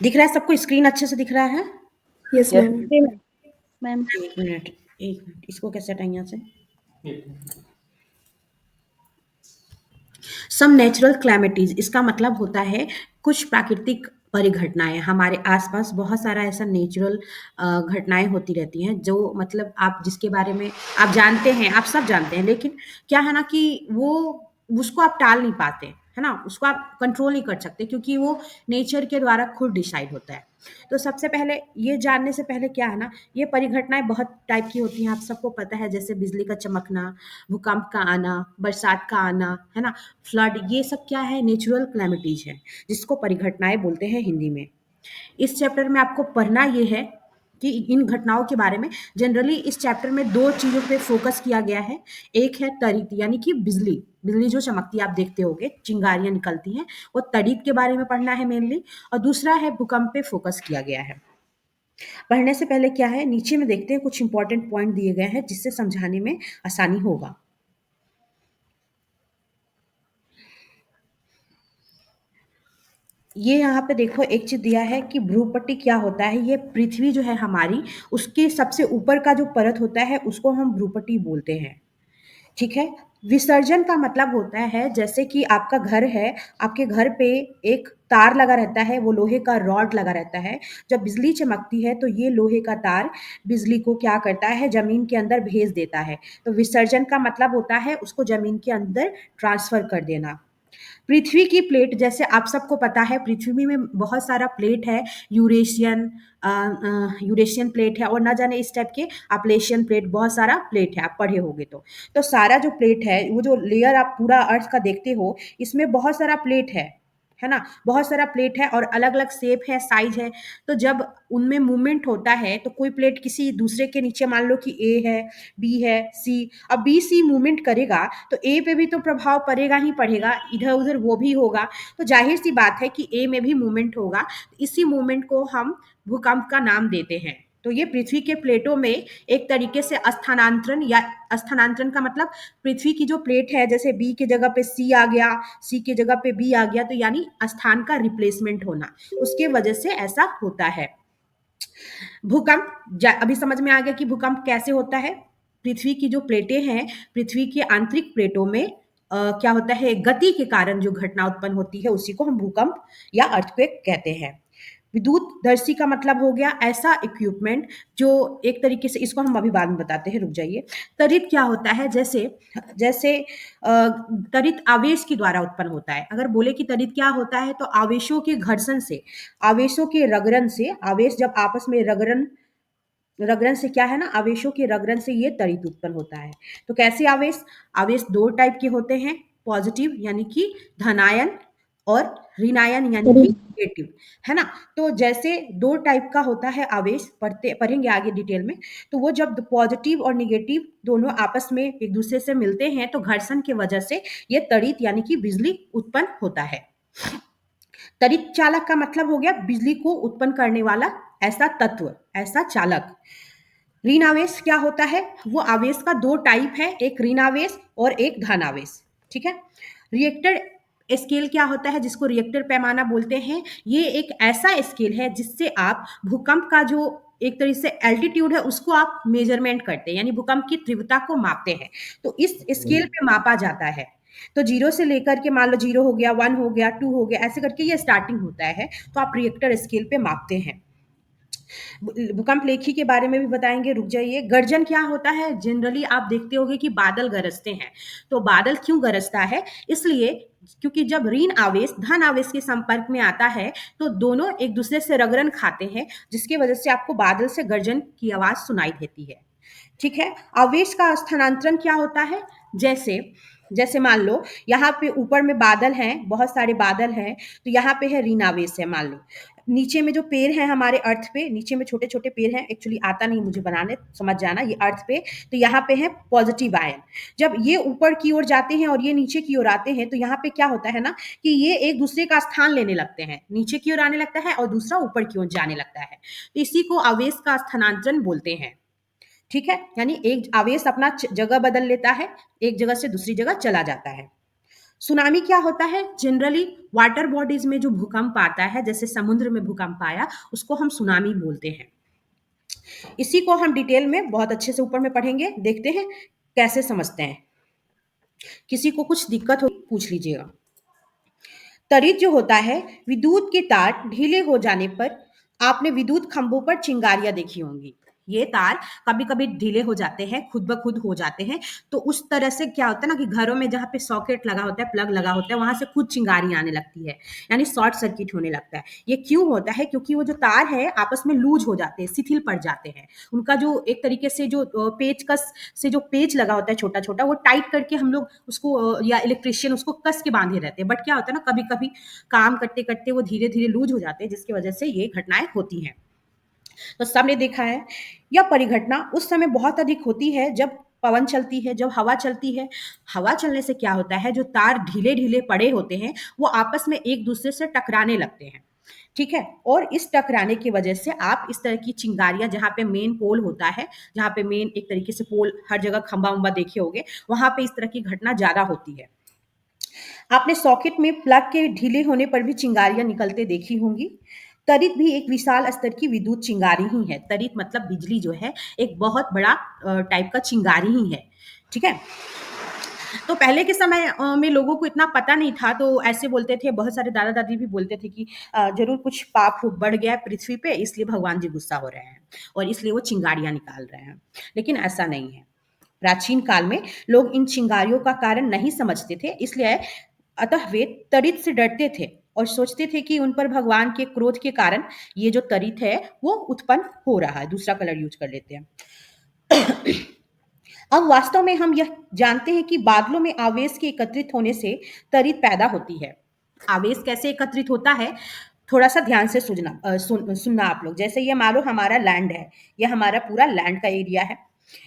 दिख रहा है सबको? स्क्रीन अच्छे से दिख रहा है? Yes yes ma'am. मैम। एक मिनट, एक मिनट, इसको कैसे हटाएं यहाँ से? सम नेचुरल क्लैमिटीज, इसका मतलब होता है कुछ प्राकृतिक परिघटनाएं। हमारे आसपास बहुत सारा ऐसा नेचुरल घटनाएं होती रहती हैं जो मतलब आप जिसके बारे में आप जानते हैं, आप सब जानते हैं, लेकिन क्या है ना कि वो उसको आप टाल नहीं पाते, है ना? उसको आप कंट्रोल नहीं कर सकते क्योंकि वो नेचर के द्वारा खुद डिसाइड होता है। तो सबसे पहले ये जानने से पहले क्या है ना, ये परिघटनाएं बहुत टाइप की होती हैं, आप सबको पता है, जैसे बिजली का चमकना, भूकंप का आना, बरसात का आना, है ना, फ्लड, ये सब क्या है? नेचुरल क्लैमिटीज है, जिसको परिघटनाएं बोलते हैं हिंदी में। इस चैप्टर में आपको पढ़ना ये है कि इन घटनाओं के बारे में जनरली इस चैप्टर में दो चीज़ों पे फोकस किया गया है। एक है तड़ित, यानी कि बिजली, बिजली जो चमकती है, आप देखते होगे चिंगारियां निकलती हैं, वो तड़ित के बारे में पढ़ना है मेनली। और दूसरा है भूकंप पे फोकस किया गया है। पढ़ने से पहले क्या है, नीचे में देखते हैं, कुछ इंपॉर्टेंट पॉइंट दिए गए हैं जिससे समझाने में आसानी होगा। ये यहाँ पे देखो एक चीज दिया है कि भ्रूपट्टी क्या होता है। ये पृथ्वी जो है हमारी, उसके सबसे ऊपर का जो परत होता है उसको हम भ्रूपट्टी बोलते हैं। ठीक है। विसर्जन का मतलब होता है जैसे कि आपका घर है, आपके घर पे एक तार लगा रहता है, वो लोहे का रॉड लगा रहता है। जब बिजली चमकती है तो ये लोहे का तार बिजली को क्या करता है, जमीन के अंदर भेज देता है। तो विसर्जन का मतलब होता है उसको जमीन के अंदर ट्रांसफर कर देना। पृथ्वी की प्लेट, जैसे आप सबको पता है पृथ्वी में बहुत सारा प्लेट है। यूरेशियन यूरेशियन प्लेट है, और ना जाने इस टाइप के अपलेशियन प्लेट, बहुत सारा प्लेट है, आप पढ़े होगे। तो सारा जो प्लेट है, वो जो लेयर आप पूरा अर्थ का देखते हो, इसमें बहुत सारा प्लेट है ना, बहुत सारा प्लेट है और अलग अलग शेप है, साइज है। तो जब उनमें मूवमेंट होता है तो कोई प्लेट किसी दूसरे के नीचे, मान लो कि ए है, बी है, सी, अब बी सी मूवमेंट करेगा तो ए पे भी तो प्रभाव पड़ेगा ही पड़ेगा, इधर उधर वो भी होगा। तो जाहिर सी बात है कि ए में भी मूवमेंट होगा। इसी मूवमेंट को हम भूकंप का नाम देते हैं। तो ये पृथ्वी के प्लेटों में एक तरीके से स्थानांतरण, या स्थानांतरण का मतलब पृथ्वी की जो प्लेट है, जैसे बी की जगह पे सी आ गया, सी की जगह पे बी आ गया, तो यानी स्थान का रिप्लेसमेंट होना, उसके वजह से ऐसा होता है। भूकंप, अभी समझ में आ गया कि भूकंप कैसे होता है। पृथ्वी की जो प्लेटें हैं, पृथ्वी की आंतरिक प्लेटों में क्या होता है, गति के कारण जो घटना उत्पन्न होती है उसी को हम भूकंप या अर्थक्वेक कहते हैं। विद्युत दर्शी का मतलब हो गया ऐसा इक्विपमेंट जो एक तरीके से, इसको हम अभी बाद में बताते हैं, रुक जाइए। त्वरित क्या होता है, जैसे जैसे त्वरित आवेश के द्वारा उत्पन्न होता है। अगर बोले कि त्वरित क्या होता है, तो आवेशों के घर्षण से, आवेशों के रगड़न से, आवेश जब आपस में रगड़न, रगड़न से क्या है ना, आवेशों के रगड़न से ये त्वरित उत्पन्न होता है। तो कैसे आवेश, आवेश दो टाइप के होते हैं, पॉजिटिव यानी कि धनायन, और ऋणायन यानी कि नेगेटिव, है ना। तो जैसे दो टाइप का होता है आवेश, पढ़ेंगे आगे डिटेल में। तो वो जब पॉजिटिव और नेगेटिव दोनों आपस में एक दूसरे से मिलते हैं तो घर्षण की वजह से ये त्वरित यानी कि बिजली उत्पन्न होता है। त्वरित चालक का मतलब हो गया बिजली को उत्पन्न करने वाला ऐसा तत्व, ऐसा चालक। ऋण आवेश क्या होता है, वो आवेश का दो टाइप है, एक ऋण आवेश और एक धन आवेश। ठीक है। रिएक्टर स्केल क्या होता है, जिसको रिएक्टर पैमाना बोलते हैं, ये एक ऐसा स्केल है जिससे आप भूकंप का जो एक तरीके से एल्टीट्यूड है उसको आप मेजरमेंट करते हैं, यानी भूकंप की तीव्रता को मापते हैं। तो इस स्केल पे मापा जाता है। तो जीरो से लेकर के, मान लो जीरो हो गया, वन हो गया, टू हो गया, ऐसे करके ये स्टार्टिंग होता है। तो आप रिएक्टर स्केल पे मापते हैं। भूकंप लेखी के बारे में भी बताएंगे, रुक जाइए। गर्जन क्या होता है, जनरली आप देखते होंगे कि बादल गरजते हैं। तो बादल क्यों गरजता है, इसलिए क्योंकि जब ऋण आवेश धन आवेश के संपर्क में आता है तो दोनों एक दूसरे से रगड़न खाते हैं, जिसकी वजह से आपको बादल से गर्जन की आवाज सुनाई देती है। ठीक है। आवेश का स्थानांतरण क्या होता है, जैसे जैसे मान लो यहाँ पे ऊपर में बादल हैं, बहुत सारे बादल हैं, तो यहाँ पे है ऋण आवेश है, मान लो। नीचे में जो पेड़ है हमारे अर्थ पे, नीचे में छोटे छोटे पेड़ हैं, एक्चुअली आता नहीं मुझे बनाने, समझ जाना, ये अर्थ पे, तो यहाँ पे है पॉजिटिव आयन। जब ये ऊपर की ओर जाते हैं और ये नीचे की ओर आते हैं तो यहाँ पे क्या होता है ना, कि ये एक दूसरे का स्थान लेने लगते हैं, नीचे की ओर आने लगता है और दूसरा ऊपर की ओर जाने लगता है। तो इसी को आवेश का स्थानांतरण बोलते हैं। ठीक है। यानी एक आवेश अपना जगह बदल लेता है, एक जगह से दूसरी जगह चला जाता है। सुनामी क्या होता है? जनरली वाटर बॉडीज में जो भूकंप आता है, जैसे समुद्र में भूकंप आया, उसको हम सुनामी बोलते हैं। इसी को हम डिटेल में बहुत अच्छे से ऊपर में पढ़ेंगे, देखते हैं कैसे समझते हैं। किसी को कुछ दिक्कत हो पूछ लीजिएगा। तड़ित जो होता है, विद्युत के तार ढीले हो जाने पर आपने विद्युत खंभों पर चिंगारियां देखी होंगी। ये तार कभी कभी ढीले हो जाते हैं, खुद ब खुद हो जाते हैं। तो उस तरह से क्या होता है ना कि घरों में जहाँ पे सॉकेट लगा होता है, प्लग लगा होता है, वहां से खुद चिंगारियां आने लगती है, यानी शॉर्ट सर्किट होने लगता है। ये क्यों होता है? क्योंकि वो जो तार है आपस में लूज हो जाते हैं, शिथिल पड़ जाते हैं। उनका जो एक तरीके से जो पेचकस से जो पेच लगा होता है छोटा छोटा, वो टाइट करके हम लोग उसको या इलेक्ट्रिशियन उसको कस के बांधे रहते हैं। बट क्या होता है ना, कभी कभी काम करते करते वो धीरे धीरे लूज हो जाते हैं, जिसकी वजह से ये घटनाएं होती हैं। तो सबने देखा है। यह परिघटना उस समय बहुत अधिक होती है जब पवन चलती है, जब हवा चलती है। हवा चलने से क्या होता है, जो तार ढीले ढीले पड़े होते हैं वो आपस में एक दूसरे से टकराने लगते हैं। ठीक है, और इस टकराने की वजह से आप इस तरह की चिंगारियां, जहां पे मेन पोल होता है, जहां पे मेन एक तरीके से पोल, हर जगह खंबा उम्बा देखे होंगे, वहां पे इस तरह की घटना ज्यादा होती है। आपने सॉकेट में प्लग के ढीले होने पर भी चिंगारियां निकलते देखी होंगी। तड़ित भी एक विशाल स्तर की विद्युत चिंगारी ही है। तड़ित मतलब बिजली जो है, एक बहुत बड़ा टाइप का चिंगारी ही है। ठीक है। तो पहले के समय में लोगों को इतना पता नहीं था, तो ऐसे बोलते थे, बहुत सारे दादा दादी भी बोलते थे कि जरूर कुछ पाप बढ़ गया है पृथ्वी पे, इसलिए भगवान जी गुस्सा हो रहे हैं और इसलिए वो चिंगारियां निकाल रहे हैं। लेकिन ऐसा नहीं है। प्राचीन काल में लोग इन चिंगारियों का कारण नहीं समझते थे, इसलिए अतः वे तड़ित से डरते थे और सोचते थे कि उन पर भगवान के क्रोध के कारण ये जो तड़ित है वो उत्पन्न हो रहा है। दूसरा कलर यूज कर लेते हैं। अब वास्तव में हम यह जानते हैं कि बादलों में आवेश के एकत्रित होने से तड़ित पैदा होती है। आवेश कैसे एकत्रित होता है, थोड़ा सा ध्यान से सुनना आप लोग। जैसे ये मान लो हमारा लैंड है, ये हमारा पूरा लैंड का एरिया है।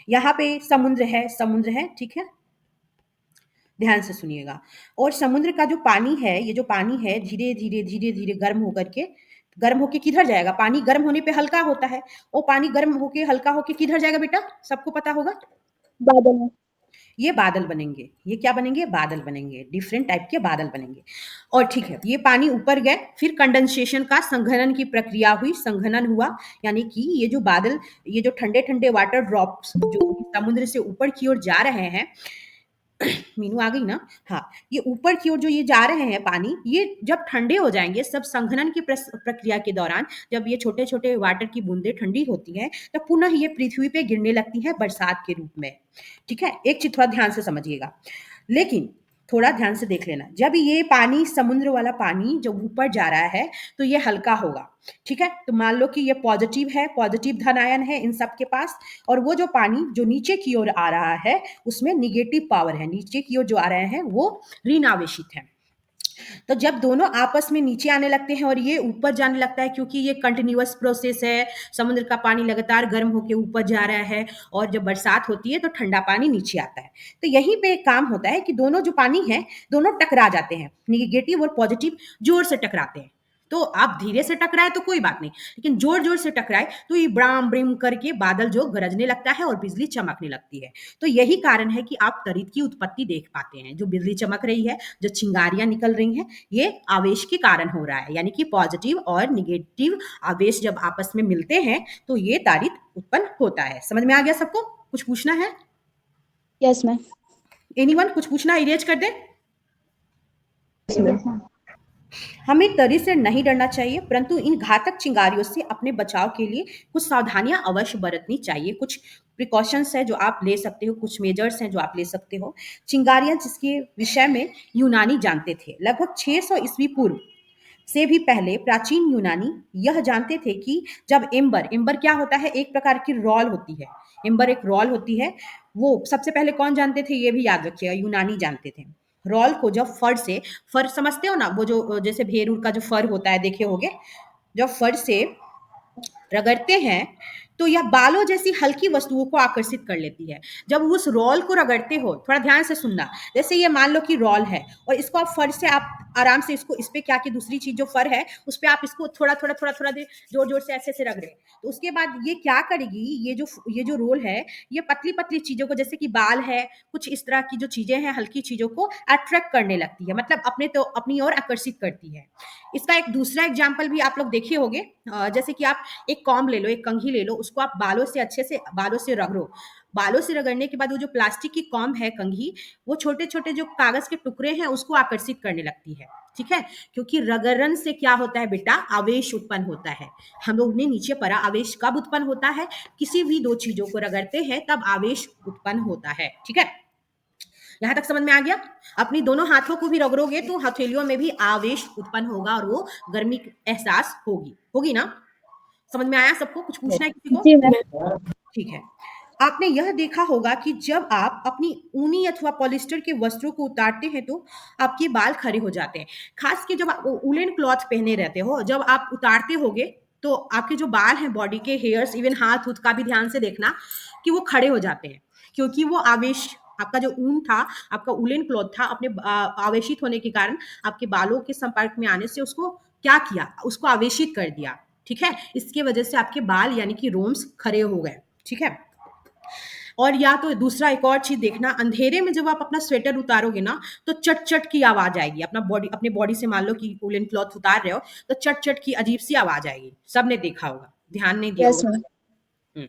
यहाँ पे समुद्र है, समुद्र है, ठीक है, ध्यान से सुनिएगा। और समुद्र का जो पानी है, ये जो पानी है धीरे धीरे धीरे धीरे गर्म होके किधर जाएगा? पानी गर्म होने पे हल्का होता है। वो पानी गर्म होके हल्का होके किधर जाएगा बेटा? सबको पता होगा। बादल में। ये बादल बनेंगे। ये क्या बनेंगे? बादल बनेंगे। डिफरेंट टाइप के बादल बनेंगे। और ठीक है, ये पानी ऊपर गए, फिर कंडेंसेशन का संघनन की प्रक्रिया हुई, संघनन हुआ, यानी कि ये जो बादल, ये जो ठंडे ठंडे वाटर ड्रॉप्स जो समुद्र से ऊपर की ओर जा रहे हैं, मीनू आ गई ना? हाँ, ये ऊपर की ओर जो ये जा रहे हैं पानी, ये जब ठंडे हो जाएंगे, सब संघनन की प्रक्रिया के दौरान जब ये छोटे छोटे वाटर की बूंदे ठंडी होती हैं, तब पुनः ये पृथ्वी पे गिरने लगती हैं बरसात के रूप में। ठीक है, एक चीज थोड़ा ध्यान से समझिएगा। लेकिन थोड़ा ध्यान से देख लेना, जब ये पानी, समुद्र वाला पानी जब ऊपर जा रहा है तो ये हल्का होगा। ठीक है, तो मान लो कि ये पॉजिटिव है, पॉजिटिव धन आयन है इन सब के पास। और वो जो पानी जो नीचे की ओर आ रहा है उसमें निगेटिव पावर है, नीचे की ओर जो आ रहे हैं वो ऋण आवेशित है। तो जब दोनों आपस में नीचे आने लगते हैं और ये ऊपर जाने लगता है, क्योंकि ये कंटिन्यूअस प्रोसेस है, समुद्र का पानी लगातार गर्म होकर ऊपर जा रहा है, और जब बरसात होती है तो ठंडा पानी नीचे आता है। तो यहीं पे एक काम होता है कि दोनों जो पानी है, दोनों टकरा जाते हैं, निगेटिव और पॉजिटिव जोर से टकराते हैं। तो आप धीरे से टकराए तो कोई बात नहीं, लेकिन जोर जोर से टकराए तो ये ब्राम ब्रिम करके बादल जो गरजने लगता है और बिजली चमकने लगती है। तो यही कारण है कि आप तड़ित की उत्पत्ति देख पाते हैं। जो बिजली चमक रही है, जो चिंगारियां निकल रही हैं, ये आवेश के कारण हो रहा है, यानी कि पॉजिटिव और निगेटिव आवेश जब आपस में मिलते हैं तो ये तड़ित उत्पन्न होता है। समझ में आ गया सबको? कुछ पूछना है? Yes ma'am. एनीवन कुछ पूछना? इरेज कर दे। Yes ma'am. हमें तरी से नहीं डरना चाहिए, परंतु इन घातक चिंगारियों से अपने बचाव के लिए कुछ सावधानियां अवश्य बरतनी चाहिए। कुछ प्रिकॉशंस है जो आप ले सकते हो, कुछ मेजर्स हैं जो आप ले सकते हो। चिंगारियां जिसके विषय में यूनानी जानते थे, लगभग 600 ईस्वी पूर्व से भी पहले प्राचीन यूनानी यह जानते थे कि जब एम्बर, एम्बर क्या होता है? एक प्रकार की रॉल होती है। एम्बर एक रॉल होती है। वो सबसे पहले कौन जानते थे? ये भी याद रखिएगा, यूनानी जानते थे। रॉल को जब फर से, फर समझते हो ना, वो जो जैसे भेड़ का जो फर होता है, देखे होगे, जब फर से रगड़ते हैं तो यह बालों जैसी हल्की वस्तुओं को आकर्षित कर लेती है। जब उस रोल को रगड़ते हो, थोड़ा ध्यान से सुनना, जैसे ये मान लो कि रोल है और इसको आप फर से आप आराम से इसको, इस पे क्या कि दूसरी चीज जो फर है उस पे आप इसको थोड़ा थोड़ा थोड़ा थोड़ा देर जोर जोर से ऐसे ऐसे रगड़े, तो उसके बाद ये क्या करेगी, ये जो रोल है, ये पतली पतली चीजों को, जैसे कि बाल है, कुछ इस तरह की जो चीजें हैं हल्की चीजों को अट्रैक्ट करने लगती है, मतलब अपनी ओर आकर्षित करती है। इसका एक दूसरा एग्जाम्पल भी आप लोग देखे होंगे, जैसे कि आप एक कॉम्ब ले लो, एक कंघी ले लो, उसको आप बालों से अच्छे से बालों से रगड़ो, बालों से रगड़ने के बाद वो जो प्लास्टिक की कॉम्ब है कंघी, वो छोटे छोटे जो कागज के टुकड़े हैं उसको आकर्षित करने लगती है। ठीक है, क्योंकि रगड़न से क्या होता है बेटा, आवेश उत्पन्न होता है। हम लोग ने नीचे पढ़ा आवेश कब उत्पन्न होता है, किसी भी दो चीजों को रगड़ते हैं तब आवेश उत्पन्न होता है। ठीक है, यहां तक समझ में आ गया। अपनी दोनों हाथों को भी रगड़ोगे तो हथेलियों में भी आवेश उत्पन्न होगा और वो गर्मी एहसास होगी होगी ना। समझ में आया सबको, कुछ पूछना है किसी जी को? मैम। ठीक है। आपने यह देखा होगा कि जब आप अपनी ऊनी अथवा पॉलिस्टर के वस्त्रों को उतारते हैं तो आपके बाल खड़े हो जाते हैं। खास के जब आप उलेन क्लॉथ पहने रहते हो, जब आप उतारते होगे तो आपके जो बाल हैं, बॉडी के हेयर्स, इवन हाथ उथ का भी ध्यान से देखना कि वो खड़े हो जाते हैं, क्योंकि वो आवेश, आपका जो ऊन था, आपका उलेन क्लॉथ था, अपने आवेशित होने के कारण आपके बालों के संपर्क में आने से उसको क्या किया, उसको आवेशित कर दिया। ठीक है, इसकी वजह से आपके बाल यानी कि रोम्स खड़े हो गए। ठीक है, और या तो दूसरा एक और चीज देखना, अंधेरे में जब आप अपना स्वेटर उतारोगे ना तो चट चट की आवाज आएगी। अपने बॉडी से मान लो कि वुलन क्लॉथ उतार रहे हो तो चट चट की अजीब सी आवाज आएगी, सबने देखा होगा, ध्यान नहीं दिया यस होगा। मैम। हम्म।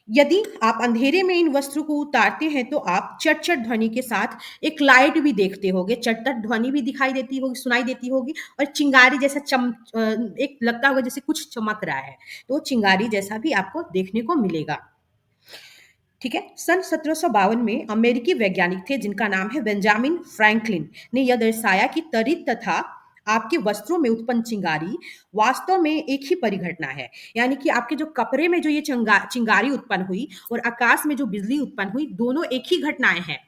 यदि आप अंधेरे में इन वस्त्रों को उतारते हैं तो आप चट चट ध्वनि के साथ एक लाइट भी देखते होगे, चट चट ध्वनि भी दिखाई देती होगी, सुनाई देती होगी, और चिंगारी जैसा एक लगता होगा जैसे कुछ चमक रहा है, तो चिंगारी जैसा भी आपको देखने को मिलेगा। ठीक है, सन 1752 में अमेरिकी वैज्ञानिक थे जिनका नाम है बेंजामिन फ्रैंकलिन, ने यह दर्शाया कि तरित तथा आपके वस्त्रों में उत्पन्न चिंगारी वास्तव में एक ही परिघटना है। यानी कि आपके जो कपड़े में जो ये चिंगारी उत्पन्न हुई और आकाश में जो बिजली उत्पन्न हुई, दोनों एक ही घटनाएं हैं,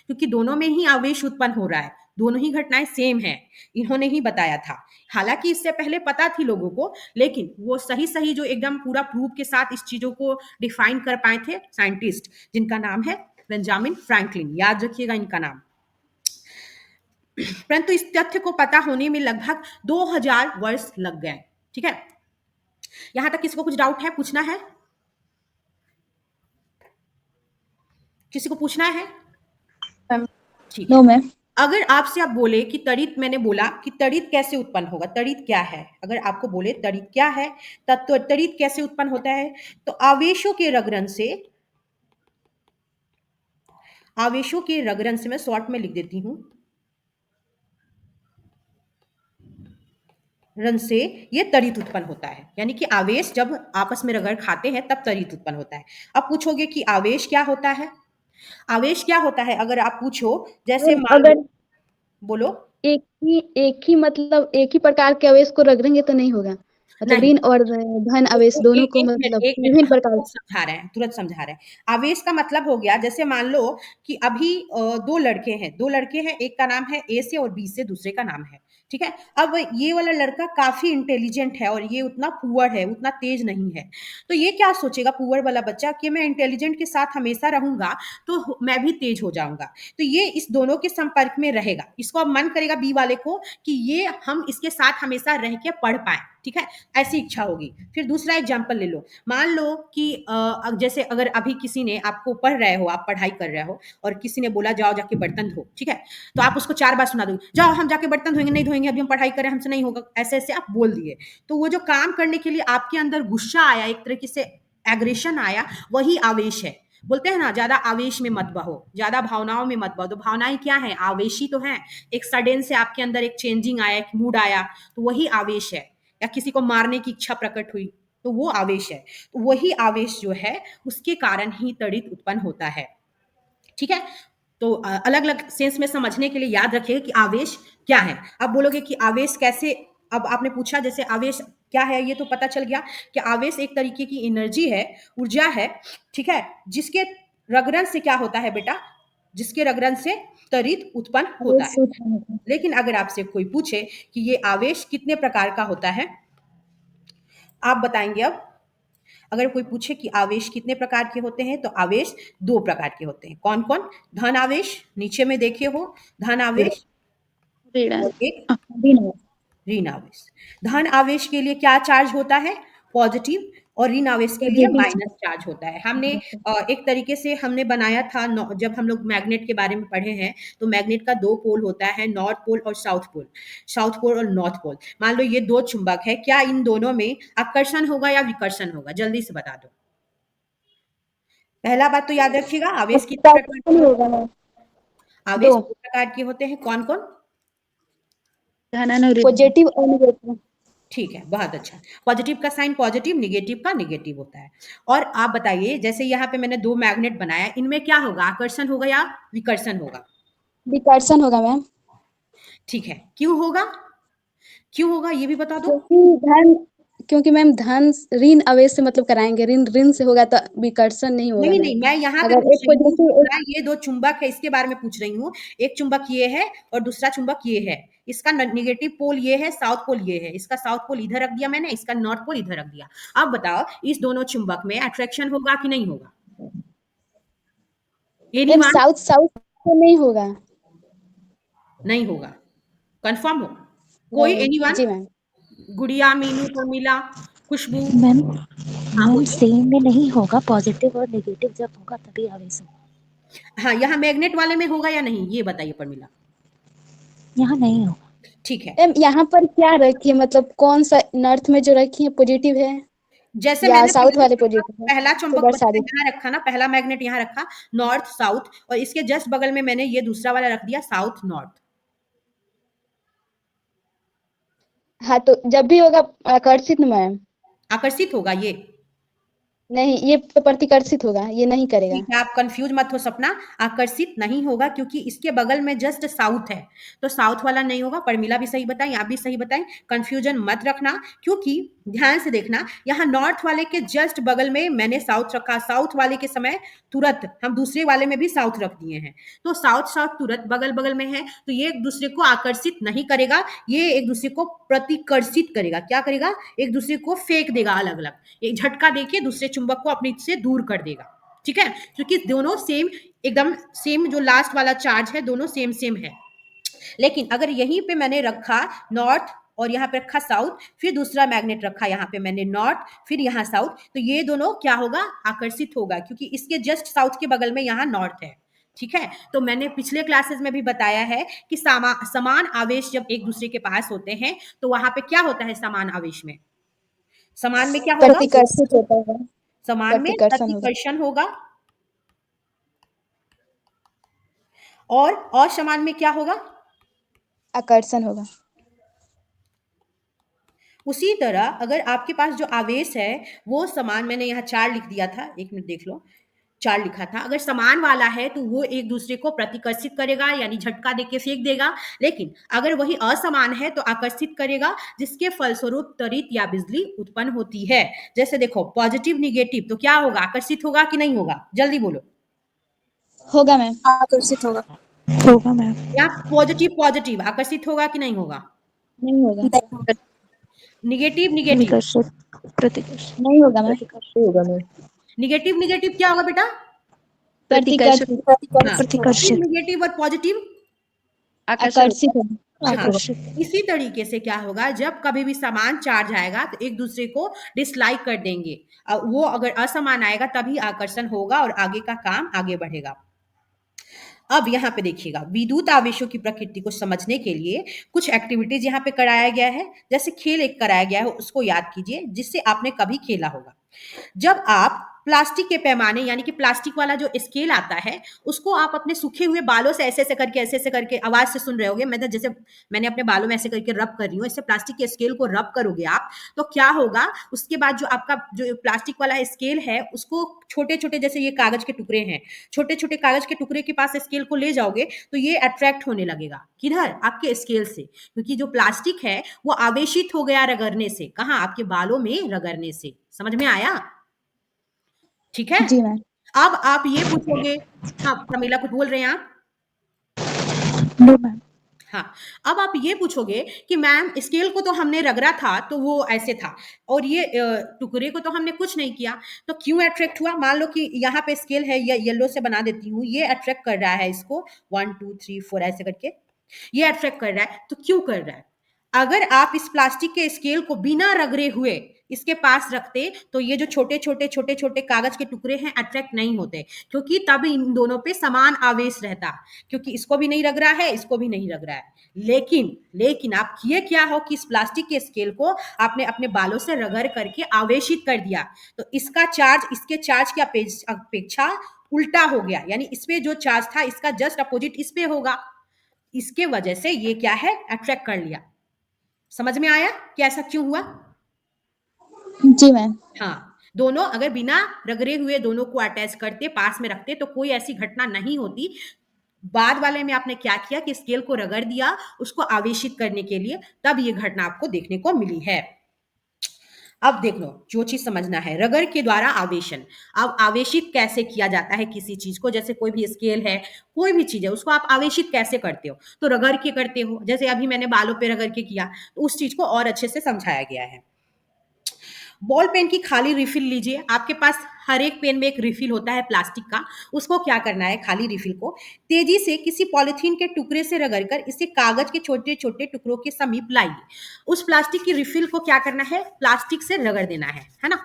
क्योंकि दोनों में ही आवेश उत्पन्न हो रहा है, दोनों ही घटनाएं सेम है। इन्होंने ही बताया था, हालांकि इससे पहले पता थी लोगों को, लेकिन वो सही सही जो एकदम पूरा प्रूफ के साथ इस चीजों को डिफाइन कर पाए थे साइंटिस्ट, जिनका नाम है बेंजामिन फ्रैंकलिन, याद रखिएगा इनका नाम। परंतु इस तथ्य को पता होने में लगभग 2000 वर्ष लग गए। ठीक है, यहां तक किसी को कुछ डाउट है, पूछना है, किसी को पूछना है? मैम ठीक नो है। मैम। अगर आपसे आप बोले कि तड़ित, मैंने बोला कि तड़ित कैसे उत्पन्न होगा, तड़ित क्या है, अगर आपको बोले तड़ित क्या है, तत्व तड़ित कैसे उत्पन्न होता है, तो आवेशों के रगड़न से मैं शॉर्ट में लिख देती हूं, रन से ये तड़ित उत्पन्न होता है। यानी कि आवेश जब आपस में रगड़ खाते हैं तब तड़ित उत्पन्न होता है। अब पूछोगे कि आवेश क्या होता है, आवेश क्या होता है, अगर आप पूछो, जैसे मैम मान लो, अगर बोलो। एक ही मतलब एक ही प्रकार के आवेश को रगड़ेंगे तो नहीं होगा, मतलब नहीं, ऋण और धन आवेश दोनों को मतलब एक मिनट, विभिन्न हम प्रकार। तुरंत समझा रहे हैं। आवेश का मतलब हो गया, जैसे मान लो कि अभी दो लड़के हैं, एक का नाम है ए से और बी से दूसरे का नाम है। ठीक है, अब ये वाला लड़का काफी इंटेलिजेंट है और ये उतना पुअर है, उतना तेज नहीं है, तो ये क्या सोचेगा पुअर वाला बच्चा कि मैं इंटेलिजेंट के साथ हमेशा रहूंगा तो मैं भी तेज हो जाऊंगा, तो ये इस दोनों के संपर्क में रहेगा, इसको अब मन करेगा बी वाले को कि ये हम इसके साथ हमेशा रह के पढ़ पाए। ठीक है, ऐसी इच्छा होगी। फिर दूसरा एग्जाम्पल ले लो, मान लो कि जैसे अगर अभी किसी ने, आपको पढ़ रहे हो, आप पढ़ाई कर रहे हो और किसी ने बोला जाओ जाके बर्तन धो, ठीक है, तो आप उसको 4 बार सुना दोगे, जाओ हम जाके बर्तन धोएंगे, नहीं धोएंगे, अभी हम पढ़ाई कर रहे हैं, हमसे नहीं होगा, ऐसे ऐसे आप बोल दिए। तो वो जो काम करने के लिए आपके अंदर गुस्सा आया, एक तरीके से एग्रेशन आया, वही आवेश है। बोलते हैं ना, ज्यादा आवेश में मत बहो, ज्यादा भावनाओं में मत बहो, तो भावनाएं क्या है, आवेशी तो है, एक सडन से आपके अंदर एक चेंजिंग आया, एक मूड आया, तो वही आवेश है। या किसी को मारने की इच्छा प्रकट हुई, तो वो आवेश है, तो वही आवेश जो है उसके कारण ही तड़ित उत्पन्न होता है। ठीक है, तो अलग अलग सेंस में समझने के लिए याद रखिए कि आवेश क्या है। अब बोलोगे कि आवेश कैसे, अब आपने पूछा जैसे आवेश क्या है, ये तो पता चल गया कि आवेश एक तरीके की एनर्जी है, ऊर्जा है। ठीक है, जिसके रगड़न से क्या होता है बेटा, जिसके रगड़न से तड़ित उत्पन्न होता आवेश है। से उत्पन्न होता है। लेकिन अगर आपसे कोई पूछे कि ये आवेश कितने प्रकार का होता है, आप बताएंगे अब। अगर कोई पूछे कि आवेश कितने प्रकार के होते हैं, तो आवेश 2 प्रकार के होते हैं। कौन-कौन? धन आवेश, नीचे में देखे हो, धन आवेश ऋण और एक ऋण ऋण आवेश। धन आवेश के लिए क्या चार्ज होता है? पॉजिटिव, और ऋण आवेश के लिए पॉजिटिव माइनस चार्ज होता है। हमने एक तरीके से हमने बनाया था, जब हम लोग मैग्नेट के बारे में पढ़े हैं, तो मैग्नेट का 2 पोल होता है, नॉर्थ पोल और साउथ पोल। साउथ पोल और नॉर्थ पोल। मान लो ये 2 चुंबक है, क्या इन दोनों में आकर्षण होगा या विकर्षण होगा? जल्दी से बता दो। पहला बात तो याद रखिएगा, आवेश कितने प्रकार के आकर्षण होते होगा हैं? मैम। आवेश दो 2 प्रकार के होते हैं, कौन-कौन? पॉजिटिव और नेगेटिव। ठीक है, बहुत अच्छा। पॉजिटिव का साइन पॉजिटिव, नेगेटिव का नेगेटिव होता है। और आप बताइए, जैसे यहाँ पे मैंने 2 मैग्नेट बनाया, इनमें क्या होगा? आकर्षण होगा या विकर्षण होगा? विकर्षण होगा मैम। ठीक है, क्यों होगा? क्यों होगा ये भी बता दो। क्योंकि धन क्योंकि मैम धन ऋण आवेश से मतलब कराएंगे, ऋण ऋण से होगा तो विकर्षण नहीं होगा नहीं, मैम। नहीं, मैं यहाँ पे अगर पूछ एक रही हूँ, पॉजिटिव दूसरा ये 2 चुंबक है, इसके बारे में पूछ रही हूँ। एक चुंबक ये है और दूसरा चुंबक ये है। इसका नेगेटिव पोल ये है, साउथ पोल ये है। इसका साउथ पोल इधर रख दिया मैंने, इसका नॉर्थ पोल इधर रख दिया। अब बताओ, इस दोनों चुंबक में अट्रैक्शन होगा कि नहीं होगा? Ma'am anyone? साउथ साउथ तो नहीं होगा। नहीं होगा। कंफर्म हो? कोई नहीं एनीवन? जी मैम। गुड़िया, मीनू, शर्मिला, खुशबू? मैम हाँ, मैम बोलिए। सेम में नहीं होगा, पॉजिटिव और नेगेटिव जब होगा तभी आवेश होगा। हाँ, यहाँ मैग्नेट वाले में होगा या नहीं, ये बताइए प्रमिला। यहाँ नहीं होगा। ठीक है, मैम यहाँ पर क्या रखी है, मतलब कौन सा नॉर्थ में जो रखी है पॉजिटिव है जैसे या मैंने साउथ वाले पॉजिटिव है, पहला तो चुंबक दर्शा बताया, दीजिए। यहाँ रखा ना, पहला मैग्नेट यहाँ रखा, नॉर्थ साउथ, और इसके जस्ट बगल में मैंने ये दूसरा वाला रख दिया, साउथ नॉर्थ। हाँ तो जब भी होगा आकर्षित ना मैम। आकर्षित होगा ये। नहीं, ये तो प्रतिकर्षित होगा, ये नहीं करेगा। ठीक है, आप कंफ्यूज मत हो सपना। आकर्षित नहीं होगा क्योंकि इसके बगल में जस्ट साउथ है, तो साउथ वाला नहीं होगा। परमिला भी सही बताएं, आप भी सही बताएं, कंफ्यूजन मत रखना। क्योंकि ध्यान से देखना, यहाँ नॉर्थ वाले के जस्ट बगल में मैंने साउथ रखा, साउथ वाले के समय तुरंत हम दूसरे वाले में भी साउथ रख दिए हैं, तो साउथ साउथ तुरंत बगल बगल में है, तो ये एक दूसरे को आकर्षित नहीं करेगा, ये एक दूसरे को प्रतिकर्षित करेगा। क्या करेगा? एक दूसरे को फेंक देगा अलग अलग, एक झटका देके दूसरे चुंबक को अपने से दूर कर देगा। ठीक है, क्योंकि दोनों सेम, एकदम सेम, जो लास्ट वाला चार्ज है दोनों सेम सेम है। लेकिन अगर यहीं पे मैंने रखा नॉर्थ और यहाँ पे रखा साउथ, फिर दूसरा मैग्नेट रखा यहाँ पे मैंने नॉर्थ, फिर यहाँ साउथ, तो ये दोनों क्या होगा? आकर्षित होगा, क्योंकि इसके जस्ट साउथ के बगल में यहाँ नॉर्थ है। ठीक है, तो मैंने पिछले क्लासेस में भी बताया है कि समान आवेश जब एक दूसरे के पास होते हैं, तो वहां पे क्या होता है? समान आवेश में, समान में क्या होगा? प्रतिकर्षित होता है, समान में प्रतिकर्षण होगा। प्रतिकर्षण होगा, और असमान में क्या होगा? आकर्षण होगा। उसी तरह अगर आपके पास जो आवेश है वो समान, मैंने यहाँ 4 लिख दिया था, एक मिनट देख लो, 4 लिखा था। अगर समान वाला है तो वो एक दूसरे को प्रतिकर्षित करेगा, यानी झटका देके फेंक देगा। लेकिन अगर वही असमान है तो आकर्षित करेगा, जिसके फलस्वरूप त्वरित या बिजली उत्पन्न होती है। जैसे देखो, पॉजिटिव निगेटिव, तो क्या होगा? आकर्षित होगा कि नहीं होगा? जल्दी बोलो। होगा मैम, आकर्षित होगा। होगा मैम। यहाँ पॉजिटिव पॉजिटिव आकर्षित होगा कि नहीं होगा? नहीं होगा। निगेटिव निगेटिव, विकर्षित, प्रतिकर्षित, नहीं होगा मैम। निगेटिव निगेटिव क्या होगा बेटा? प्रतिकर्षित। हाँ, प्रतिकर्षित, निगेटिव और पॉजिटिव आकर्षित होगा। हाँ। आकर्षित। इसी तरीके से क्या होगा, जब कभी भी समान चार्ज आएगा तो एक दूसरे को डिसलाइक कर देंगे। वो अगर असमान आएगा तभी आकर्षण होगा और आगे का काम आगे बढ़ेगा। अब यहाँ पे देखिएगा, विद्युत आवेशों की प्रकृति को समझने के लिए कुछ एक्टिविटीज यहाँ पे कराया गया है। जैसे खेल एक कराया गया है, उसको याद कीजिए, जिससे आपने कभी खेला होगा। जब आप प्लास्टिक के पैमाने, यानी कि प्लास्टिक वाला जो स्केल आता है, उसको आप अपने सूखे हुए बालों से ऐसे ऐसे करके आवाज से सुन रहे होगे, मैं तो जैसे मैंने अपने बालों में ऐसे करके रब कर रही हूँ, ऐसे प्लास्टिक के स्केल को रब करोगे आप, तो क्या होगा? उसके बाद जो आपका जो प्लास्टिक वाला स्केल है, उसको छोटे छोटे, जैसे ये कागज के टुकड़े हैं, छोटे छोटे कागज के टुकड़े के पास स्केल को ले जाओगे तो ये अट्रैक्ट होने लगेगा। किधर? आपके स्केल से, क्योंकि जो प्लास्टिक है वो आवेशित हो गया रगड़ने से। कहाँ? आपके बालों में रगड़ने से। समझ में आया? ठीक है, जी मैम। अब आप ये पूछोगे, हाँ प्रमीला कुछ बोल रहे हैं आप? No ma'am. हाँ, अब आप ये पूछोगे कि मैम स्केल को तो हमने रगड़ा था तो वो ऐसे था, और ये टुकड़े को तो हमने कुछ नहीं किया, तो क्यों अट्रैक्ट हुआ? मान लो कि यहाँ पे स्केल है, ये येलो से बना देती हूँ, ये अट्रैक्ट कर रहा है इसको 1 2 3 4 ऐसे करके, ये अट्रैक्ट कर रहा है, तो क्यों कर रहा है? अगर आप इस प्लास्टिक के स्केल को बिना रगड़े हुए इसके पास रखते तो ये जो छोटे छोटे छोटे छोटे कागज के टुकड़े हैं अट्रैक्ट नहीं होते, क्योंकि तब इन दोनों पे समान आवेश रहता, क्योंकि इसको भी नहीं रग रहा है, इसको भी नहीं रग रहा है। लेकिन लेकिन आप किए क्या हो कि इस प्लास्टिक के स्केल को आपने अपने बालों से रगड़ करके आवेशित कर दिया, तो इसका चार्ज इसके चार्ज की अपेक्षा उल्टा हो गया, यानी इस पे जो चार्ज था इसका जस्ट अपोजिट इस पे होगा, इसके वजह से ये क्या है, अट्रैक्ट कर लिया। समझ में आया कि ऐसा क्यों हुआ? जी मैम। हाँ, दोनों अगर बिना रगड़े हुए दोनों को अटैच करते, पास में रखते, तो कोई ऐसी घटना नहीं होती। बाद वाले में आपने क्या किया कि स्केल को रगड़ दिया उसको आवेशित करने के लिए, तब ये घटना आपको देखने को मिली है। अब देख लो, जो चीज समझना है, रगड़ के द्वारा आवेशन। अब आवेशित कैसे किया जाता है किसी चीज को, जैसे कोई भी स्केल है, कोई भी चीज है, उसको आप आवेशित कैसे करते हो? तो रगड़ के करते हो, जैसे अभी मैंने बालों पे रगड़ के किया, तो उस चीज को और अच्छे से समझाया गया है। बॉल पेन की खाली रिफिल लीजिए, आपके पास हर एक पेन में एक रिफिल होता है प्लास्टिक का, उसको क्या करना है, खाली रिफिल को तेजी से किसी पॉलिथीन के टुकड़े से रगड़कर इसे कागज के छोटे छोटे टुकड़ों के समीप लाइए। उस प्लास्टिक की रिफिल को क्या करना है, प्लास्टिक से रगड़ देना है ना,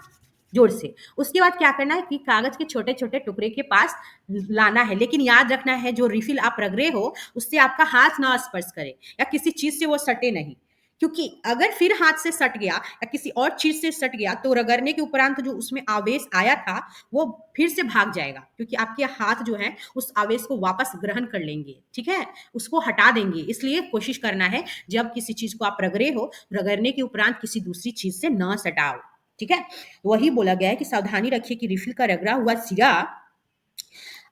जोर से। उसके बाद क्या करना है कि कागज के छोटे छोटे टुकड़े के पास लाना है, लेकिन याद रखना है जो रिफिल आप रगड़े हो उससे आपका हाथ ना स्पर्श करे या किसी चीज से वो सटे नहीं, क्योंकि अगर फिर हाथ से सट गया या किसी और चीज से सट गया तो रगड़ने के उपरांत जो उसमें आवेश आया था वो फिर से भाग जाएगा, क्योंकि आपके हाथ जो है उस आवेश को वापस ग्रहण कर लेंगे, ठीक है, उसको हटा देंगे। इसलिए कोशिश करना है जब किसी चीज को आप रगड़े हो, रगड़ने के उपरांत किसी दूसरी चीज से न सटाओ, ठीक है। वही बोला गया है कि सावधानी रखिए कि रिफिल का रगड़ा हुआ सिरा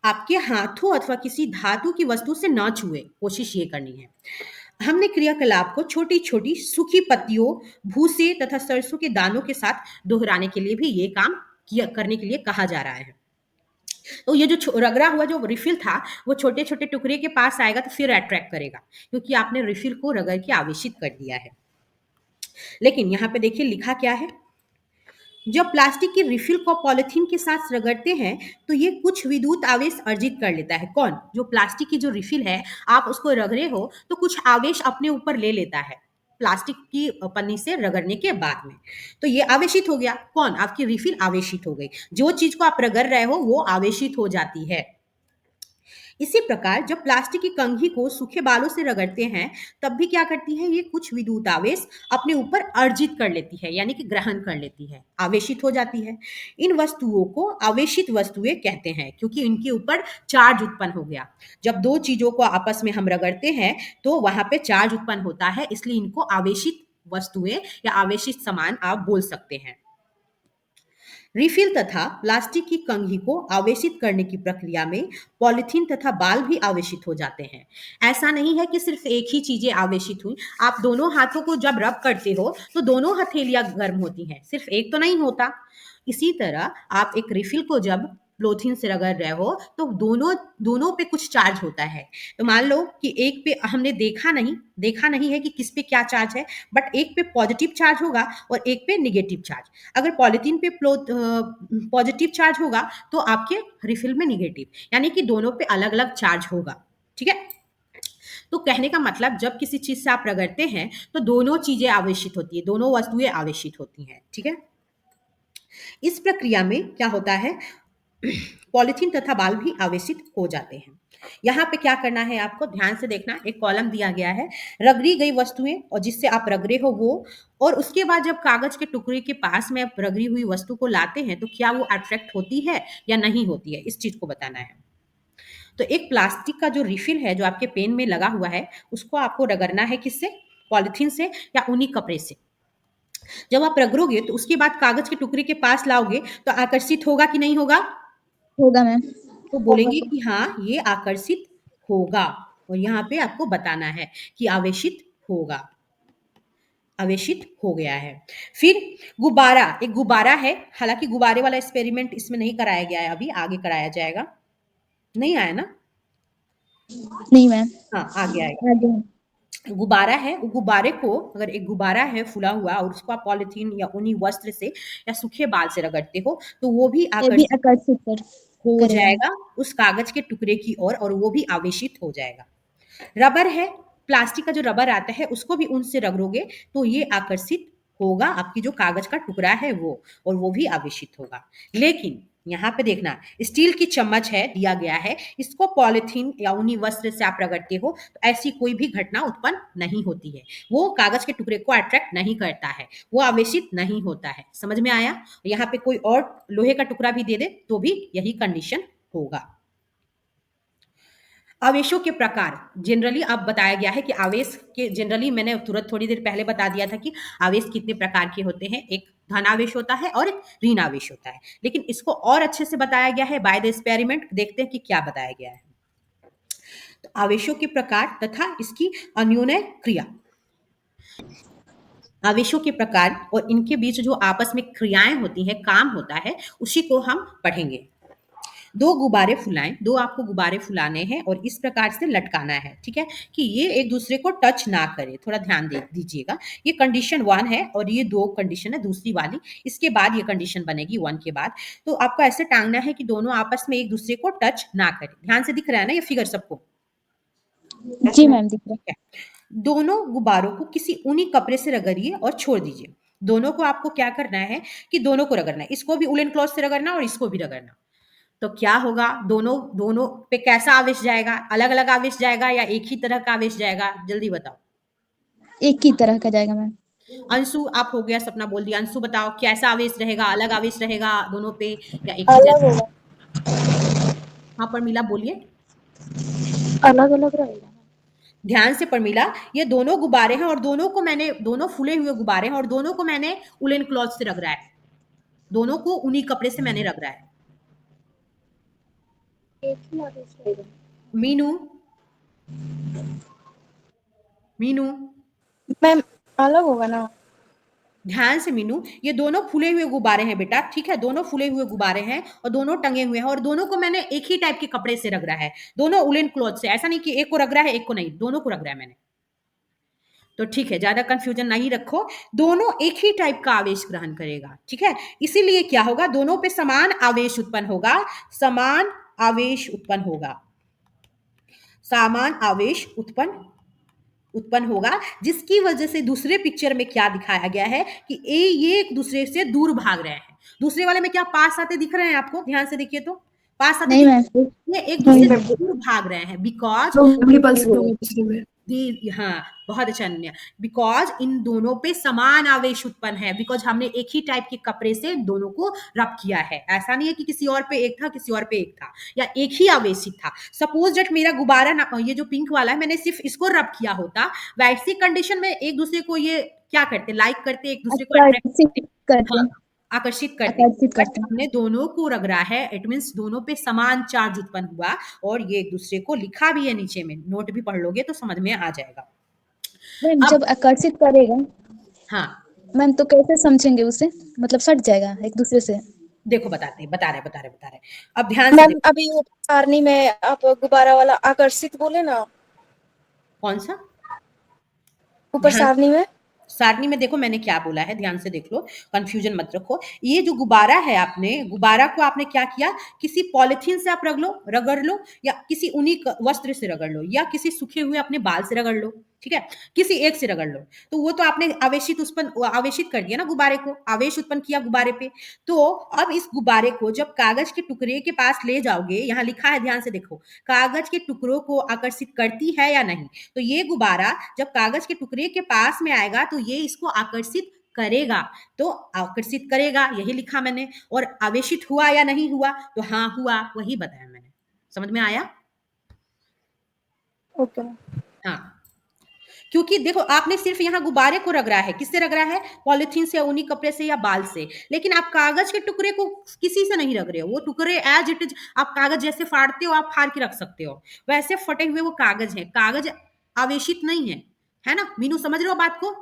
आपके हाथों अथवा किसी धातु की वस्तु से न छुए, कोशिश ये करनी है। हमने क्रियाकलाप को छोटी छोटी सूखी पत्तियों, भूसे तथा सरसों के दानों के साथ दोहराने के लिए भी ये काम किया करने के लिए कहा जा रहा है। तो ये जो रगड़ा हुआ जो रिफिल था वो छोटे छोटे टुकड़े के पास आएगा तो फिर अट्रैक्ट करेगा, क्योंकि आपने रिफिल को रगड़ के आवेशित कर दिया है। लेकिन यहाँ पे देखिए लिखा क्या है, जब प्लास्टिक की रिफिल को पॉलिथीन के साथ रगड़ते हैं तो ये कुछ विद्युत आवेश अर्जित कर लेता है। कौन? जो प्लास्टिक की जो रिफिल है, आप उसको रगड़े हो तो कुछ आवेश अपने ऊपर ले लेता है प्लास्टिक की पन्नी से रगड़ने के बाद में, तो ये आवेशित हो गया। कौन? आपकी रिफिल आवेशित हो गई, जो चीज को आप रगड़ रहे हो वो आवेशित हो जाती है। इसी प्रकार जब प्लास्टिक की कंघी को सूखे बालों से रगड़ते हैं तब भी क्या करती है, ये कुछ विद्युत आवेश अपने ऊपर अर्जित कर लेती है, यानी कि ग्रहण कर लेती है, आवेशित हो जाती है। इन वस्तुओं को आवेशित वस्तुएं कहते हैं, क्योंकि इनके ऊपर चार्ज उत्पन्न हो गया। जब दो चीजों को आपस में हम रगड़ते हैं तो वहां पे चार्ज उत्पन्न होता है, इसलिए इनको आवेशित वस्तुएं या आवेशित सामान आप बोल सकते हैं। रिफिल तथा प्लास्टिक की कंघी को आवेशित करने की प्रक्रिया में पॉलिथीन तथा बाल भी आवेशित हो जाते हैं। ऐसा नहीं है कि सिर्फ एक ही चीजें आवेशित हुई, आप दोनों हाथों को जब रब करते हो तो दोनों हथेलियां गर्म होती हैं, सिर्फ एक तो नहीं होता। इसी तरह आप एक रिफिल को जब पॉलिथीन से रगड़ रहे हो तो दोनों दोनों पे कुछ चार्ज होता है। तो मान लो कि एक पे हमने देखा नहीं है कि किस पे क्या चार्ज है, बट एक पे पॉजिटिव चार्ज होगा और एक पे निगेटिव चार्ज। अगर पॉलिथीन पे पॉजिटिव चार्ज होगा तो आपके रिफिल में निगेटिव, यानी कि दोनों पे अलग अलग चार्ज होगा, ठीक है। तो कहने का मतलब जब किसी चीज से आप रगड़ते हैं तो दोनों चीजें आवेशित होती है, दोनों वस्तुएं आवेशित होती हैं, ठीक है। इस प्रक्रिया में क्या होता है, पॉलिथीन तथा बाल भी आवेशित हो जाते हैं। यहाँ पे क्या करना है, आपको ध्यान से देखना, एक कॉलम दिया गया है, रगड़ी गई वस्तुएं और जिससे आप रगड़े हो वो, और उसके बाद जब कागज के टुकड़े के पास में आप रगड़ी हुई वस्तु को लाते हैं तो क्या वो अट्रैक्ट होती है या नहीं होती है, इस चीज को बताना है। तो एक प्लास्टिक का जो रिफिल है जो आपके पेन में लगा हुआ है उसको आपको रगड़ना है, किससे? पॉलिथीन से या ऊनी कपड़े से। जब आप रगड़ोगे तो उसके बाद कागज के टुकड़े के पास लाओगे तो आकर्षित होगा कि नहीं होगा? होगा मैम। तो बोलेंगे कि हाँ ये आकर्षित होगा, और यहाँ पे आपको बताना है कि आवेशित होगा, आवेशित हो गया है। फिर गुब्बारा, एक गुब्बारा है, हालांकि गुब्बारे वाला एक्सपेरिमेंट इसमें नहीं कराया गया है, अभी आगे कराया जाएगा। नहीं आया ना? नहीं मैम। हाँ आ गया है। आगे। गुब्बारा है, वो गुब्बारे को, अगर एक गुब्बारा है फूला हुआ और उसको आप पॉलिथीन या ऊनी वस्त्र से या सूखे बाल से रगड़ते हो, तो वो भी ये भी आकर्षित आकर्षित कर हो करेगा मैम। जाएगा उस कागज के टुकड़े की ओर और वो भी आवेशित हो जाएगा। रबर है, प्लास्टिक का जो रबर आता है उसको भी उनसे रगड़ोगे तो ये आकर्षित होगा, आपकी जो कागज का टुकड़ा है वो, और वो भी आवेशित होगा। लेकिन यहाँ पे देखना, स्टील की चम्मच है दिया गया है, इसको पॉलिथीन या ऊनी वस्त्र से आप रगड़ते हो तो ऐसी कोई भी घटना उत्पन्न नहीं होती है, वो कागज के टुकड़े को अट्रैक्ट नहीं करता है, वो आवेशित नहीं होता है। समझ में आया? यहाँ पे कोई और लोहे का टुकड़ा भी दे दे तो भी यही कंडीशन होगा। आवेशों के प्रकार जनरली अब बताया गया है कि आवेश के जनरली, मैंने तुरंत थोड़ी देर पहले बता दिया था कि आवेश कितने प्रकार के होते हैं, एक धन आवेश होता है और एक ऋण आवेश होता है, लेकिन इसको और अच्छे से बताया गया है बाय द एक्सपेरिमेंट। देखते हैं कि क्या बताया गया है। तो आवेशों के प्रकार तथा इसकी अन्योन्य क्रिया। आवेशों के प्रकार और इनके बीच जो आपस में क्रियाएं होती हैं, काम होता है, उसी को हम पढ़ेंगे। दो गुब्बारे फुलाएं, दो आपको गुब्बारे फुलाने हैं और इस प्रकार से लटकाना है, ठीक है, कि ये एक दूसरे को टच ना करे, थोड़ा ध्यान दे दीजिएगा। ये कंडीशन 1 है और ये 2 कंडीशन है दूसरी वाली, इसके बाद ये कंडीशन बनेगी 1 के बाद। तो आपको ऐसे टांगना है कि दोनों आपस में एक दूसरे को टच ना करें। ध्यान से दिख रहा है ना ये फिगर सबको? जी मैम दिख रहा ठीक है। दोनों गुब्बारों को किसी ऊनी कपड़े से रगड़िए और छोड़ दीजिए। दोनों को आपको क्या करना है कि दोनों को रगड़ना है, इसको भी वूलन क्लॉथ से रगड़ना और इसको भी रगड़ना। तो क्या होगा, दोनों दोनों पे कैसा आवेश जाएगा? अलग अलग आवेश जाएगा या एक ही तरह का आवेश जाएगा? जल्दी बताओ। है। एक ही तरह का जाएगा मैम। अंशु आप हो गया, सपना बोल दिया। अंशु बताओ कैसा आवेश रहेगा? अलग आवेश रहेगा दोनों पे या एक ही अलग जैसा? होगा। हाँ परमीला बोलिए। अलग अलग रहेगा। ध्यान से परमीला, ये दोनों गुब्बारे हैं और दोनों को मैंने, दोनों फूले हुए गुब्बारे हैं और दोनों को मैंने उलेन क्लॉथ से रगड़ा है, दोनों को ऊनी कपड़े से मैंने रगड़ा है। एक ही आदेश रहेगा। मीनू, मीनू मैम अलग होगा ना। ध्यान से मीनू, ये दोनों फूले हुए गुब्बारे हैं बेटा, ठीक है, दोनों फूले हुए गुब्बारे हैं और दोनों टंगे हुए हैं और दोनों को मैंने एक ही टाइप के कपड़े से रगड़ा है, दोनों उलेन क्लॉथ से। ऐसा नहीं कि एक को रगड़ा है एक को नहीं, दोनों को रगड़ा है मैंने। तो ठीक है, ज्यादा कंफ्यूजन नहीं रखो, दोनों एक ही टाइप का आवेश ग्रहण करेगा, ठीक है। इसीलिए क्या होगा, दोनों पे समान आवेश उत्पन्न होगा, समान आवेश उत्पन्न होगा, समान आवेश उत्पन्न उत्पन्न होगा, जिसकी वजह से दूसरे पिक्चर में क्या दिखाया गया है कि ये एक दूसरे से दूर भाग रहे हैं। दूसरे वाले में क्या पास आते दिख रहे हैं आपको? ध्यान से देखिए तो पास आते नहीं दिख, मैम। ये एक दूसरे से दूर भाग रहे हैं बिकॉज हाँ, बहुत अच्छा अन्य, बिकॉज इन दोनों पे समान आवेश उत्पन्न है, बिकॉज हमने एक ही टाइप के कपड़े से दोनों को रब किया है। ऐसा नहीं है कि किसी और पे एक था किसी और पे एक था या एक ही आवेशित था। सपोज दैट मेरा गुब्बारा ना, ये जो पिंक वाला है, मैंने सिर्फ इसको रब किया होता, वैसी कंडीशन में एक दूसरे को ये क्या करते, लाइक करते, एक दूसरे को अट्रैक्ट, आकर्षित करते हाँ, हैं। आकर्षित करते। आकर्षित बट करते हैं। हमने दोनों को रगड़ा है, इट मीन्स दोनों पे समान चार्ज उत्पन्न हुआ और ये एक दूसरे को लिखा भी है नीचे में, नोट भी पढ़ लोगे तो समझ में आ जाएगा। मैम अब जब आकर्षित करेगा हाँ, मैम तो कैसे समझेंगे उसे, मतलब सट जाएगा एक दूसरे से। देखो बताते हैं, बता रहे। अब ध्यान से मैम देखो। अभी वो सारनी में आप गुब्बारा वाला आकर्षित बोले ना, कौन सा? ऊपर ध्यान, सारनी में। सारणी में देखो मैंने क्या बोला है, ध्यान से देख लो, कंफ्यूजन मत रखो। ये जो गुब्बारा है, आपने गुब्बारा को आपने क्या किया, किसी पॉलिथीन से आप रगड़ लो या किसी ऊनी वस्त्र से रगड़ लो या किसी सूखे हुए अपने बाल से रगड़ लो, ठीक है, किसी एक से रगड़ लो। तो वो तो आपने आवेशित कर दिया ना, गुब्बारे को आवेश उत्पन्न किया गुब्बारे पे। तो अब इस गुब्बारे को जब कागज के टुकड़े के पास ले जाओगे, यहाँ लिखा है ध्यान से देखो, कागज के टुकड़ों को आकर्षित करती है या नहीं। तो ये गुब्बारा जब कागज के टुकड़े के पास में आएगा तो ये इसको आकर्षित करेगा, तो आकर्षित करेगा यही लिखा मैंने। और आवेशित हुआ या नहीं हुआ, तो हाँ हुआ, वही बताया मैंने। समझ में आया? ओके। हाँ, क्योंकि देखो आपने सिर्फ यहाँ गुब्बारे को रगड़ा है, किससे रगड़ा है? पॉलिथीन से, ऊनी कपड़े से या बाल से। लेकिन आप कागज के टुकड़े को किसी से नहीं रग रहे हो, वो टुकड़े एज इट इज, आप कागज जैसे फाड़ते हो आप फाड़ के रख सकते हो, वैसे फटे हुए वो कागज है, कागज आवेशित नहीं है, है ना? मीनू समझ रहे हो बात को?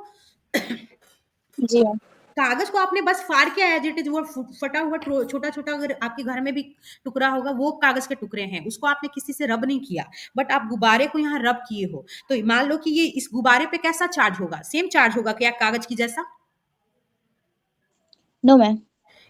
जी मैम। कागज को आपने बस फाड़ के एज इट इज वो फटा हुआ छोटा छोटा, अगर आपके घर में भी टुकड़ा होगा वो कागज के टुकड़े हैं, उसको आपने किसी से रब नहीं किया, बट आप गुब्बारे को यहाँ रब किए हो। तो मान लो कि ये इस गुब्बारे पे कैसा चार्ज होगा, सेम चार्ज होगा क्या कागज की जैसा? No ma'am.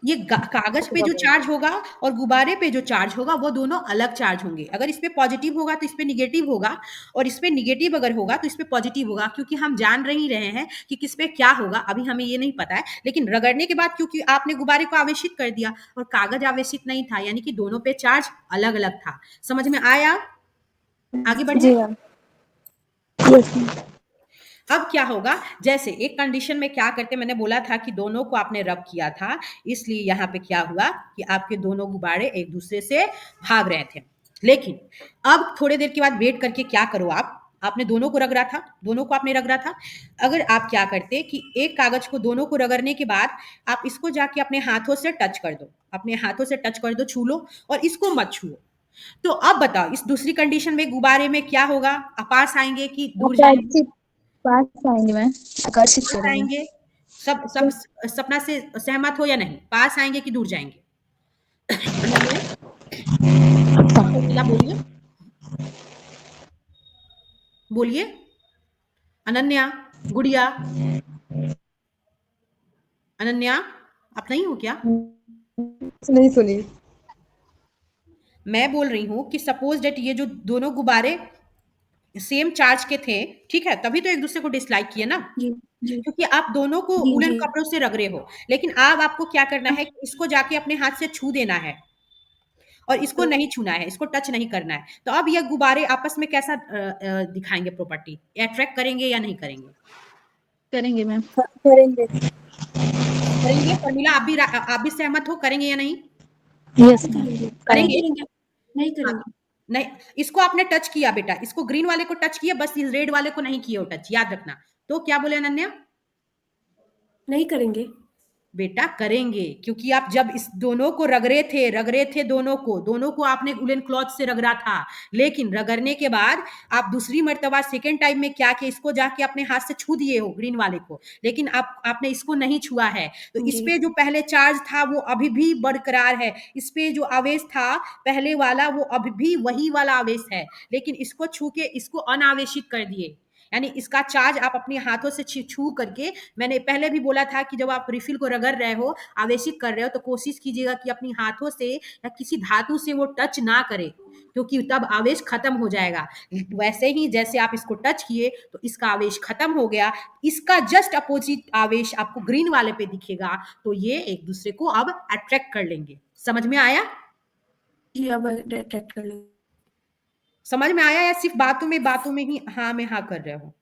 ये कागज पे जो चार्ज होगा और गुब्बारे पे जो चार्ज होगा वो दोनों अलग चार्ज होंगे। अगर इस पे पॉजिटिव होगा तो इस पे निगेटिव होगा, और इस पे निगेटिव अगर होगा तो इस पे पॉजिटिव होगा, क्योंकि हम जान नहीं रहे हैं कि किस पे क्या होगा, अभी हमें ये नहीं पता है। लेकिन रगड़ने के बाद क्योंकि आपने गुब्बारे को आवेशित कर दिया और कागज आवेशित नहीं था, यानी कि दोनों पे चार्ज अलग अलग था। समझ में आया? आगे बढ़े। जी मैम। Yes ma'am. अब क्या होगा, जैसे एक कंडीशन में क्या करते, मैंने बोला था कि दोनों को आपने रब किया था, इसलिए यहाँ पे क्या हुआ कि आपके दोनों गुब्बारे एक दूसरे से भाग रहे थे। लेकिन अब थोड़ी देर के बाद वेट करके क्या करो आप, आपने दोनों को रगड़ा था, दोनों को आपने रगड़ा था। अगर आप क्या करते कि एक कागज को दोनों को रगड़ने के बाद आप इसको जाके अपने हाथों से टच कर दो, अपने हाथों से टच कर दो, छू लो, और इसको मत छुओ। तो अब बताओ इस दूसरी कंडीशन में गुब्बारे में क्या होगा, आप पास आएंगे कि दूर जाएंगे? आकर्षित पास आएंगे मैम, आकर्षित पास करेंगे। आएंगे। सब सब सपना से सहमत हो या नहीं, पास आएंगे कि दूर जाएंगे? अनन्या, उर्मिला बोलिए, बोलिए, अनन्या, गुड़िया, अनन्या, आप नहीं हो क्या? नहीं सुनी। मैं बोल रही हूँ कि सपोज डेट ये जो दोनों गुब्बारे सेम चार्ज के थे, ठीक है, तभी तो एक दूसरे को डिसलाइक किए ना, जी जी क्योंकि आप दोनों को जी उलन जी कपड़ों से रगड़े हो। लेकिन अब आपको क्या करना है कि इसको जाके अपने हाथ से छू देना है और इसको नहीं छूना है, इसको टच नहीं करना है। तो अब ये गुब्बारे आपस में कैसा दिखाएंगे प्रॉपर्टी, अट्रैक्ट करेंगे या नहीं करेंगे? करेंगे मैम। करेंगे। करेंगे। शर्मिला, आप भी सहमत हो, करेंगे या नहीं? यस नहीं मैम। करेंगे, नहीं करेंगे। करेंगे, नहीं हाँ, करेंगे। नहीं, इसको आपने टच किया बेटा, इसको ग्रीन वाले को टच किया, बस इस रेड वाले को नहीं किया हो टच, याद रखना। तो क्या बोले अनन्या? नहीं करेंगे। बेटा करेंगे, क्योंकि आप जब इस दोनों को रगड़े थे दोनों को आपने उलन क्लॉथ से रगड़ा था। लेकिन रगड़ने के बाद आप दूसरी मर्तबा सेकेंड टाइम में क्या किया, इसको जाके अपने हाथ से छू दिए हो ग्रीन वाले को, लेकिन आपने इसको नहीं छुआ है। तो इस जी पे जो पहले चार्ज था वो अभी भी बरकरार है, इस पे जो आवेश था पहले वाला वो अभी भी वही वाला आवेश है, लेकिन इसको छू के इसको अनावेशित कर दिए। यानी इसका चार्ज आप अपने हाथों से छू करके, मैंने पहले भी बोला था कि जब आप रिफिल को रगड़ रहे हो, आवेशित कर रहे हो, तो कोशिश कीजिएगा कि अपनी हाथों से या किसी धातु से वो टच ना करे, क्योंकि तब आवेश खत्म हो जाएगा। वैसे ही जैसे आप इसको टच किए तो इसका आवेश खत्म हो गया, इसका जस्ट अपोजिट आवेश आपको ग्रीन वाले पे दिखेगा, तो ये एक दूसरे को अब अट्रैक्ट कर लेंगे। समझ में आया? जी अब अट्रैक्ट कर लेंगे। समझ में आया या सिर्फ बातों में ही हाँ में हाँ कर रहे हो?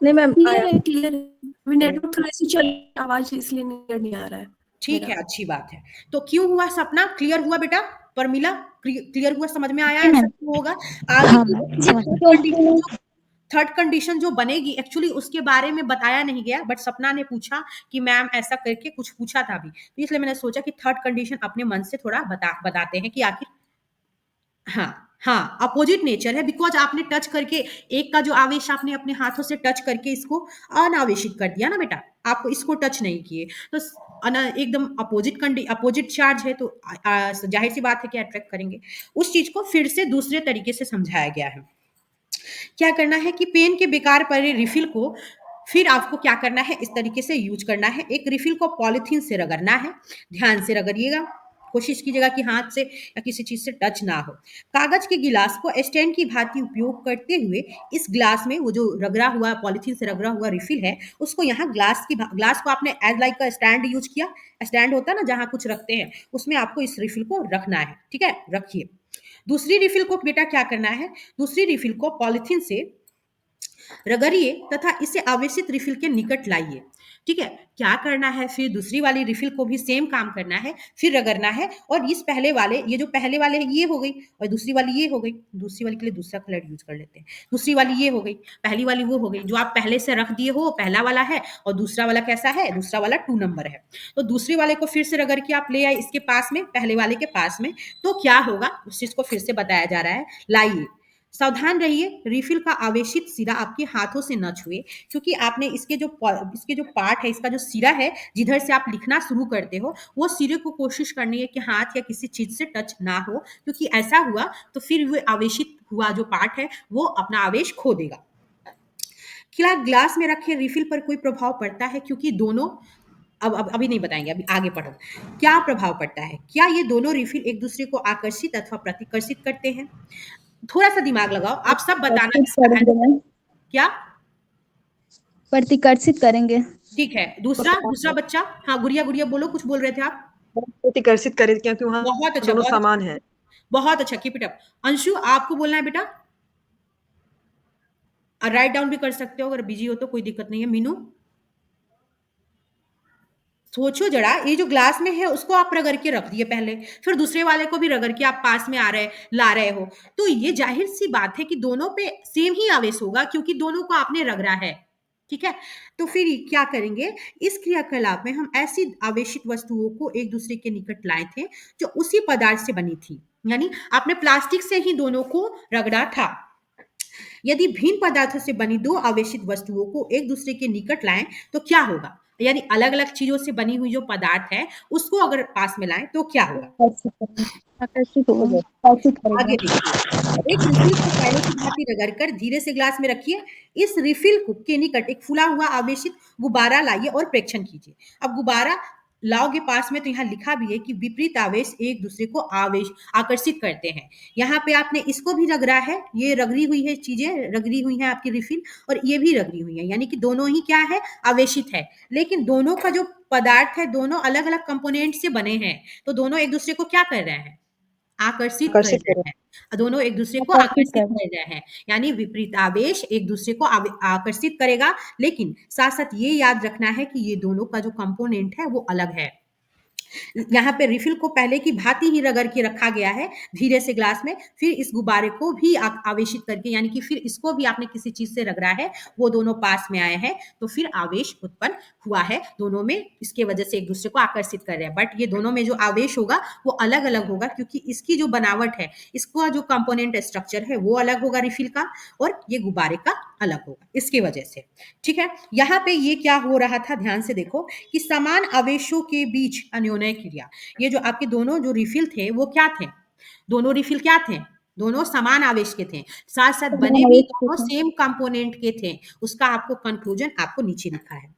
नहीं मैम क्लियर आया। है, क्लियर है। अभी नेटवर्क थोड़ा सी चल, आवाज इसलिए क्लियर नहीं आ रहा है ठीक मेरा। है, अच्छी बात है। तो क्यों हुआ सपना, क्लियर हुआ बेटा? परमिला, क्लियर हुआ, समझ में आया जी ऐसा मैम। क्यों होगा? आगे हाँ की मैम एक्चुअली समझ गई। थर्ड कंडीशन जो बनेगी, एक्चुअली उसके बारे में बताया नहीं गया, बट सपना ने पूछा कि मैम ऐसा करके कुछ पूछा था अभी, तो इसलिए मैंने सोचा कि थर्ड कंडीशन अपने मन से थोड़ा बताते हैं कि आखिर हाँ, अपोजिट नेचर है, बिकॉज आपने टच करके एक का जो आवेश आपने अपने हाथों से टच करके इसको अनावेशित कर दिया ना बेटा, आपको इसको टच नहीं किए, तो एकदम अपोजिट चार्ज है, तो जाहिर सी बात है कि अट्रैक्ट करेंगे। उस चीज को फिर से दूसरे तरीके से समझाया गया है। क्या करना है कि पेन के बेकार पड़े रिफिल को फिर आपको क्या करना है, इस तरीके से यूज करना है। एक रिफिल को पॉलिथीन से रगड़ना है, ध्यान से रगड़िएगा, कोशिश कीजिएगा कि हाथ से या किसी चीज से टच ना हो। कागज के गिलास को स्टैंड की भांति उपयोग करते हुए इस ग्लास में वो जो रगड़ा हुआ पॉलिथीन से रगड़ा हुआ रिफिल है, उसको यहाँ ग्लास को आपने एज लाइक का स्टैंड यूज किया। स्टैंड होता है ना जहाँ कुछ रखते हैं, उसमें आपको इस रिफिल को रखना है, ठीक है, रखिए। दूसरी रिफिल को बेटा क्या करना है, दूसरी रिफिल को पॉलिथीन से रगड़िए तथा इसे आवेशित रिफिल के निकट लाइए। ठीक है, क्या करना है, फिर दूसरी वाली रिफिल को भी सेम काम करना है, फिर रगड़ना है, और इस पहले वाले, ये जो पहले वाले है ये हो गई, और दूसरी वाली ये हो गई, दूसरी वाली के लिए दूसरा कलर यूज कर लेते हैं, दूसरी वाली ये हो गई, पहली वाली वो हो गई, जो आप पहले से रख दिए हो पहला वाला है, और दूसरा वाला कैसा है, दूसरा वाला 2 नंबर है। तो दूसरे वाले को फिर से रगड़ के आप ले आए इसके पास में, पहले वाले के पास में, तो क्या होगा उस चीज को फिर से बताया जा रहा है, लाइए। सावधान रहिए, रिफिल का आवेशित सिरा आपके हाथों से न छुए, क्योंकि आपने इसके जो पार्ट है, इसका जो सिरा है, जिधर से आप लिखना शुरू करते हो, वो सिरे को कोशिश करनी है कि हाथ या किसी चीज से टच ना हो, क्योंकि ऐसा हुआ तो फिर वो आवेशित हुआ जो पार्ट है वो अपना आवेश खो देगा। क्या ग्लास में रखे रिफिल पर कोई प्रभाव पड़ता है? क्योंकि दोनों अब अभी नहीं बताएंगे, अभी आगे पढ़ो। क्या प्रभाव पड़ता है? क्या ये दोनों रिफिल एक दूसरे को आकर्षित अथवा प्रतिकर्षित करते हैं? थोड़ा सा दिमाग लगाओ, आप सब बताना प्रतिकर्षित इसका करेंगे मैम, क्या? प्रतिकर्षित करेंगे। ठीक है, दूसरा दूसरा बच्चा, हाँ गुड़िया गुड़िया बोलो, कुछ बोल रहे थे आप। प्रतिकर्षित करे, क्योंकि वहाँ बहुत अच्छा, दोनों बहुत समान अच्छा, है। बहुत अच्छा, कीप इट अप। अंशु, आपको बोलना है बेटा, राइट डाउन भी कर सकते हो, अगर बिजी हो तो कोई दिक्कत नहीं है। मीनू, सोचो जरा, ये जो ग्लास में है उसको आप रगड़ के रख दिए पहले, फिर दूसरे वाले को भी रगड़ के आप पास में ला रहे हो, तो ये जाहिर सी बात है कि दोनों पे सेम ही आवेश होगा, क्योंकि दोनों को आपने रगड़ा है। ठीक है, तो फिर क्या करेंगे, इस क्रियाकलाप में हम ऐसी आवेशित वस्तुओं को एक दूसरे के निकट लाए थे जो उसी पदार्थ से बनी थी, यानी आपने प्लास्टिक से ही दोनों को रगड़ा था। यदि भिन्न पदार्थों से बनी दो आवेशित वस्तुओं को एक दूसरे के निकट लाएं तो क्या होगा, यानी अलग अलग चीजों से बनी हुई जो पदार्थ है उसको अगर पास में लाएं तो क्या होगा? आकर्षित होगा, आकर्षित आगे करेगा। देखिए, एक रिफिल को पहले की भांति रगड़कर धीरे से ग्लास में रखिए। इस रिफिल को के निकट एक फूला हुआ आवेशित गुब्बारा लाइए और प्रेक्षण कीजिए। अब गुब्बारा लाओगे पास में तो यहाँ लिखा भी है कि विपरीत आवेश एक दूसरे को आवेश आकर्षित करते हैं। यहाँ पे आपने इसको भी रगड़ा है, ये रगड़ी हुई है, चीजें रगड़ी हुई है आपकी रिफिल, और ये भी रगड़ी हुई है, यानी कि दोनों ही क्या है, आवेशित है। लेकिन दोनों का जो पदार्थ है, दोनों अलग अलग कंपोनेंट से बने हैं, तो दोनों एक दूसरे को क्या कर रहे हैं, आकर्षित कर आकर्षित रहे करे। हैं। दोनों एक दूसरे को आकर्षित आकर्षित कर कर रहे हैं, यानी विपरीत आवेश एक दूसरे को आकर्षित करेगा, लेकिन साथ साथ ये याद रखना है कि ये दोनों का जो कंपोनेंट है वो अलग है। यहाँ पे रिफिल को पहले की भांति ही रगड़ के रखा गया है धीरे से ग्लास में, फिर इस गुब्बारे को भी आवेशित करके, यानी कि फिर इसको भी आपने किसी चीज से रगड़ा है, वो दोनों पास में आए हैं, तो फिर आवेश उत्पन्न हुआ है दोनों में, इसके वजह से एक दूसरे को आकर्षित कर रहे हैं। बट ये दोनों में जो आवेश होगा वो अलग अलग होगा, क्योंकि इसकी जो बनावट है, इसका जो कंपोनेंट स्ट्रक्चर है वो अलग होगा रिफिल का, और ये गुब्बारे का अलग होगा इसकी वजह से। ठीक है, यहाँ पे ये क्या हो रहा था, ध्यान से देखो कि समान आवेशों के बीच अन्योन्य क्रिया, ये जो आपके दोनों जो रिफिल थे वो क्या थे, दोनों रिफिल क्या थे, दोनों समान आवेश के थे, साथ साथ बने भी दोनों सेम कंपोनेंट के थे। उसका आपको कंक्लूजन आपको नीचे लिखा है।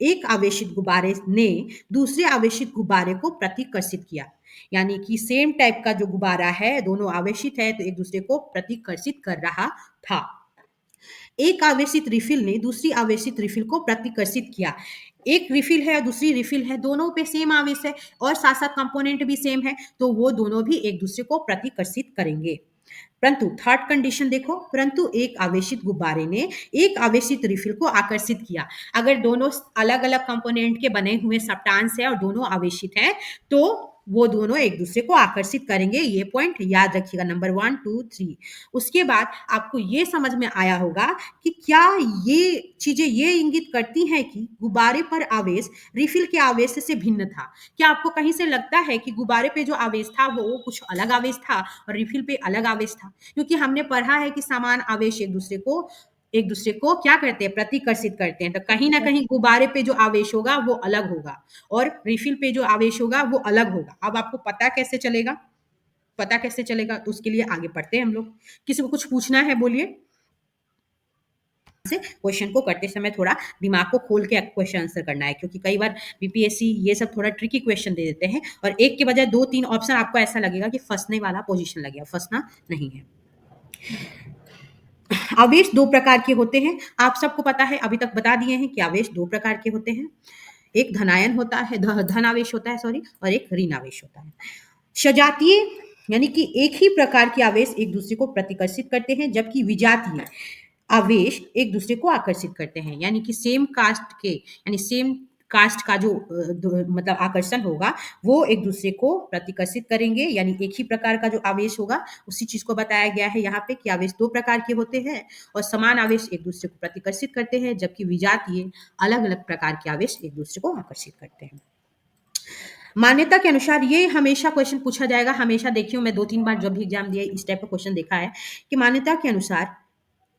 एक आवेशित गुब्बारे ने दूसरे आवेशित गुब्बारे को प्रतिकर्षित किया, यानी कि सेम टाइप का जो गुब्बारा है, दोनों आवेशित है तो एक दूसरे को प्रतिकर्षित कर रहा था। एक आवेशित रिफिल ने दूसरी आवेशित रिफिल को प्रतिकर्षित किया। एक रिफिल है और दूसरी रिफिल है, दोनों पे सेम आवेश है और साथ साथ कंपोनेंट भी सेम है, तो वो दोनों भी एक दूसरे को प्रतिकर्षित करेंगे। परंतु थर्ड कंडीशन देखो, परंतु एक आवेशित गुब्बारे ने एक आवेशित रिफिल को आकर्षित किया। अगर दोनों अलग अलग कंपोनेंट के बने हुए सब्सटेंस है और दोनों आवेशित हैं, तो वो दोनों एक दूसरे को आकर्षित करेंगे। ये पॉइंट याद रखिएगा, नंबर 1 2 3। उसके बाद आपको ये समझ में आया होगा कि क्या ये चीजें ये इंगित करती हैं कि गुब्बारे पर आवेश रिफिल के आवेश से भिन्न था। क्या आपको कहीं से लगता है कि गुब्बारे पे जो आवेश था वो कुछ अलग आवेश था और रिफिल पे अलग आवेश था? क्योंकि हमने पढ़ा है कि समान आवेश एक दूसरे को क्या करते हैं, प्रतिकर्षित करते हैं, तो कहीं ना कहीं गुब्बारे पे जो आवेश होगा वो अलग होगा और रिफिल पे जो आवेश होगा वो अलग होगा। अब आपको पता कैसे चलेगा, पता कैसे चलेगा, तो उसके लिए आगे पढ़ते हैं हम लोग। किसी को कुछ पूछना है बोलिए। से क्वेश्चन को करते समय थोड़ा दिमाग को खोल के क्वेश्चन आंसर करना है, क्योंकि कई बार बीपीएससी ये सब थोड़ा ट्रिकी क्वेश्चन दे देते हैं और एक के बजाय 2 3 ऑप्शन आपको ऐसा लगेगा कि फंसने वाला पोजीशन लग गया, फंसना नहीं है। आवेश 2 प्रकार के होते हैं, आप सबको पता है, अभी तक बता दिए हैं कि आवेश 2 प्रकार के होते हैं। एक धनायन होता है, धन आवेश होता है सॉरी, और एक ऋण आवेश होता है। सजातीय यानी कि एक ही प्रकार के आवेश एक दूसरे को प्रतिकर्षित करते हैं, जबकि विजातीय आवेश एक दूसरे को आकर्षित करते हैं, यानी कि सेम कास्ट के, यानी सेम कास्ट का जो मतलब आकर्षण होगा वो एक दूसरे को प्रतिकर्षित करेंगे, यानी एक ही प्रकार का जो आवेश होगा उसी चीज को बताया गया है यहाँ पे कि आवेश 2 प्रकार के होते हैं और समान आवेश एक दूसरे को प्रतिकर्षित करते हैं, जबकि विजातीय अलग अलग प्रकार के आवेश एक दूसरे को आकर्षित करते हैं। मान्यता के अनुसार ये हमेशा क्वेश्चन पूछा जाएगा, हमेशा देखियो मैं 2-3 बार जब भी एग्जाम दिया इस टाइप का क्वेश्चन देखा है कि मान्यता के अनुसार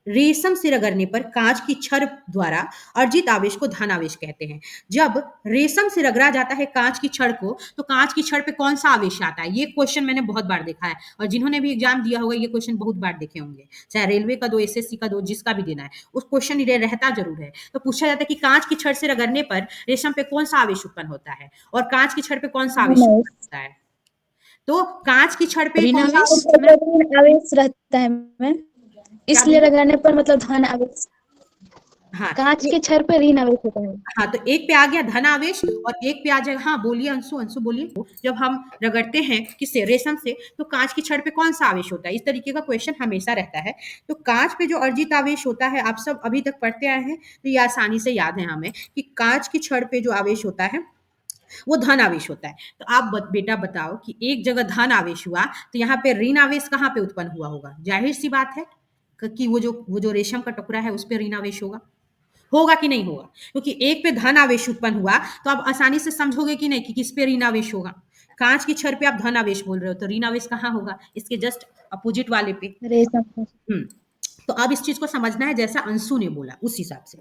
रेशम से रगड़ने पर कांच की छड़ द्वारा अर्जित आवेश को धन आवेश कहते हैं। जब रेशम से रगड़ा जाता है कांच की छड़ को, तो कांच की छड़ पे कौन सा आवेश आता है? ये क्वेश्चन मैंने बहुत बार देखा है और जिन्होंने भी एग्जाम दिया होगा ये क्वेश्चन बहुत बार देखे होंगे, चाहे रेलवे का दो, एसएससी का दो, जिसका भी देना है उस क्वेश्चन रहता जरूर है। तो पूछा जाता है कि कांच की छड़ से रगड़ने पर रेशम पे कौन सा आवेश उत्पन्न होता है और कांच की छड़ पे कौन सा आवेश उत्पन्न होता है? तो कांच की छड़ पे ऋण कौन सा आवेश? ऋण आवेश रहता है मैम, इसलिए बोले? रगड़ने पर मतलब धन आवेश, हाँ कांच के छड़ पे ऋण आवेश होता है। हाँ, तो एक पे आ गया धन आवेश और एक पे आ जाएगा, हाँ बोलिए अंशु, अंशु बोलिए। जब हम रगड़ते हैं किससे, रेशम से, तो कांच की छड़ पे कौन सा आवेश होता है? इस तरीके का क्वेश्चन हमेशा रहता है। तो कांच पे जो अर्जित आवेश होता है, आप सब अभी तक पढ़ते आए हैं तो ये आसानी से याद है हमें कि कांच की छड़ पे जो आवेश होता है वो धन आवेश होता है। तो आप बेटा बताओ कि एक जगह धन आवेश हुआ तो यहाँ पे ऋण आवेश कहाँ पे उत्पन्न हुआ होगा? जाहिर सी बात है कि वो जो रेशम का टुकड़ा है उस पे ऋण आवेश होगा कि नहीं होगा? क्योंकि एक पे धन आवेश उत्पन्न हुआ तो आप आसानी से समझोगे कि नहीं कि किस पे ऋण आवेश होगा। कांच की छड़ पे आप धन आवेश बोल रहे हो तो ऋण आवेश कहाँ होगा? इसके जस्ट अपोजिट वाले पे। रेशम तो अब इस चीज को समझना है जैसा अंशु ने बोला उस हिसाब से।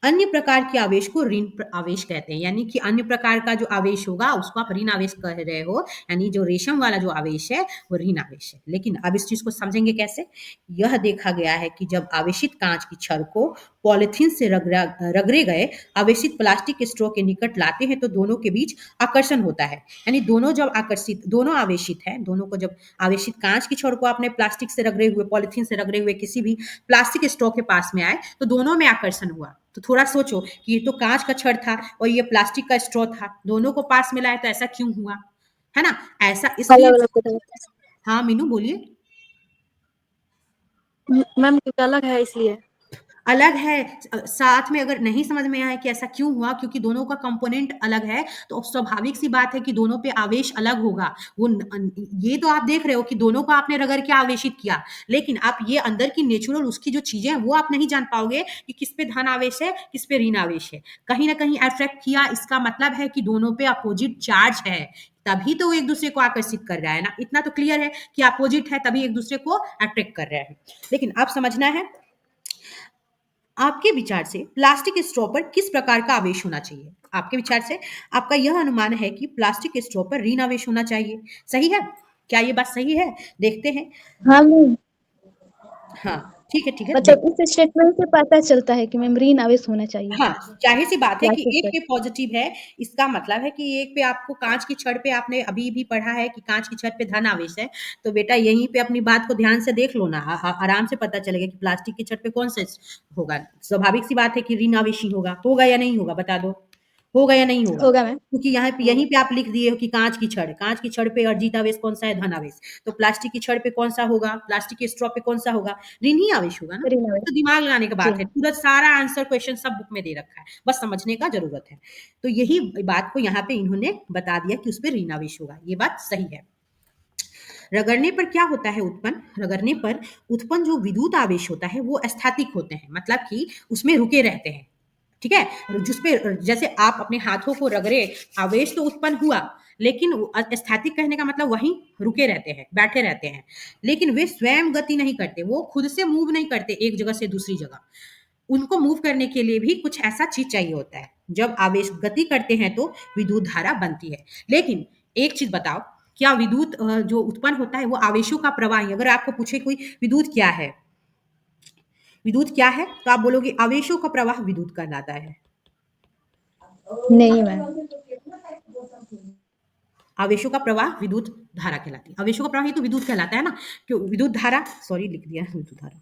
अन्य प्रकार के आवेश को ऋण आवेश कहते हैं, यानी कि अन्य प्रकार का जो आवेश होगा उसको आप ऋण आवेश कह रहे हो, यानी जो रेशम वाला जो आवेश है वो ऋण आवेश है। लेकिन अब इस चीज को समझेंगे कैसे? यह देखा गया है कि जब आवेशित कांच की छड़ को पॉलिथीन से रगड़े गए आवेशित प्लास्टिक स्ट्रॉ के निकट लाते हैं तो दोनों के बीच आकर्षण होता है। यानी दोनों जब आकर्षित, दोनों आवेशित है, दोनों को जब आवेशित कांच की छड़ को आपने प्लास्टिक से रगड़े हुए, पॉलिथीन से रगड़े हुए किसी भी प्लास्टिक स्ट्रॉ के पास में आए तो दोनों में आकर्षण हुआ। तो थोड़ा सोचो कि ये तो कांच का छड़ था और ये प्लास्टिक का स्ट्रॉ था, दोनों को पास मिला है तो ऐसा क्यों हुआ? है ना? ऐसा इसलिए। अलग अलग हाँ मीनू बोलिए। मैम क्योंकि अलग है इसलिए। अलग है, साथ में अगर नहीं समझ में आया कि ऐसा क्यों हुआ, क्योंकि दोनों का कंपोनेंट अलग है तो स्वाभाविक सी बात है कि दोनों पे आवेश अलग होगा। ये तो आप देख रहे हो कि दोनों को आपने रगड़ के आवेशित किया, लेकिन आप ये अंदर की नेचुरल उसकी जो चीजें हैं वो आप नहीं जान पाओगे कि किस पे धन आवेश है किस पे ऋण आवेश है। कहीं ना कहीं अट्रैक्ट किया, इसका मतलब है कि दोनों पे अपोजिट चार्ज है, तभी तो वो एक दूसरे को आकर्षित कर रहा है ना। इतना तो क्लियर है कि अपोजिट है तभी एक दूसरे को अट्रैक्ट कर रहा है। लेकिन अब समझना है आपके विचार से प्लास्टिक स्ट्रॉ पर किस प्रकार का आवेश होना चाहिए? आपके विचार से आपका यह अनुमान है कि प्लास्टिक स्ट्रॉ पर ऋण आवेश होना चाहिए, सही है? क्या ये बात सही है? देखते हैं। हाँ मैम, हाँ ठीक है, ठीक है। मतलब इस स्टेटमेंट से पता चलता है कि मैम ऋण आवेश होना चाहिए। हाँ, जाहिर सी बात है कि प्लास्टिक एक पर। पे पॉजिटिव है, इसका मतलब है कि एक पे आपको कांच की छड़ पे आपने अभी भी पढ़ा है कि कांच की छड़ पे धन आवेश है, तो बेटा यहीं पे अपनी बात को ध्यान से देख लो ना, आराम से पता चलेगा कि प्लास्टिक की छड़ पे कौन सा होगा। स्वाभाविक सी बात है कि ऋण आवेश ही होगा या नहीं होगा? बता दो, होगा या नहीं होगा? होगा मैम। क्योंकि यहाँ पे यहीं पे आप लिख दिए हो कि कांच की छड़ पे अर्जित आवेश कौन सा है? धन आवेश। तो प्लास्टिक की छड़ पे कौन सा होगा? प्लास्टिक के स्ट्रॉ पे कौन सा होगा? ऋण ही आवेश होगा ना। ऋण आवेश। तो दिमाग लगाने की बात जी है, पूरा सारा आंसर क्वेश्चन सब बुक में दे रखा है, बस समझने का जरूरत है। तो यही बात को यहाँ पे इन्होंने बता दिया कि उस पर ऋण आवेश होगा, ये बात सही है। रगड़ने पर क्या होता है उत्पन्न? रगड़ने पर उत्पन्न जो विद्युत आवेश होता है वो स्थैतिक होते हैं, मतलब कि उसमें रुके रहते हैं, ठीक है? जिसपे जैसे आप अपने हाथों को रगड़े, आवेश तो उत्पन्न हुआ, लेकिन स्थैतिक कहने का मतलब वहीं रुके रहते हैं, बैठे रहते हैं, लेकिन वे स्वयं गति नहीं करते, वो खुद से मूव नहीं करते एक जगह से दूसरी जगह। उनको मूव करने के लिए भी कुछ ऐसा चीज चाहिए होता है। जब आवेश गति करते हैं तो विद्युत धारा बनती है। लेकिन एक चीज बताओ, क्या विद्युत जो उत्पन्न होता है वो आवेशों का प्रवाह? अगर आपको पूछे कोई विद्युत क्या है, विद्युत क्या है, तो आप बोलोगे आवेशों का प्रवाह विद्युत कहलाता है। नहीं मैम, आवेशों का प्रवाह विद्युत धारा कहलाती है। आवेशों का प्रवाह ही तो विद्युत कहलाता है ना। क्यों विद्युत धारा, सॉरी लिख दिया विद्युत धारा,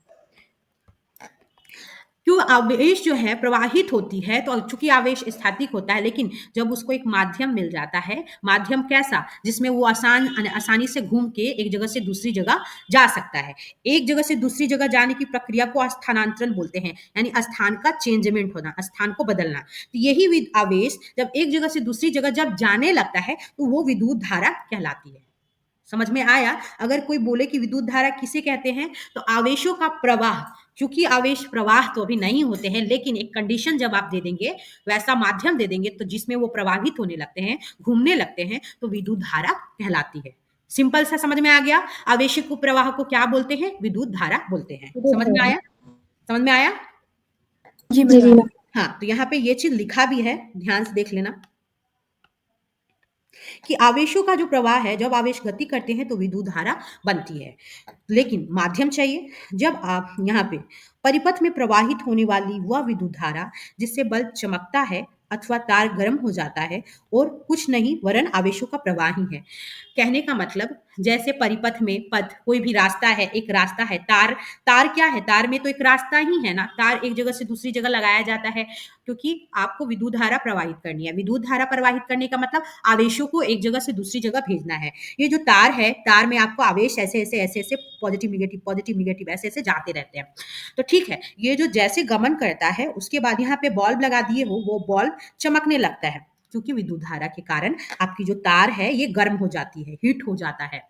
क्यों आवेश जो है प्रवाहित होती है, तो चूंकि आवेश स्थैतिक होता है, लेकिन जब उसको एक माध्यम मिल जाता है, माध्यम कैसा, जिसमें वो आसानी से घूम के एक जगह से दूसरी जगह जा सकता है। एक जगह से दूसरी जगह जाने की प्रक्रिया को स्थानांतरण बोलते हैं, यानी स्थान का चेंजमेंट होना, स्थान को बदलना। तो यही आवेश जब एक जगह से दूसरी जगह जब जाने लगता है तो वो विद्युत धारा कहलाती है। समझ में आया? अगर कोई बोले कि विद्युत धारा किसे कहते हैं, तो आवेशों का प्रवाह, क्योंकि आवेश प्रवाह तो अभी नहीं होते हैं, लेकिन एक कंडीशन जब आप दे देंगे, वैसा माध्यम दे देंगे तो जिसमें वो प्रवाहित होने लगते हैं, घूमने लगते हैं, तो विद्युत धारा कहलाती है। सिंपल सा समझ में आ गया। आवेशित को प्रवाह को क्या बोलते हैं? विद्युत धारा बोलते हैं। समझ में आया? समझ में आया? जी जी मैम। मैम। हाँ, तो यहाँ पे ये चीज लिखा भी है, ध्यान से देख लेना कि आवेशों का जो प्रवाह है, जब आवेश गति करते हैं तो विद्युत धारा बनती है, लेकिन माध्यम चाहिए। जब आप यहाँ पे परिपथ में प्रवाहित होने वाली वह विद्युत धारा जिससे बल्ब चमकता है अथवा तार गर्म हो जाता है, और कुछ नहीं वरन आवेशों का प्रवाह ही है। कहने का मतलब, जैसे परिपथ में पथ कोई भी रास्ता है, एक रास्ता है, तार तार क्या है? तार में तो एक रास्ता ही है ना। तार एक जगह से दूसरी जगह लगाया जाता है क्योंकि आपको विद्युत धारा प्रवाहित करनी है। विद्युत धारा प्रवाहित करने का मतलब आवेशों को एक जगह से दूसरी जगह भेजना है। ये जो तार है, तार में आपको आवेश ऐसे ऐसे ऐसे ऐसे पॉजिटिव निगेटिव ऐसे ऐसे जाते रहते हैं। तो ठीक है, ये जो जैसे गमन करता है, उसके बाद यहाँ पे बल्ब लगा दिए हो, वो बल्ब चमकने लगता है क्योंकि विद्युत धारा के कारण आपकी जो तार है ये गर्म हो जाती है, हीट हो जाता है।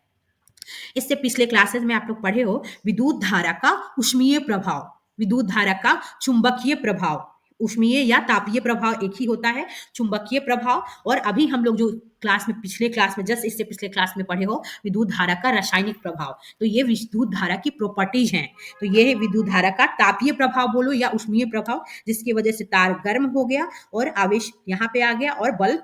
इससे पिछले क्लासेस में आप लोग पढ़े हो विद्युत धारा का उष्मीय प्रभाव, विद्युत धारा का चुंबकीय प्रभाव। उष्मीय या तापीय प्रभाव एक ही होता है, चुंबकीय प्रभाव। और अभी हम लोग जो क्लास में, पिछले क्लास में, जस्ट इससे पिछले क्लास में पढ़े हो विद्युत धारा का रासायनिक प्रभाव। तो ये विद्युत धारा की प्रॉपर्टीज हैं। तो ये है विद्युत धारा का तापीय प्रभाव बोलो या उष्मीय प्रभाव, जिसकी वजह से तार गर्म हो गया और आवेश यहाँ पे आ गया और बल्ब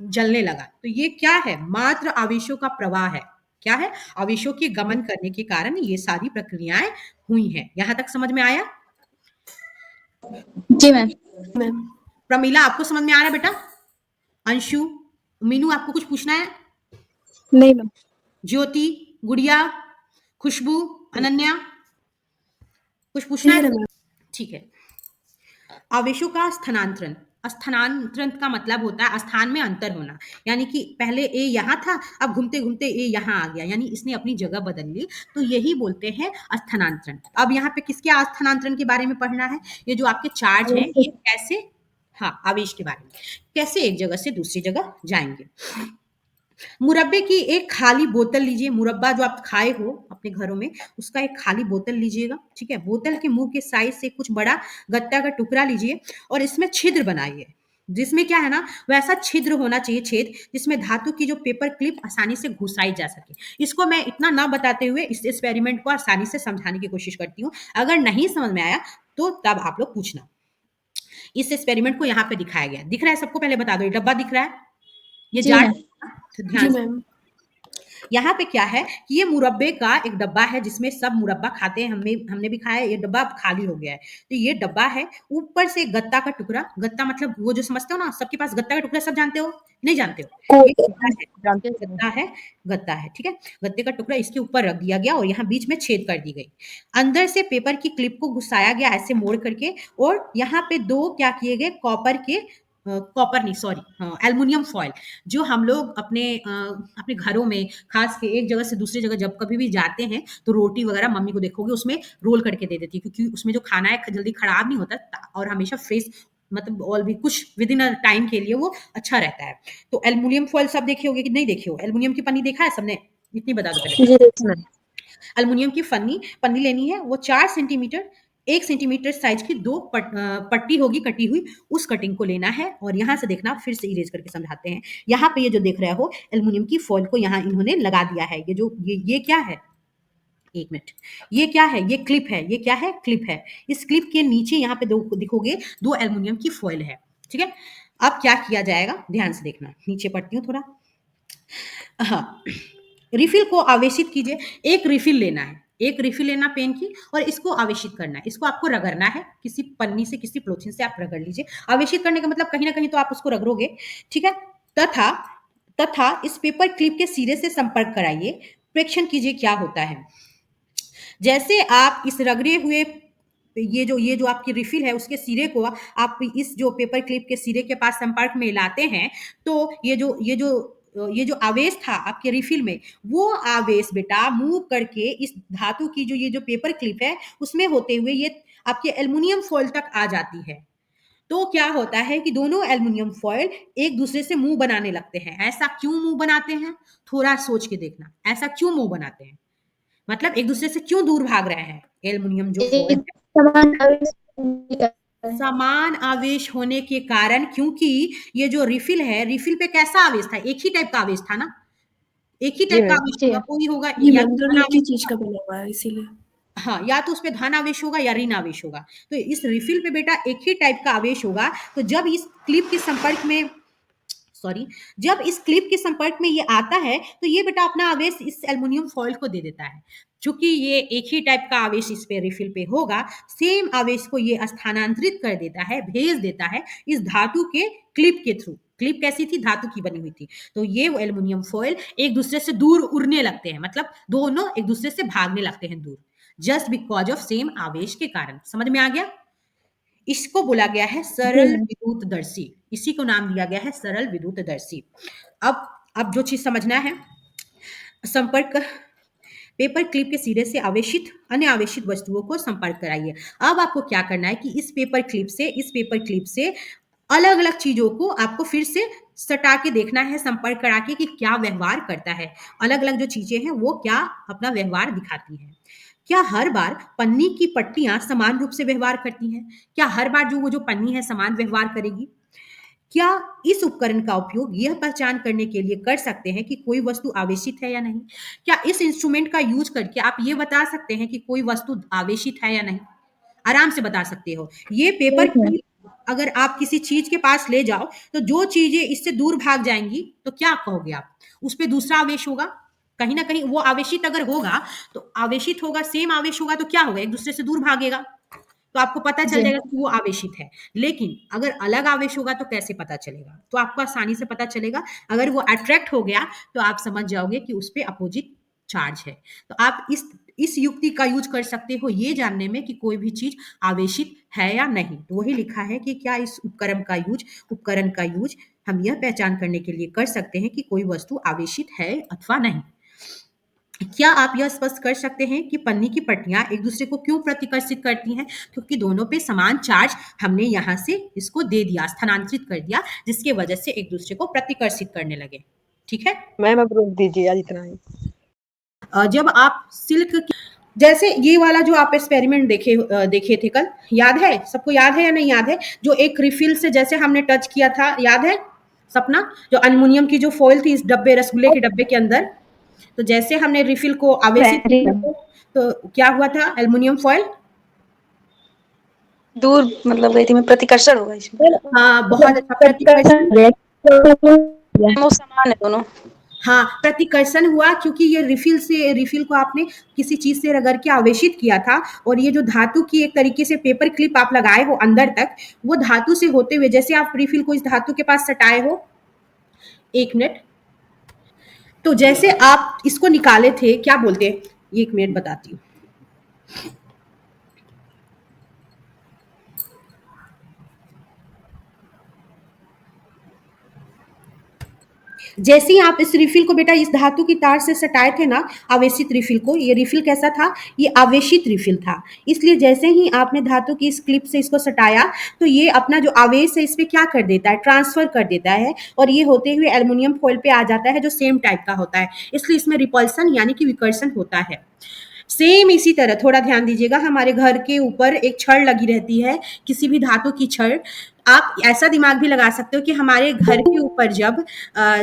जलने लगा। तो ये क्या है? मात्र आवेशों का प्रवाह है। क्या है? आवेशों के गमन करने के कारण ये सारी प्रक्रियाएं हुई हैं। यहां तक समझ में आया? जी मैम। मैम। प्रमीला, आपको समझ में आ रहा है बेटा? अंशु, मीनू, आपको कुछ पूछना है? नहीं मैम। ज्योति, गुड़िया, खुशबू, अनन्या, कुछ पूछना है? नहीं मैम। ठीक है। आवेशों का स्थानांतरण। स्थानांतरण का मतलब होता है स्थान में अंतर होना, यानी कि पहले ए यहाँ था, अब घूमते घूमते ए यहाँ आ गया, यानी इसने अपनी जगह बदल ली, तो यही बोलते हैं स्थानांतरण। अब यहाँ पे किसके स्थानांतरण के बारे में पढ़ना है? ये जो आपके चार्ज हैं, ये कैसे, हाँ, आवेश के बारे में, कैसे एक जगह से दूसरी जगह जाएंगे। मुरब्बे की एक खाली बोतल लीजिए, मुरब्बा जो आप खाए हो अपने घरों में, उसका एक खाली बोतल लीजिएगा, ठीक है। बोतल के मुंह के साइज से कुछ बड़ा गत्ता का टुकड़ा लीजिए और इसमें छिद्र बनाइए, जिसमें क्या है ना, वैसा छिद्र होना चाहिए, छेद जिसमें धातु की जो पेपर क्लिप आसानी से घुसाई जा सके। इसको मैं इतना ना बताते हुए इस एक्सपेरिमेंट को आसानी से समझाने की कोशिश करती हूँ। अगर नहीं समझ में आया तो तब आप लोग पूछना। इस एक्सपेरिमेंट को यहाँ पे दिखाया गया, दिख रहा है सबको? पहले बता दो, ये डब्बा दिख रहा है, ये जी जार, मैम। तो जी ध्यान से। मैम। यहाँ पे क्या है कि ये मुरब्बे का एक डब्बा है जिसमें सब मुरब्बा खाते हैं, हमने भी खाया है। ये डब्बा अब खाली हो गया है, तो ये डब्बा है, ऊपर से गत्ता का टुकड़ा, गत्ता मतलब वो जो समझते हो ना, सबके पास गत्ता का टुकड़ा, सब जानते हो? नहीं जानते हो? ये गत्ता है, ठीक है। गत्ते का टुकड़ा इसके ऊपर रख दिया गया और यहाँ बीच में छेद कर दी गई। अंदर से पेपर की क्लिप को घुसाया गया ऐसे मोड़ करके, और यहाँ पे दो क्या किए गए, कॉपर नहीं, सॉरी, एल्युमिनियम फॉयल, जो हम लोग अपने घरों में खास के एक जगह से दूसरी जगह जब कभी भी जाते हैं तो रोटी वगैरह मम्मी को देखोगे उसमें रोल करके दे देती है, क्योंकि उसमें जो खाना है जल्दी खराब नहीं होता और हमेशा फ्रेश, मतलब और भी कुछ विद इन अ टाइम के लिए वो अच्छा रहता है। तो एल्युमिनियम फॉयल सब देखे होगे कि नहीं देखे हो? एल्युमिनियम की पन्नी देखा है सबने? इतनी बता दो पहले। जी देखिए मैम। एल्युमिनियम की पन्नी लेनी है, वो 4 सेंटीमीटर 1 सेंटीमीटर साइज की दो पट्टी होगी कटी हुई, उस कटिंग को लेना है। और यहाँ से देखना, फिर से इरेज करके समझाते हैं। यहाँ पे ये जो देख रहे हो एल्युमिनियम की फॉयल को यहाँ इन्होंने लगा दिया है। ये जो ये क्या है, एक मिनट, ये क्या है? ये क्लिप है। ये क्या है? क्लिप है। इस क्लिप के नीचे यहाँ पे दो दिखोगे, दो एल्युमिनियम की फॉयल है, ठीक है। अब क्या किया जाएगा, ध्यान से देखना, नीचे पढ़ती हूँ थोड़ा। हाँ, रिफिल को आवेशित कीजिए। एक रिफिल लेना है, एक रिफिल लेना पेन की, और इसको आवेशित करना है। इसको आपको रगड़ना है, किसी पन्नी से, किसी पॉलीथीन से आप रगड़ लीजिए। आवेशित करने का मतलब कहीं ना कहीं तो आप उसको रगड़ोगे, ठीक है। तथा तथा इस पेपर क्लिप के सिरे से संपर्क कराइए, प्रेक्षण कीजिए क्या होता है। जैसे आप इस रगड़े हुए ये जो आपकी रिफिल है उसके सिरे को आप इस जो पेपर क्लिप के सिरे के पास संपर्क में लाते हैं, तो ये जो आवेश था आपके रिफिल में, वो आवेश बेटा मूव करके इस धातु की जो ये जो पेपर क्लिप है उसमें होते हुए ये आपके एल्युमिनियम फॉयल तक आ जाती है। तो क्या होता है कि दोनों एल्युमिनियम फॉयल एक दूसरे से मुंह बनाने लगते हैं। ऐसा क्यों मुंह बनाते हैं? थोड़ा सोच के देखना, ऐसा क्यों मुंह बनाते हैं? मतलब एक दूसरे से क्यों दूर भाग रहे हैं एल्युमिनियम जो फॉयल है? समान आवेश होने के कारण। समान आवेश होने के कारण, क्योंकि ये जो रिफिल है, रिफिल पे कैसा आवेश था? एक ही टाइप का आवेश था ना, एक ही जी टाइप का मैम। आवेश जी होगा, कोई होगा जी या मैम, तो दोनों धन एक ही आवेश चीज होगा, का बना हुआ है इसीलिए। हाँ, या तो उसपे धन आवेश होगा या ऋण आवेश होगा। तो इस रिफिल पे बेटा एक ही टाइप का आवेश होगा। तो जब इस क्लिप के संपर्क में, सॉरी, जब इस क्लिप के संपर्क में ये आता है तो ये बेटा अपना आवेश इस एल्युमिनियम फॉइल को दे देता है। चूंकि ये एक ही टाइप का आवेश इस पे रिफिल पे होगा, सेम आवेश को ये स्थानांतरित कर देता है, भेज देता है इस धातु के क्लिप के थ्रू। क्लिप कैसी थी? धातु की बनी हुई थी। तो ये वो एल्युमिनियम फॉइल एक दूसरे से दूर उड़ने लगते हैं, मतलब दोनों एक दूसरे से भागने लगते हैं दूर, जस्ट बिकॉज ऑफ सेम आवेश के कारण। समझ में आ गया? इसको बोला गया है जी सरल मैम। विद्युतदर्शी, इसी को नाम दिया गया है सरल विद्युतदर्शी। अब जो चीज समझना है, संपर्क, पेपर क्लिप के सिरे से आवेशित अन्य आवेशित वस्तुओं को संपर्क कराइए। अब आपको क्या करना है कि इस पेपर क्लिप से अलग अलग चीजों को आपको फिर से सटा के देखना है, संपर्क करा के, कि क्या व्यवहार करता है, अलग अलग जो चीजें हैं वो क्या अपना व्यवहार दिखाती हैं। क्या हर बार पन्नी की पट्टियां समान रूप से व्यवहार करती हैं? क्या हर बार वो जो पन्नी है समान व्यवहार करेगी? क्या इस उपकरण का उपयोग यह पहचान करने के लिए कर सकते हैं कि कोई वस्तु आवेशित है या नहीं? क्या इस इंस्ट्रूमेंट का यूज करके आप ये बता सकते हैं कि कोई वस्तु आवेशित है या नहीं? आराम से बता सकते हो। ये पेपर यस मैम। क्लिप अगर आप किसी चीज के पास ले जाओ तो जो चीजें इससे दूर भाग जाएंगी तो क्या कहोगे आप? उस पे दूसरा आवेश होगा, कहीं ना कहीं वो आवेशित अगर होगा, तो आवेशित होगा, सेम आवेश होगा, तो क्या होगा? एक दूसरे से दूर भागेगा, तो आपको पता चल जी जाएगा कि वो आवेशित है। लेकिन अगर अलग आवेश होगा तो कैसे पता चलेगा? तो आपको आसानी से पता चलेगा। अगर वो अट्रैक्ट हो गया तो आप समझ जाओगे कि उस पे अपोजिट चार्ज है। तो आप इस युक्ति का यूज कर सकते हो ये जानने में कि कोई भी चीज आवेशित है या नहीं। तो वही लिखा है कि क्या इस उपकरण का यूज हम यह पहचान करने के लिए कर सकते हैं कि कोई वस्तु आवेशित है अथवा नहीं। क्या आप यह स्पष्ट कर सकते हैं कि पन्नी की पट्टियां एक दूसरे को क्यों प्रतिकर्षित करती हैं? क्योंकि दोनों पे समान चार्ज हमने यहाँ से इसको दे दिया, स्थानांतरित कर दिया, जिसकी वजह से एक दूसरे को प्रतिकर्षित करने लगे। ठीक है? मैम अब रोक दीजिए, आज इतना ही। जब आप सिल्क की, जैसे ये वाला जो आप एक्सपेरिमेंट देखे थे कल, याद है? सबको याद है या नहीं याद है? जो एक रिफिल से जैसे हमने टच किया था, याद है सपना? जो एल्युमिनियम की जो फॉइल थी इस डब्बे, रसगुल्ले के डब्बे के अंदर, तो जैसे हमने रिफिल को आवेशित जी किया मैम। तो क्या हुआ था? एल्युमिनियम फॉइल दूर मतलब गई थी मैं, प्रतिकर्षण होगा इसमें। हाँ, बहुत अच्छा प्रतिकर्षण। वो समान है दोनों। हाँ, प्रतिकर्षण हुआ क्योंकि ये रिफिल को आपने किसी चीज से रगड़ के आवेशित किया था, और ये जो धातु की एक तरीके से पेपर क्लिप आप लगाए हो अंदर तक, वो धातु से होते हुए, जैसे आप रिफिल को इस धातु के पास सटाए हो, एक मिनट, तो जैसे आप इसको निकाले थे, क्या बोलते हैं, एक मिनट बताती हूँ। जैसे ही आप इस रिफिल को बेटा इस धातु की तार से सटाए थे ना, आवेशित रिफिल को, ये रिफिल कैसा था? ये आवेशित रिफिल था। इसलिए जैसे ही आपने धातु की इस क्लिप से इसको सटाया तो ये अपना जो आवेश है इस पे क्या कर देता है? ट्रांसफर कर देता है, और ये होते हुए एल्युमिनियम फॉइल पे आ जाता है जो सेम टाइप का होता है। इसलिए इसमें रिपल्सन यानी कि विकर्षण होता है। सेम इसी तरह थोड़ा ध्यान दीजिएगा, हमारे घर के ऊपर एक छड़ लगी रहती है, किसी भी धातु की छड़। आप ऐसा दिमाग भी लगा सकते हो कि हमारे घर के ऊपर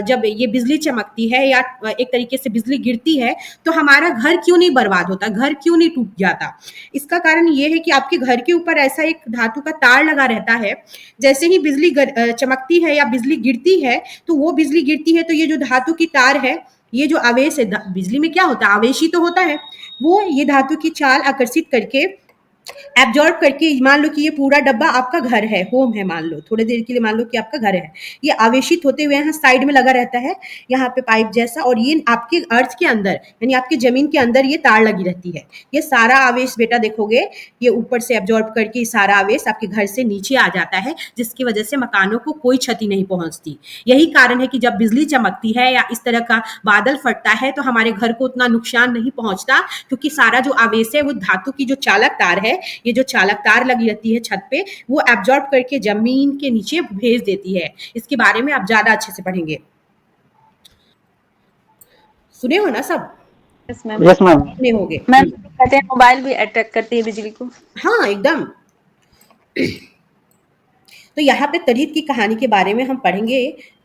जब ये बिजली चमकती है या एक तरीके से बिजली गिरती है तो हमारा घर क्यों नहीं बर्बाद होता, घर क्यों नहीं टूट जाता? इसका कारण ये है कि आपके घर के ऊपर ऐसा एक धातु का तार लगा रहता है। जैसे ही बिजली चमकती है या बिजली गिरती है, तो वो बिजली गिरती है तो ये जो धातु की तार है, ये जो आवेश है, बिजली में क्या होता है? आवेश ही तो होता है। वो ये धातु की चाल आकर्षित करके एब्जॉर्ब करके, मान लो कि ये पूरा डब्बा आपका घर है, होम है, मान लो थोड़ी देर के लिए मान लो कि आपका घर है, ये आवेशित होते हुए यहाँ साइड में लगा रहता है, यहाँ पे पाइप जैसा, और ये आपके अर्थ के अंदर यानी आपकी जमीन के अंदर ये तार लगी रहती है। ये सारा आवेश बेटा देखोगे ये ऊपर से एब्जॉर्ब करके सारा आवेश आपके घर से नीचे आ जाता है, जिसकी वजह से मकानों को कोई क्षति नहीं पहुंचती। यही कारण है कि जब बिजली चमकती है या इस तरह का बादल फटता है तो हमारे घर को उतना नुकसान नहीं पहुंचता, क्योंकि सारा जो आवेश है वो धातु की जो चालक तार है, ये जो चालक तार लगी रहती है छत पे, वो एब्जॉर्ब करके जमीन के नीचे भेज देती है। इसके बारे में आप ज्यादा अच्छे से पढ़ेंगे। सुने हो ना सब? Yes ma'am. Yes ma'am. कितने हो गए? मैम कहते हैं मोबाइल भी अट्रैक्ट करती है बिजली को। हाँ, एकदम। तो यहाँ पे तरीत की कहानी के बारे में हम पढ़ेंगे।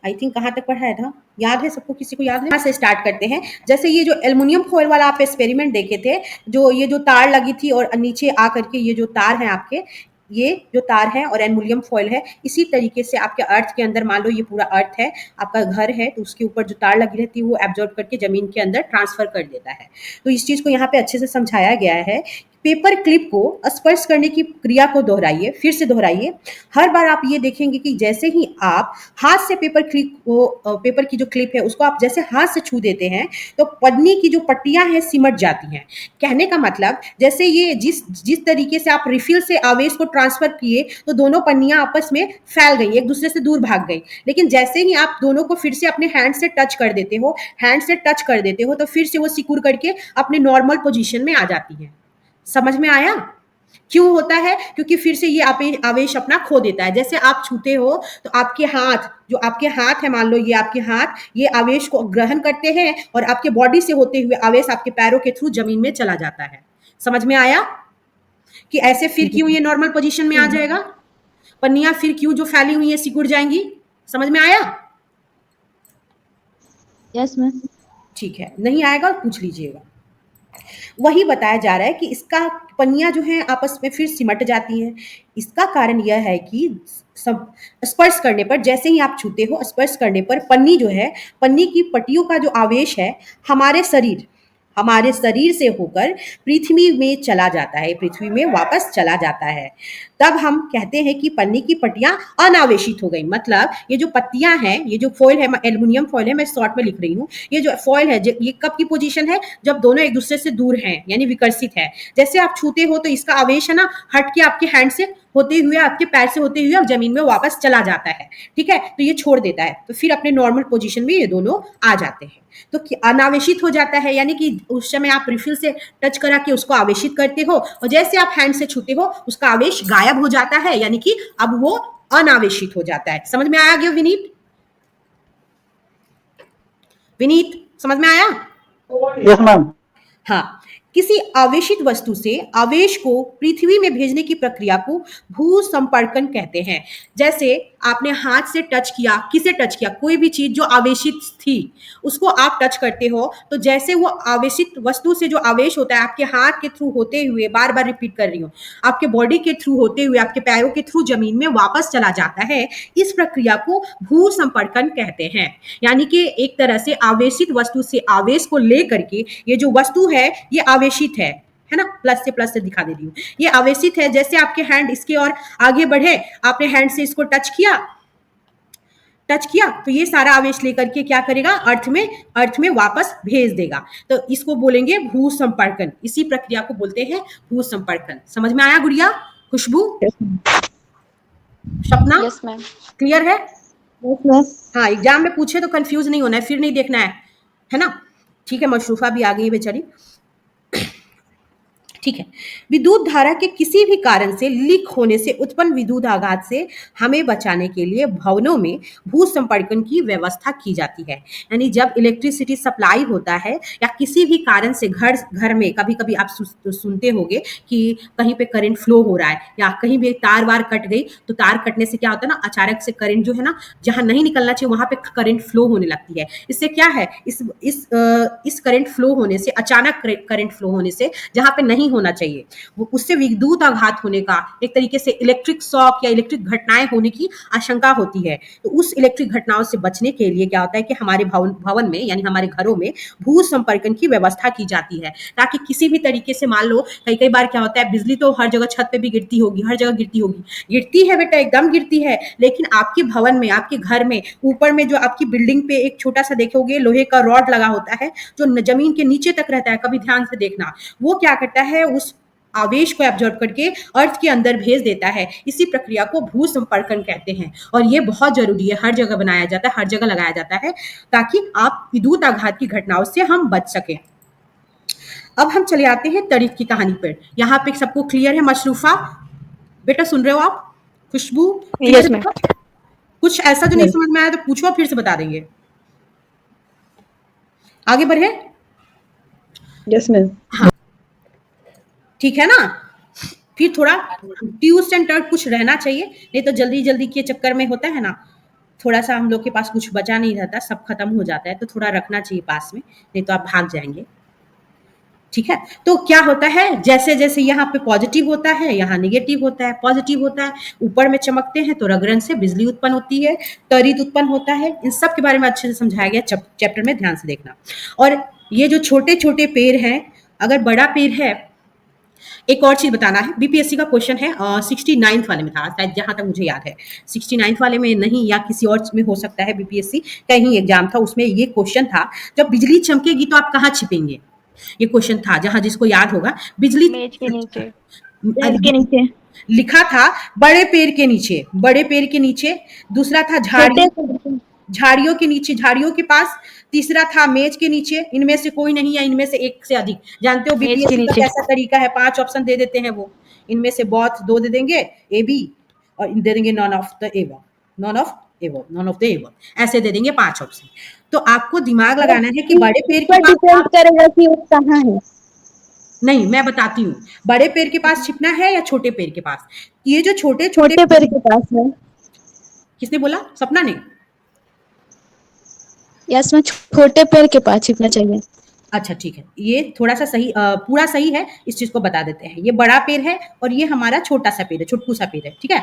आई थिंक कहाँ तक पढ़ा है था, याद है सबको? किसी को याद है? यहाँ से स्टार्ट करते हैं। जैसे ये जो एल्युमिनियम फॉयल वाला आप एक्सपेरिमेंट देखे थे, जो ये जो तार लगी थी और नीचे आ करके ये जो तार हैं आपके, ये जो तार है और एल्युमिनियम फॉयल है, इसी तरीके से आपके अर्थ के अंदर, मान लो ये पूरा अर्थ है, आपका घर है, तो उसके ऊपर जो तार लगी रहती है वो एब्जॉर्ब करके जमीन के अंदर ट्रांसफर कर देता है। तो इस चीज को यहाँ पे अच्छे से समझाया गया है। पेपर क्लिप को स्पर्श करने की क्रिया को दोहराइए, फिर से दोहराइए। हर बार आप ये देखेंगे कि जैसे ही आप हाथ से पेपर क्लिप को, पेपर की जो क्लिप है उसको आप जैसे हाथ से छू देते हैं तो पन्नी की जो पट्टियां हैं सिमट जाती हैं। कहने का मतलब, जैसे ये जिस तरीके से आप रिफिल से आवेश को ट्रांसफर किए तो दोनों पन्नियां आपस में फैल गई, एक दूसरे से दूर भाग गई। लेकिन जैसे ही आप दोनों को फिर से अपने हैंड से टच कर देते हो, तो फिर से वो सिकुड़ करके अपने नॉर्मल पोजीशन में आ जाती है। समझ में आया? क्यों होता है? क्योंकि फिर से ये आवेश अपना खो देता है। जैसे आप छूते हो तो आपके हाथ, जो आपके हाथ है, मान लो ये आपके हाथ, ये आवेश को ग्रहण करते हैं और आपके बॉडी से होते हुए आवेश आपके पैरों के थ्रू जमीन में चला जाता है। समझ में आया कि ऐसे फिर क्यों ये नॉर्मल पोजीशन में आ जाएगा? पन्नियां फिर क्यों जो फैली हुई है सिकुड़ जाएंगी? समझ में आया? Yes ma'am. ठीक है, नहीं आएगा पूछ लीजिएगा। वही बताया जा रहा है कि इसका पन्नियां जो हैं आपस में फिर सिमट जाती हैं। इसका कारण यह है कि सब स्पर्श करने पर, जैसे ही आप छूते हो, स्पर्श करने पर पन्नी जो है, पन्नी की पट्टियों का जो आवेश है हमारे शरीर से होकर पृथ्वी में चला जाता है, पृथ्वी में वापस चला जाता है। तब हम कहते हैं कि पन्नी की पट्टियां अनावेशित हो गई। मतलब ये जो पत्तियां हैं, ये जो फॉयल है, एल्युमिनियम फॉयल है, मैं शॉर्ट में लिख रही हूँ, ये जो फॉयल है, ये कब की पोजीशन है? जब दोनों एक दूसरे से दूर हैं, यानी विकर्षित है। जैसे आप छूते हो तो इसका आवेश है ना, हट के आपके हैंड से होते हुए, आपके पैर से होते हुए अब जमीन में वापस चला जाता है। ठीक है, तो ये छोड़ देता है, तो फिर अपने नॉर्मल पोजीशन में ये दोनों आ जाते हैं। तो अनावेशित हो जाता है, यानी कि उस समय आप रिफिल से टच करा के उसको आवेशित करते हो और जैसे आप हैंड से छूते हो उसका आवेश गायब हो जाता है, यानी कि अब वो अनावेशित हो जाता है। समझ में आया गया विनीत? समझ में आया? Yes ma'am. हाँ, किसी आवेशित वस्तु से आवेश को पृथ्वी में भेजने की प्रक्रिया को भू संपर्कन कहते हैं। जैसे आपने हाथ से टच किया, किसे टच किया? कोई भी चीज जो आवेशित थी उसको आप टच करते हो, तो जैसे वो आवेशित वस्तु से जो आवेश होता है आपके हाथ के थ्रू होते हुए, बार बार रिपीट कर रही हूँ, आपके बॉडी के थ्रू होते हुए, आपके पैरों के थ्रू जमीन में वापस चला जाता है। इस प्रक्रिया को भू संपर्कन कहते हैं। यानी कि एक तरह से आवेशित वस्तु से आवेश को लेकर के ये जो वस्तु है ये आवेशित है ना, प्लस से दिखा दे रही हूँ, ये आवेशित है। जैसे आपके हैंड इसके और आगे बढ़े, आपने हैंड से इसको टच किया, तो ये सारा आवेश लेकर के क्या करेगा? अर्थ में वापस भेज देगा। तो इसको बोलेंगे भू संपर्कन। इसी प्रक्रिया को बोलते हैं भू संपर्कन। समझ में आया गुड़िया? खुशबू, सपना, यस मैम। क्लियर है? Yes ma'am. हाँ, एग्जाम में पूछे तो कंफ्यूज नहीं होना है, फिर नहीं देखना है ना? ठीक है, मशरूफा भी आ गई बेचारी। ठीक है, विद्युत धारा के किसी भी कारण से लीक होने से उत्पन्न विद्युत आघात से हमें बचाने के लिए भवनों में भू संपर्कन की व्यवस्था की जाती है। यानी जब इलेक्ट्रिसिटी सप्लाई होता है या किसी भी कारण से घर में, कभी कभी आप सुनते होंगे कि कहीं पे करंट फ्लो हो रहा है या कहीं भी तार वार कट गई, तो तार कटने से क्या होता है ना, अचानक से करंट जो है ना, जहां नहीं निकलना चाहिए वहां पे करंट फ्लो होने लगती है। इससे क्या है, इस करंट फ्लो होने से, अचानक करंट फ्लो होने से जहां पे नहीं होना चाहिए, वो उससे विद्युत आघात होने का, एक तरीके से इलेक्ट्रिक शॉक या इलेक्ट्रिक घटनाएं होने की आशंका होती है। तो उस इलेक्ट्रिक घटनाओं से बचने के लिए क्या होता है कि हमारे भवन में, यानी हमारे घरों में भू संपर्कन की व्यवस्था की जाती है, ताकि किसी भी तरीके से, मान लो कई बार क्या होता है, बिजली तो हर जगह छत पे भी गिरती होगी, हर जगह गिरती है बेटा, एकदम गिरती है। लेकिन आपके भवन में, आपके घर में ऊपर में जो आपकी बिल्डिंग पे एक छोटा सा देखोगे लोहे का रॉड लगा होता है जो जमीन के नीचे तक रहता है, कभी ध्यान से देखना, वो क्या करता है, उस आवेश को एब्जॉर्ब करके अर्थ के अंदर भेज देता है। इसी प्रक्रिया को भू संपर्कन कहते हैं और ये बहुत जरूरी है, हर जगह बनाया जाता है, हर जगह लगाया जाता है, ताकि आप विद्युत आघात की घटनाओं से हम बच सकें। अब हम चले आते हैं तड़ित की कहानी पर। यहाँ पे सबको क्लियर है? मशरूफा बेटा सुन रहे हो आप? खुशबू, यस मैम। कुछ ऐसा जो नहीं समझ में आया तो पूछो, फिर से बता देंगे। आगे बढ़े। Yes ma'am. ठीक है ना। फिर थोड़ा ट्विस्ट एंड टर्न कुछ रहना चाहिए, नहीं तो जल्दी जल्दी के चक्कर में होता है ना, थोड़ा सा हम लोग के पास कुछ बचा नहीं रहता, सब खत्म हो जाता है, तो थोड़ा रखना चाहिए पास में, नहीं तो आप भाग जाएंगे। ठीक है, तो क्या होता है, जैसे जैसे यहाँ पे पॉजिटिव होता है यहाँ निगेटिव होता है, पॉजिटिव होता है ऊपर में चमकते हैं तो रगरन से बिजली उत्पन्न होती है, तरित उत्पन्न होता है, इन सब के बारे में अच्छे से समझाया गया चैप्टर में, ध्यान से देखना। और ये जो छोटे छोटे पेड़ हैं, अगर बड़ा पेड़ है, एक और चीज बताना है, बीपीएससी का क्वेश्चन है 69 वाले में था शायद, जहां तक मुझे याद है 69 वाले में नहीं, या किसी और में हो सकता है, बीपीएससी कहीं एग्जाम था उसमें ये क्वेश्चन था, जब बिजली चमकेगी तो आप कहाँ छिपेंगे, ये क्वेश्चन था, जहां जिसको याद होगा, बिजली मेज के नीचे। पेड़ के नीचे। लिखा था बड़े पेड़ के नीचे, बड़े पेड़ के नीचे, दूसरा था झाड़ियों के नीचे, झाड़ियों के पास, तीसरा था मेज के नीचे, इनमें से कोई नहीं या इनमें से एक से अधिक, जानते हो बीपीएससी का कैसा तरीका है, 5 ऑप्शन दे देते हैं वो, इनमें से बोथ 2 दे देंगे, ए बी, और दे देंगे none of the above, none of above, none of the above, ऐसे दे देंगे 5 ऑप्शन। तो आपको दिमाग लगाना है कि बड़े पेड़ के डिपेंड पास, करेगा कि वो कहाँ है। नहीं मैं बताती हूँ, बड़े पेड़ के पास छिपना है या छोटे पेड़ के पास, ये जो छोटे छोटे पेड़ के पास है। किसने बोला, सपना ने? यस में छोटे पेड़ के पास छिपना चाहिए। अच्छा ठीक है, ये थोड़ा सा सही, पूरा सही है, इस चीज को बता देते हैं, ये बड़ा पेड़ है और ये हमारा छोटा सा पेड़ है, छोटू सा पेड़ है, ठीक है।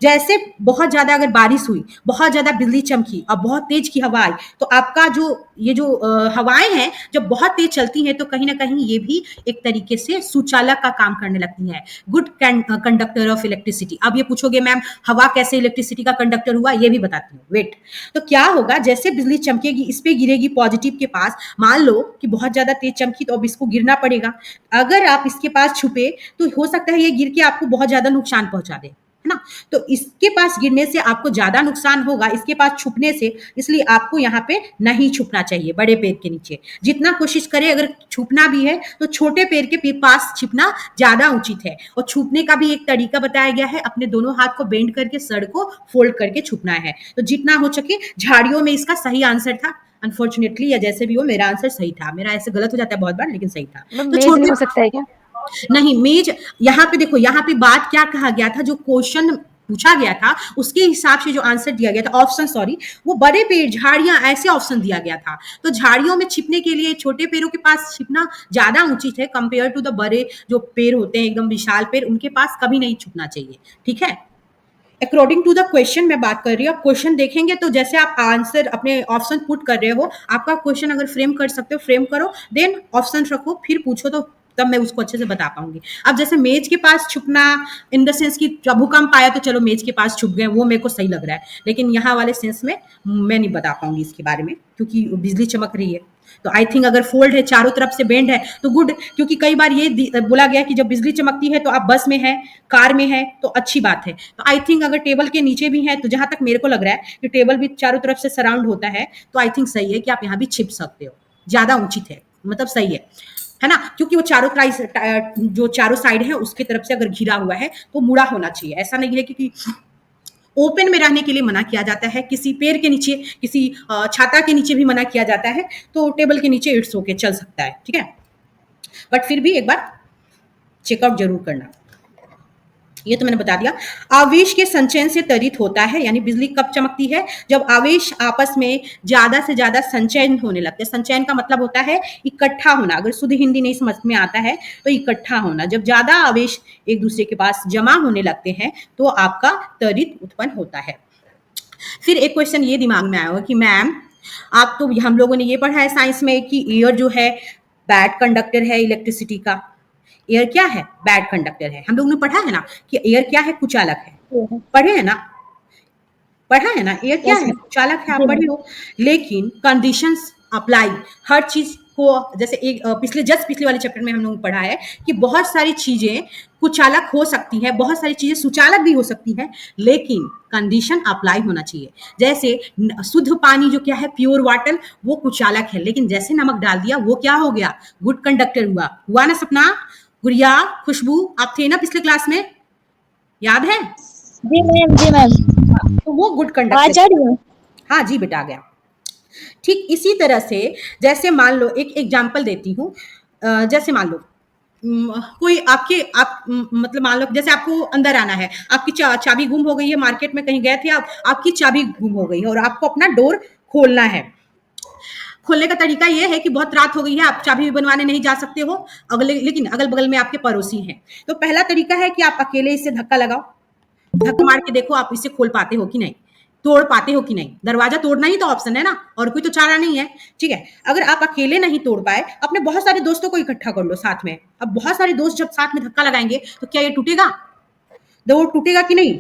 जैसे बहुत ज्यादा अगर बारिश हुई, बहुत ज्यादा बिजली चमकी और बहुत तेज की हवा आई, तो आपका जो ये जो हवाएं हैं जब बहुत तेज चलती हैं तो कहीं ना कहीं ये भी एक तरीके से सुचालक का काम करने लगती है, गुड कंडक्टर ऑफ इलेक्ट्रिसिटी। अब ये पूछोगे मैम हवा कैसे इलेक्ट्रिसिटी का कंडक्टर हुआ, ये भी बताती हूँ, वेट। तो क्या होगा, जैसे बिजली चमकेगी इस पे गिरेगी पॉजिटिव के पास, मान लो कि बहुत ज्यादा तेज चमकी तो अब इसको गिरना पड़ेगा, अगर आप इसके पास छुपे तो हो सकता है ये गिर के आपको बहुत ज्यादा नुकसान पहुंचा दे, है ना। तो इसके पास गिरने से आपको ज्यादा नुकसान होगा इसके पास छुपने से, इसलिए आपको यहाँ पे नहीं छुपना चाहिए बड़े पेड़ के नीचे, जितना कोशिश करें, अगर छुपना भी है तो छोटे पेड़ के पास छिपना ज्यादा उचित है। और छुपने का भी एक तरीका बताया गया है, अपने दोनों हाथ को बेंड करके सर को फोल्ड करके छुपना है, तो जितना हो सके। झाड़ियों में इसका सही आंसर था, अनफॉर्चुनेटली, या जैसे भी हो मेरा आंसर सही था, मेरा ऐसे गलत हो जाता है बहुत बार, लेकिन सही था। तो छोटे हो सकता है क्या? नहीं, मेज, यहाँ पे देखो, यहाँ पे बात क्या कहा गया था, जो क्वेश्चन पूछा गया था उसके हिसाब से जो आंसर दिया गया था, ऑप्शन सॉरी, वो बड़े पेड़, झाड़ियां, ऐसे ऑप्शन दिया गया था। तो झाड़ियों में छिपने के लिए छोटे पेड़ों के पास छिपना ज्यादा उचित है कंपेयर टू द बड़े जो पेड़ होते हैं, एकदम विशाल पेड़, उनके पास कभी नहीं छुपना चाहिए, ठीक है। अकॉर्डिंग टू द क्वेश्चन मैं बात कर रही हूँ, आप क्वेश्चन देखेंगे तो जैसे आप आंसर अपने ऑप्शन पुट कर रहे हो, आपका क्वेश्चन अगर फ्रेम कर सकते हो फ्रेम करो, देन ऑप्शन रखो, फिर पूछो, तो तब मैं उसको अच्छे से बता पाऊंगी। अब जैसे मेज के पास छुपना इन द सेंस कि भूकंप आया तो चलो मेज के पास छुप गए, वो मेरे को सही लग रहा है, लेकिन यहाँ वाले सेंस में मैं नहीं बता पाऊंगी इसके बारे में, क्योंकि बिजली चमक रही है। तो आई थिंक अगर फोल्ड है, चारों तरफ से बेंड है तो गुड, क्योंकि कई बार ये बोला गया कि जब बिजली चमकती है तो आप बस में है, कार में है, तो अच्छी बात है। तो आई थिंक अगर टेबल के नीचे भी है, तो जहां तक मेरे को लग रहा है कि टेबल भी चारों तरफ से सराउंड होता है, तो आई थिंक सही है कि आप यहाँ भी छिप सकते हो, ज्यादा उचित है, मतलब सही है ना, क्योंकि वो जो चारों साइड है उसकी तरफ से अगर घिरा हुआ है तो मुड़ा होना चाहिए, ऐसा नहीं है कि ओपन में रहने के लिए मना किया जाता है, किसी पेड़ के नीचे, किसी छाता के नीचे भी मना किया जाता है, तो टेबल के नीचे इट्स ओके, चल सकता है, ठीक है, बट फिर भी एक बार चेकआउट जरूर करना। ये तो मैंने बता दिया। आवेश के संचयन से त्वरित होता है, यानी बिजली कब चमकती है, जब आवेश आपस में ज्यादा से ज्यादा संचयन होने लगते हैं। संचयन का मतलब होता है इकट्ठा होना, अगर शुद्ध हिंदी नहीं समझ में आता है तो इकट्ठा होना, जब ज्यादा आवेश एक दूसरे के पास जमा होने लगते हैं तो आपका त्वरित उत्पन्न होता है। फिर एक क्वेश्चन ये दिमाग में आया होगा कि मैम आप तो, हम लोगों ने ये पढ़ा है साइंस में कि एयर जो है बैड कंडक्टर है इलेक्ट्रिसिटी का, एयर क्या है, बैड कंडक्टर है। हम लोगों ने पढ़ा है ना कि एयर क्या है, कुचालक है, पढ़े है ना, पढ़ा है ना, एयर क्या है, कुचालक है, आप पढ़े हो। लेकिन कंडीशंस अप्लाई, हर चीज को, जैसे एक पिछले वाले चैप्टर में हम लोगों ने पढ़ा है कि बहुत सारी चीजें कुचालक हो सकती है, बहुत सारी चीजें सुचालक भी हो सकती है, लेकिन कंडीशन अप्लाई होना चाहिए। जैसे शुद्ध पानी जो क्या है, प्योर वाटर, वो कुचालक है, लेकिन जैसे नमक डाल दिया वो क्या हो गया, गुड कंडक्टर हुआ ना सपना, गुड़िया, खुशबू, आप थे ना पिछले क्लास में, याद है? जी मैम, जी मैम। तो वो गुड कंडक्टर, आवाज आ रही है? हाँ जी बेटा, आ गया। ठीक इसी तरह से, जैसे मान लो एक एग्जाम्पल देती हूँ, जैसे मान लो कोई मतलब मान लो जैसे आपको अंदर आना है, आपकी चाबी गुम हो गई है, मार्केट में कहीं गए थे आप, आपकी चाबी गुम हो गई है और आपको अपना डोर खोलना है। खोलने का तरीका ये है कि बहुत रात हो गई है, आप चाबी भी बनवाने नहीं जा सकते हो, लेकिन अगल बगल में आपके पड़ोसी हैं। तो पहला तरीका है कि आप अकेले इससे धक्का लगाओ, धक्का मार के देखो आप इसे खोल पाते हो कि नहीं, तोड़ पाते हो कि नहीं। दरवाजा तोड़ना ही तो ऑप्शन है ना, और कोई तो चारा नहीं है। ठीक है, अगर आप अकेले नहीं तोड़ पाए, अपने बहुत सारे दोस्तों को इकट्ठा कर लो साथ में। अब बहुत सारे दोस्त जब साथ में धक्का लगाएंगे तो क्या ये टूटेगा? डोर टूटेगा कि नहीं?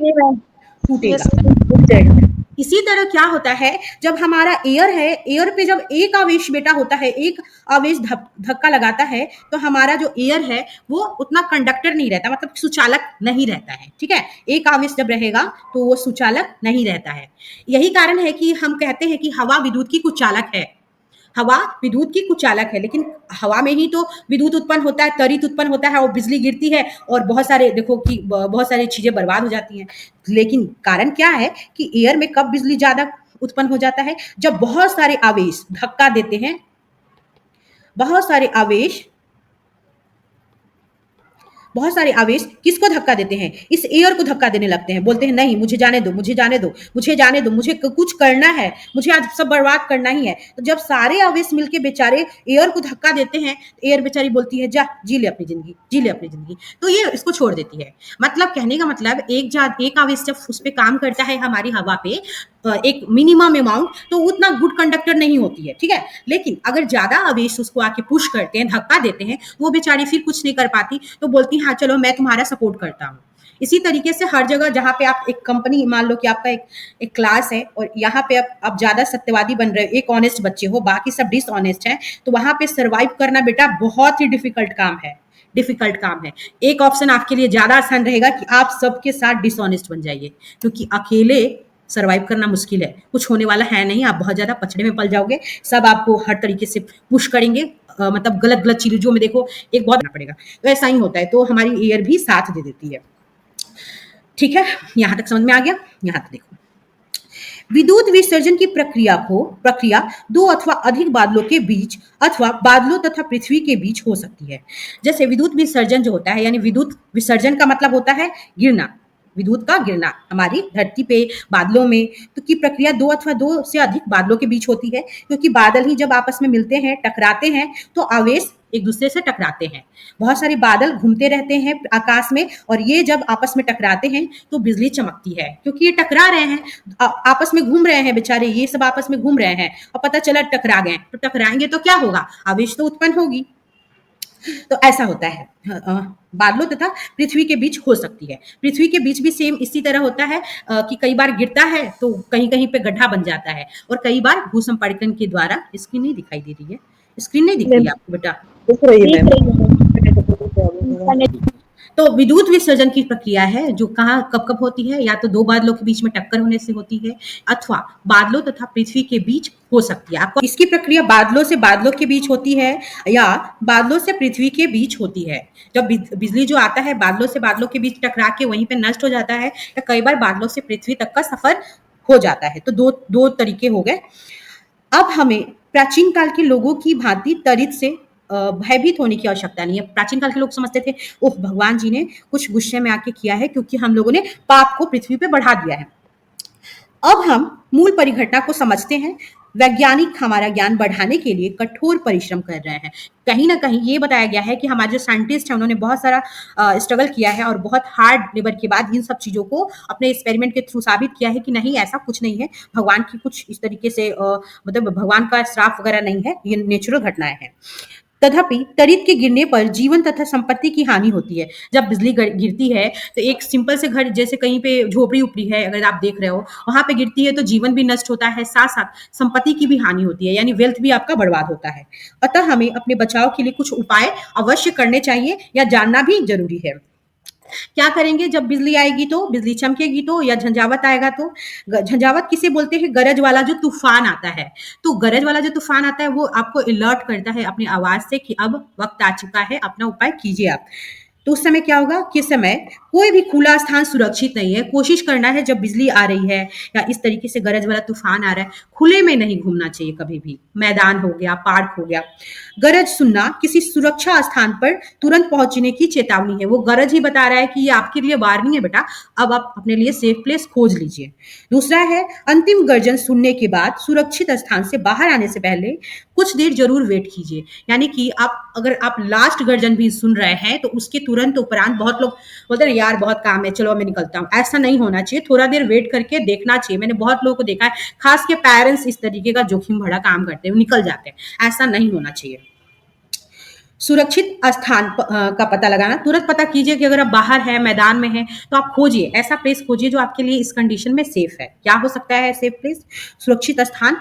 टूटेगा। टूट जाएगा। इसी तरह क्या होता है, जब हमारा एयर है, एयर पे जब एक आवेश बेटा होता है, एक आवेश धक्का लगाता है, तो हमारा जो एयर है वो उतना कंडक्टर नहीं रहता, मतलब सुचालक नहीं रहता है। ठीक है, एक आवेश जब रहेगा तो वो सुचालक नहीं रहता है। यही कारण है कि हम कहते हैं कि हवा विद्युत की कुचालक है। हवा विद्युत की कुचालक है, लेकिन हवा में ही तो विद्युत उत्पन्न होता है, त्वरित उत्पन्न होता है और बिजली गिरती है और बहुत सारे देखो कि बहुत सारी चीजें बर्बाद हो जाती हैं। लेकिन कारण क्या है कि एयर में कब बिजली ज्यादा उत्पन्न हो जाता है? जब बहुत सारे आवेश धक्का देते हैं, बहुत सारे आवेश किसको धक्का देते हैं? इस एयर को धक्का देने लगते हैं, बोलते हैं नहीं मुझे जाने दो, मुझे जाने दो, मुझे जाने दो, मुझे कुछ करना है, मुझे आज सब बर्बाद करना ही है। तो जब सारे आवेश मिलके बेचारे एयर को धक्का देते हैं, एयर बेचारी बोलती है जा जी ले अपनी जिंदगी, जी ले अपनी जिंदगी, तो ये इसको छोड़ देती है। मतलब कहने का मतलब एक आवेश जब उस पर काम करता है हमारी हवा पे, एक मिनिमम अमाउंट, तो उतना गुड कंडक्टर नहीं होती है। ठीक है, लेकिन अगर ज्यादा आवेश उसको आके पुश करते हैं, धक्का देते हैं, वो बेचारी फिर कुछ नहीं कर पाती, तो बोलती है हाँ चलो मैं तुम्हारा सपोर्ट करता हूँ। इसी तरीके से हर जगह जहाँ पे आप एक कंपनी, मान लो कि आपका एक क्लास है और यहाँ पे आप ज्यादा सत्यवादी बन रहे हो, एक ऑनेस्ट बच्चे हो, बाकी सब डिसऑनेस्ट हैं, तो वहां पे सर्वाइव करना बेटा बहुत ही डिफिकल्ट काम है। एक ऑप्शन आपके लिए ज्यादा आसान रहेगा कि आप सबके साथ डिसऑनेस्ट बन जाइए, क्योंकि अकेले सर्वाइव करना मुश्किल है, कुछ होने वाला है नहीं, आप बहुत ज्यादा पचड़े में पल जाओगे, सब आपको हर तरीके से पुश करेंगे, मतलब गलत चीजों में देखो एक बहुत पड़ेगा। तो ऐसा ही होता है, तो हमारी एयर भी साथ दे देती है। ठीक है, यहां तक समझ में आ गया? यहां तक देखो, विद्युत विसर्जन की प्रक्रिया दो अथवा अधिक बादलों के बीच अथवा बादलों तथा पृथ्वी के बीच हो सकती है। जैसे विद्युत विसर्जन जो होता है, यानी विद्युत विसर्जन का मतलब होता है गिरना, विद्युत का गिरना हमारी धरती पे बादलों में, तो की प्रक्रिया दो अथवा दो से अधिक बादलों के बीच होती है, क्योंकि बादल ही जब आपस में मिलते हैं, टकराते हैं, तो आवेश एक दूसरे से टकराते हैं। बहुत सारे बादल घूमते रहते हैं आकाश में, और ये जब आपस में टकराते हैं तो बिजली चमकती है, क्योंकि ये टकरा रहे हैं, आपस में घूम रहे हैं बेचारे, ये सब आपस में घूम रहे हैं और पता चला टकरा गए, तो टकराएंगे तो क्या होगा? आवेश तो उत्पन्न होगी। तो ऐसा होता है, बादलों तथा पृथ्वी के बीच हो सकती है। पृथ्वी के बीच भी सेम इसी तरह होता है कि कई बार गिरता है तो कहीं कहीं पे गड्ढा बन जाता है, और कई बार भूसंपर्कन के द्वारा, स्क्रीन नहीं दिखाई दे रही है, स्क्रीन नहीं दिख रही है आपको बेटा? दिख रही है इंटरनेट तो विद्युत विसर्जन की प्रक्रिया है जो कहाँ कब कब होती है, या तो दो बादलों के बीच में टक्कर होने से होती है, अथवा बादलों तथा पृथ्वी के बीच हो सकती है। आपको इसकी प्रक्रिया बादलों से बादलों के बीच होती है या बादलों से पृथ्वी के बीच होती है। जब बिजली जो आता है बादलों से बादलों के बीच टकरा के वहीं पे नष्ट हो जाता है, या कई बार बादलों से पृथ्वी तक का सफर हो जाता है। तो दो तरीके हो गए। अब हमें प्राचीन काल के लोगों की भांति त्वरित से भयभीत होने की आवश्यकता नहीं है। प्राचीन काल के लोग समझते थे ओह भगवान जी ने कुछ गुस्से में आके किया है, क्योंकि हम लोगों ने पाप को पृथ्वी पे बढ़ा दिया है। अब हम मूल परिघटना को समझते हैं। वैज्ञानिक हमारा ज्ञान बढ़ाने के लिए कठोर परिश्रम कर रहे हैं। कहीं ना कहीं ये बताया गया है कि हमारे जो साइंटिस्ट हैं उन्होंने बहुत सारा स्ट्रगल किया है और बहुत हार्ड लेबर के बाद इन सब चीज़ों को अपने एक्सपेरिमेंट के थ्रू साबित किया है कि नहीं ऐसा कुछ नहीं है, भगवान की कुछ इस तरीके से मतलब भगवान का श्राप वगैरह नहीं है, ये नेचुरल घटनाएं हैं। तथापि त्वरित के गिरने पर जीवन तथा संपत्ति की हानि होती है। जब बिजली गिरती है तो एक सिंपल से घर, जैसे कहीं पे झोपड़ी उपड़ी है अगर आप देख रहे हो, वहां पे गिरती है तो जीवन भी नष्ट होता है, साथ साथ संपत्ति की भी हानि होती है, यानी वेल्थ भी आपका बर्बाद होता है। अतः हमें अपने बचाव के लिए कुछ उपाय अवश्य करने चाहिए या जानना भी जरूरी है। क्या करेंगे जब बिजली आएगी तो, बिजली चमकेगी तो, या झंझावत आएगा तो? झंझावत किसे बोलते हैं? गरज वाला जो तूफान आता है। तो गरज वाला जो तूफान आता है वो आपको अलर्ट करता है अपनी आवाज से कि अब वक्त आ चुका है, अपना उपाय कीजिए आप। तो उस समय क्या होगा, किस समय कोई भी खुला स्थान सुरक्षित नहीं है। कोशिश करना है जब बिजली आ रही है या इस तरीके से गरज वाला तूफान आ रहा है, खुले में नहीं घूमना चाहिए कभी भी। मैदान हो गया, पार्क हो गया। गरज सुनना किसी सुरक्षा स्थान पर तुरंत पहुंचने की चेतावनी है। वो गरज ही बता रहा है कि ये आपके लिए वार्निंग है बेटा, अब आप अपने लिए सेफ प्लेस खोज लीजिए। दूसरा है, अंतिम गर्जन सुनने के बाद सुरक्षित स्थान से बाहर आने से पहले कुछ देर जरूर वेट कीजिए। यानी कि आप अगर आप लास्ट गर्जन भी सुन रहे हैं तो उसके तुरंत उपरांत, बहुत लोग बोलते हैं यार बहुत काम है चलो मैं निकलता हूँ, ऐसा नहीं होना चाहिए। थोड़ा देर वेट करके देखना चाहिए। मैंने बहुत लोगों को देखा है, खास के पेरेंट्स इस तरीके का जोखिम भरा काम करते हैं, निकल जाते हैं, ऐसा नहीं होना चाहिए। सुरक्षित स्थान का पता लगाना, तुरंत पता कीजिए कि अगर आप बाहर है, मैदान में है, तो आप खोजिए, ऐसा प्लेस खोजिए जो आपके लिए इस कंडीशन में सेफ है। क्या हो सकता है सेफ प्लेस, सुरक्षित स्थान?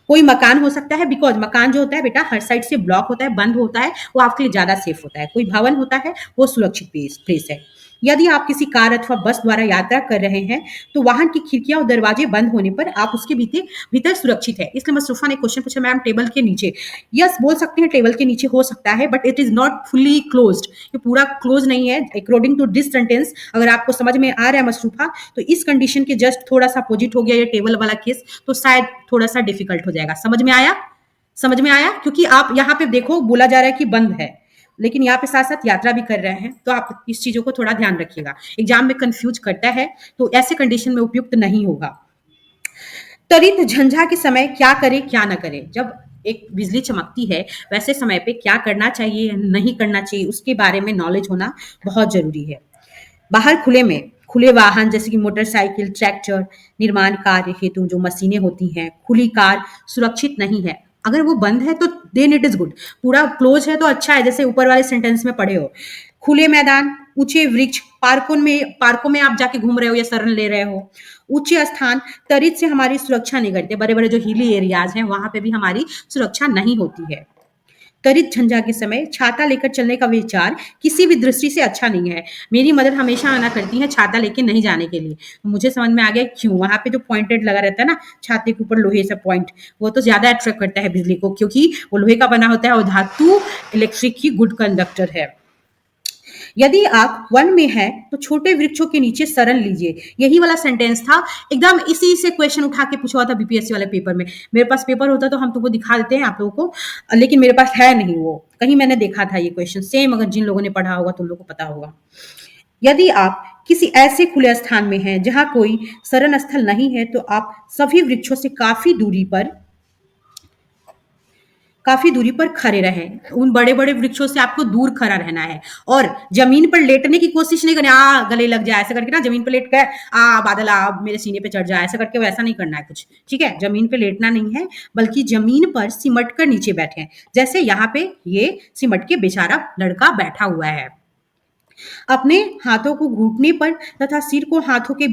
कोई मकान हो सकता है, बिकॉज मकान जो होता है बेटा हर साइड से ब्लॉक होता है, बंद होता है, वो आपके लिए ज्यादा सेफ होता है। कोई भवन होता है, वो सुरक्षित प्लेस है। यदि आप किसी कार अथवा बस द्वारा यात्रा कर रहे हैं तो वाहन की खिड़कियां और दरवाजे बंद होने पर आप उसके भीतर सुरक्षित है। इसलिए मसरूफा ने क्वेश्चन पूछा मैम टेबल के नीचे, यस बोल सकते हैं टेबल के नीचे हो सकता है, but it is not fully closed, ये पूरा क्लोज नहीं है। अकॉर्डिंग टू दिस सेंटेंस, अगर आपको समझ में आ रहा है मसरूफा, तो इस कंडीशन के जस्ट थोड़ा सा अपोजिट हो गया ये टेबल वाला केस, तो शायद थोड़ा सा डिफिकल्ट हो जाएगा। समझ में आया? समझ में आया? क्योंकि आप यहाँ पे देखो बोला जा रहा है कि बंद है, लेकिन यहाँ पे साथ साथ यात्रा भी कर रहे हैं, तो आप इस चीजों को थोड़ा ध्यान रखिएगा। एग्जाम में कंफ्यूज करता है, तो ऐसे कंडीशन में उपयुक्त नहीं होगा। त्वरित झंझा के समय क्या करे क्या ना करे, जब एक बिजली चमकती है वैसे समय पे क्या करना चाहिए नहीं करना चाहिए, उसके बारे में नॉलेज होना बहुत जरूरी है। बाहर खुले में खुले वाहन जैसे कि मोटरसाइकिल, ट्रैक्टर, निर्माण कार्य हेतु जो मशीनें होती हैं, खुली कार सुरक्षित नहीं है। अगर वो बंद है तो देन इट इज गुड, पूरा क्लोज है तो अच्छा है, जैसे ऊपर वाले सेंटेंस में पढ़े हो। खुले मैदान, ऊंचे वृक्ष, पार्कों में आप जाके घूम रहे हो या शरण ले रहे हो। ऊंचे स्थान त्वरित से हमारी सुरक्षा नहीं करते। बड़े बड़े जो हिली एरियाज हैं वहां पे भी हमारी सुरक्षा नहीं होती है। त्वरित झंझा के समय छाता लेकर चलने का विचार किसी भी दृष्टि से अच्छा नहीं है। मेरी मदर हमेशा आना करती है छाता लेके नहीं जाने के लिए। मुझे समझ में आ गया क्यों। वहां पे जो पॉइंटेड लगा रहता है ना छाते के ऊपर लोहे से पॉइंट, वो तो ज्यादा अट्रैक्ट करता है बिजली को, क्योंकि वो लोहे का बना होता है और धातु इलेक्ट्रिक की गुड कंडक्टर है। यदि आप वन में हैं तो छोटे वृक्षों के नीचे शरण लीजिए। यही वाला सेंटेंस था, एकदम इसी से क्वेश्चन उठा के पूछा हुआ था बीपीएससी वाले पेपर में। मेरे पास पेपर होता तो हम तुमको दिखा देते हैं आप लोगों को, लेकिन मेरे पास है नहीं, वो कहीं मैंने देखा था ये क्वेश्चन सेम। अगर जिन लोगों ने पढ़ा होगा तुम लोग को पता होगा। यदि आप किसी ऐसे खुले स्थान में हैं जहां कोई शरण स्थल नहीं है तो आप सभी वृक्षों से काफी दूरी पर खड़े रहें। उन बड़े बड़े वृक्षों से आपको दूर खड़ा रहना है और जमीन पर लेटने की कोशिश नहीं करनी। गले लग जाए ऐसा करके ना, जमीन पर लेट कर बादल मेरे सीने पे चढ़ जाए ऐसा करके, वैसा नहीं करना है कुछ, ठीक है। जमीन पे लेटना नहीं है, बल्कि जमीन पर सिमट कर नीचे बैठे, जैसे यहाँ पे ये सिमट के बेचारा लड़का बैठा हुआ है। अपने हाथों को घुटने पर तथा सिर को हाथों के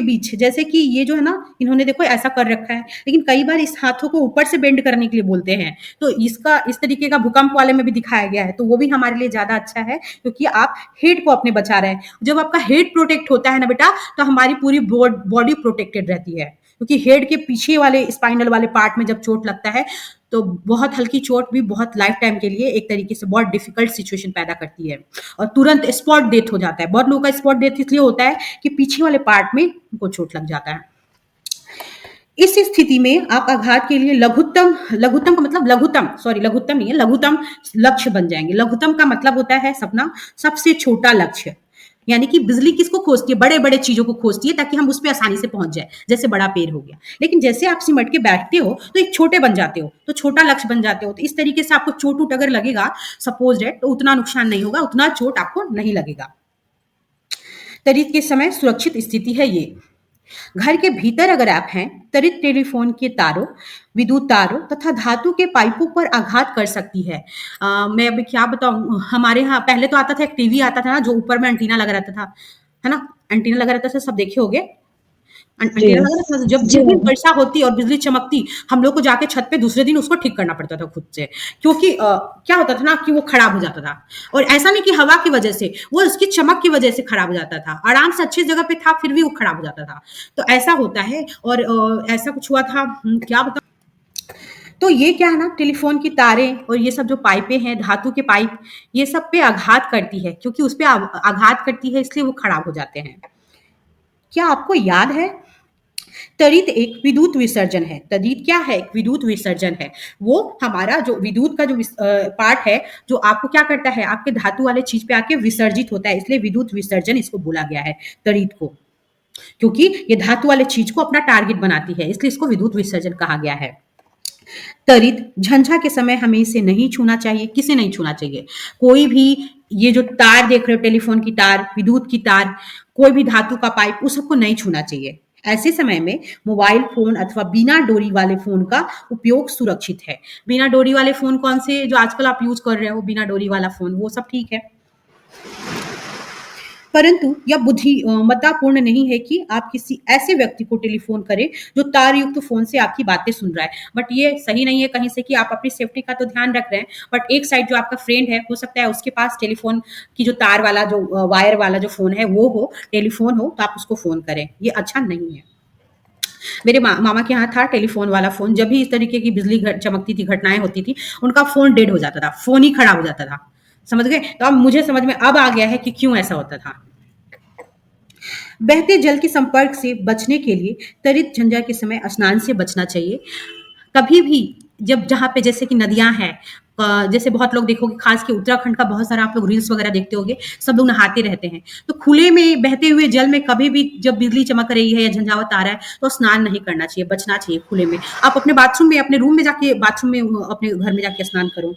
बीच, जैसे कि ये जो है ना इन्होंने देखो ऐसा कर रखा है, लेकिन कई बार इस हाथों को ऊपर से बेंड करने के लिए बोलते हैं, तो इसका इस तरीके का भूकंप वाले में भी दिखाया गया है, तो वो भी हमारे लिए ज्यादा अच्छा है, क्योंकि आप हेड को अपने बचा रहे हैं। जब आपका हेड प्रोटेक्ट होता है ना बेटा, तो हमारी पूरी बॉडी प्रोटेक्टेड रहती है, क्योंकि हेड के पीछे वाले स्पाइनल वाले पार्ट में जब चोट लगता है तो बहुत हल्की चोट भी बहुत लाइफ टाइम के लिए एक तरीके से बहुत डिफिकल्ट सिचुएशन पैदा करती है और तुरंत स्पॉट डेथ हो जाता है। बहुत लोगों का स्पॉट डेथ इसलिए होता है कि पीछे वाले पार्ट में उनको चोट लग जाता है। इस स्थिति में आप आघात के लिए लघुत्तम लक्ष्य बन जाएंगे। लघुत्तम का मतलब होता है सपना सबसे छोटा लक्ष्य, यानी कि बिजली किसको खोजती है, बड़े बड़े चीजों को खोजती है ताकि हम उस पर आसानी से पहुंच जाए, जैसे बड़ा पेड़ हो गया। लेकिन जैसे आप सिमट के बैठते हो तो एक छोटे बन जाते हो, तो छोटा लक्ष्य बन जाते हो। तो इस तरीके से आपको चोट उट अगर लगेगा सपोज डेट, तो उतना नुकसान नहीं होगा, उतना चोट आपको नहीं लगेगा। त्वरित के समय सुरक्षित स्थिति है ये। घर के भीतर अगर आप हैं, त्वरित टेलीफोन के तारों, विद्युत तारों तथा धातु के पाइपों पर आघात कर सकती है। मैं अभी क्या बताऊं, हमारे यहाँ पहले तो आता था एक टीवी आता था ना, जो ऊपर में एंटीना लगा रहता था, है ना, एंटीना लगा रहता था, सब देखे होंगे एंटीना लगा रहता था। जब जिस दिन वर्षा होती और बिजली चमकती, हम लोग को जाके छत पे दूसरे दिन उसको ठीक करना पड़ता था खुद से, क्योंकि क्या होता था ना कि वो खराब हो जाता था। और ऐसा नहीं कि हवा की वजह से, वो उसकी चमक की वजह से खराब हो जाता था। आराम से अच्छी जगह पे था फिर भी वो खराब हो जाता था, तो ऐसा होता है। और ऐसा कुछ हुआ था, क्या बताऊं, तो ये क्या है ना, टेलीफोन की तारें और ये सब जो पाइपें हैं, धातु के पाइप, ये सब पे आघात करती है, क्योंकि उस पे आघात करती है इसलिए वो खराब हो जाते हैं। क्या आपको याद है, तड़ित एक विद्युत विसर्जन है। तड़ित क्या है, एक विद्युत विसर्जन है। वो हमारा जो विद्युत का जो पार्ट है, जो आपको क्या करता है, आपके धातु वाले चीज पे आके विसर्जित होता है, इसलिए विद्युत विसर्जन इसको बोला गया है तड़ित को, क्योंकि ये धातु वाले चीज को अपना टारगेट बनाती है, इसलिए इसको विद्युत विसर्जन कहा गया है। तड़ित झंझा के समय हमें इसे नहीं छूना चाहिए। किसे नहीं छूना चाहिए, कोई भी ये जो तार देख रहे हो, टेलीफोन की तार, विद्युत की तार, कोई भी धातु का पाइप, उस सबको नहीं छूना चाहिए। ऐसे समय में मोबाइल फोन अथवा बिना डोरी वाले फोन का उपयोग सुरक्षित है। बिना डोरी वाले फोन कौन से जो आजकल आप यूज कर रहे हो, बिना डोरी वाला फोन, वो सब ठीक है। परंतु यह बुद्धिमत्तापूर्ण नहीं है कि आप किसी ऐसे व्यक्ति को टेलीफोन करें जो तार युक्त फोन से आपकी बातें सुन रहा है। बट ये सही नहीं है कहीं से कि आप अपनी सेफ्टी का तो ध्यान रख रहे हैं, बट एक साइड जो आपका फ्रेंड है, हो सकता है उसके पास टेलीफोन की जो तार वाला, जो वायर वाला जो फोन है वो हो, टेलीफोन हो, तो आप उसको फोन करें, ये अच्छा नहीं है। मेरे मामा के यहाँ था टेलीफोन वाला फोन। जब भी इस तरीके की बिजली चमकती थी, घटनाएं होती थी, उनका फोन डेड हो जाता था, फोन ही खराब हो जाता था। समझ गए? तो अब मुझे समझ में अब आ गया है कि क्यों ऐसा होता था। बहते जल के संपर्क से बचने के लिए तड़ित झंझा के समय स्नान से बचना चाहिए। कभी भी जब जहाँ पे जैसे कि नदियां हैं, जैसे बहुत लोग देखोगे, खास के उत्तराखंड का बहुत सारा आप लोग रील्स वगैरह देखते होंगे, सब लोग नहाते रहते हैं। तो खुले में बहते हुए जल में कभी भी जब बिजली चमक रही है या झंझावत आ रहा है तो स्नान नहीं करना चाहिए, बचना चाहिए खुले में। आप अपने बाथरूम में, अपने रूम में जाके, बाथरूम में, अपने घर में जाके स्नान करो।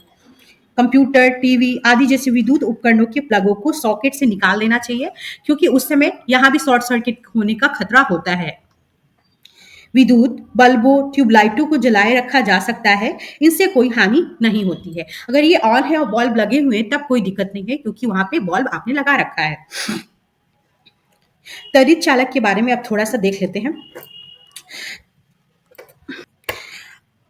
कंप्यूटर, टीवी आदि जैसे विद्युत उपकरणों के प्लगों को सॉकेट से निकाल देना चाहिए, क्योंकि उस समय यहाँ भी शॉर्ट सर्किट होने का खतरा होता है। विद्युत बल्बों, ट्यूबलाइटों को जलाए रखा जा सकता है, इनसे कोई हानि नहीं होती है। अगर ये ऑन है और बल्ब लगे हुए हैं तब कोई दिक्कत नहीं है, क्योंकि वहां पे बल्ब आपने लगा रखा है। तड़ित चालक के बारे में अब थोड़ा सा देख लेते हैं।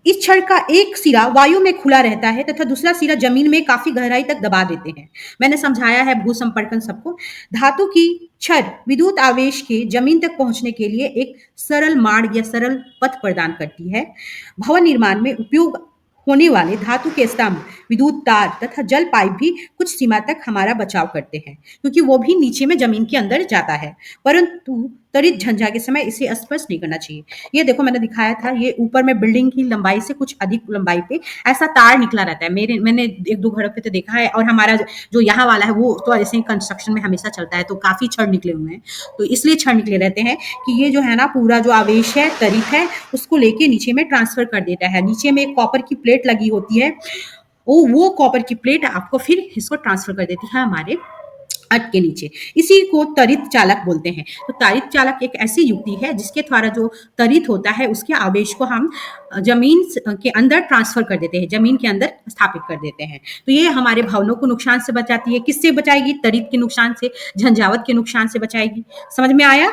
इस छड़ का एक सिरा वायु में खुला रहता है तथा दूसरा सिरा जमीन में काफी गहराई तक दबा देते हैं। मैंने समझाया है भू संपर्कन सबको। धातु की छड़ विद्युत आवेश के जमीन तक पहुंचने के लिए एक सरल मार्ग या सरल पथ प्रदान करती है। भवन निर्माण में उपयोग होने वाले धातु के स्तंभ, विद्युत तार तथा जल पाइप भी कुछ सीमा तक हमारा बचाव करते हैं, क्योंकि वो भी नीचे में जमीन के अंदर जाता है। परंतु तड़ित झंझा के समय इसे स्पर्श नहीं करना चाहिए। ये देखो मैंने दिखाया था, ये ऊपर में बिल्डिंग की लंबाई से कुछ अधिक लंबाई पे ऐसा तार निकला रहता है। मैंने एक दो घरों पे तो देखा है, और हमारा जो यहाँ वाला है वो तो ऐसे ही कंस्ट्रक्शन में हमेशा चलता है, तो काफी छड़ निकले हुए हैं। तो इसलिए छड़ निकले रहते हैं कि ये जो है ना, पूरा जो आवेश है, तड़ित है, उसको लेके नीचे में ट्रांसफर कर देता है। नीचे में एक कॉपर की प्लेट लगी होती है, वो कॉपर की प्लेट आपको फिर इसको ट्रांसफर कर देती है हमारे अर्थ के नीचे। इसी को तड़ित चालक बोलते हैं। तो तड़ित चालक एक ऐसी युक्ति है जिसके द्वारा जो तड़ित होता है उसके आवेश को हम जमीन के अंदर ट्रांसफर कर देते हैं, जमीन के अंदर स्थापित कर देते हैं। तो ये हमारे भवनों को नुकसान से बचाती है। किससे बचाएगी? तड़ित के नुकसान से, झंझावत के नुकसान से बचाएगी। समझ में आया?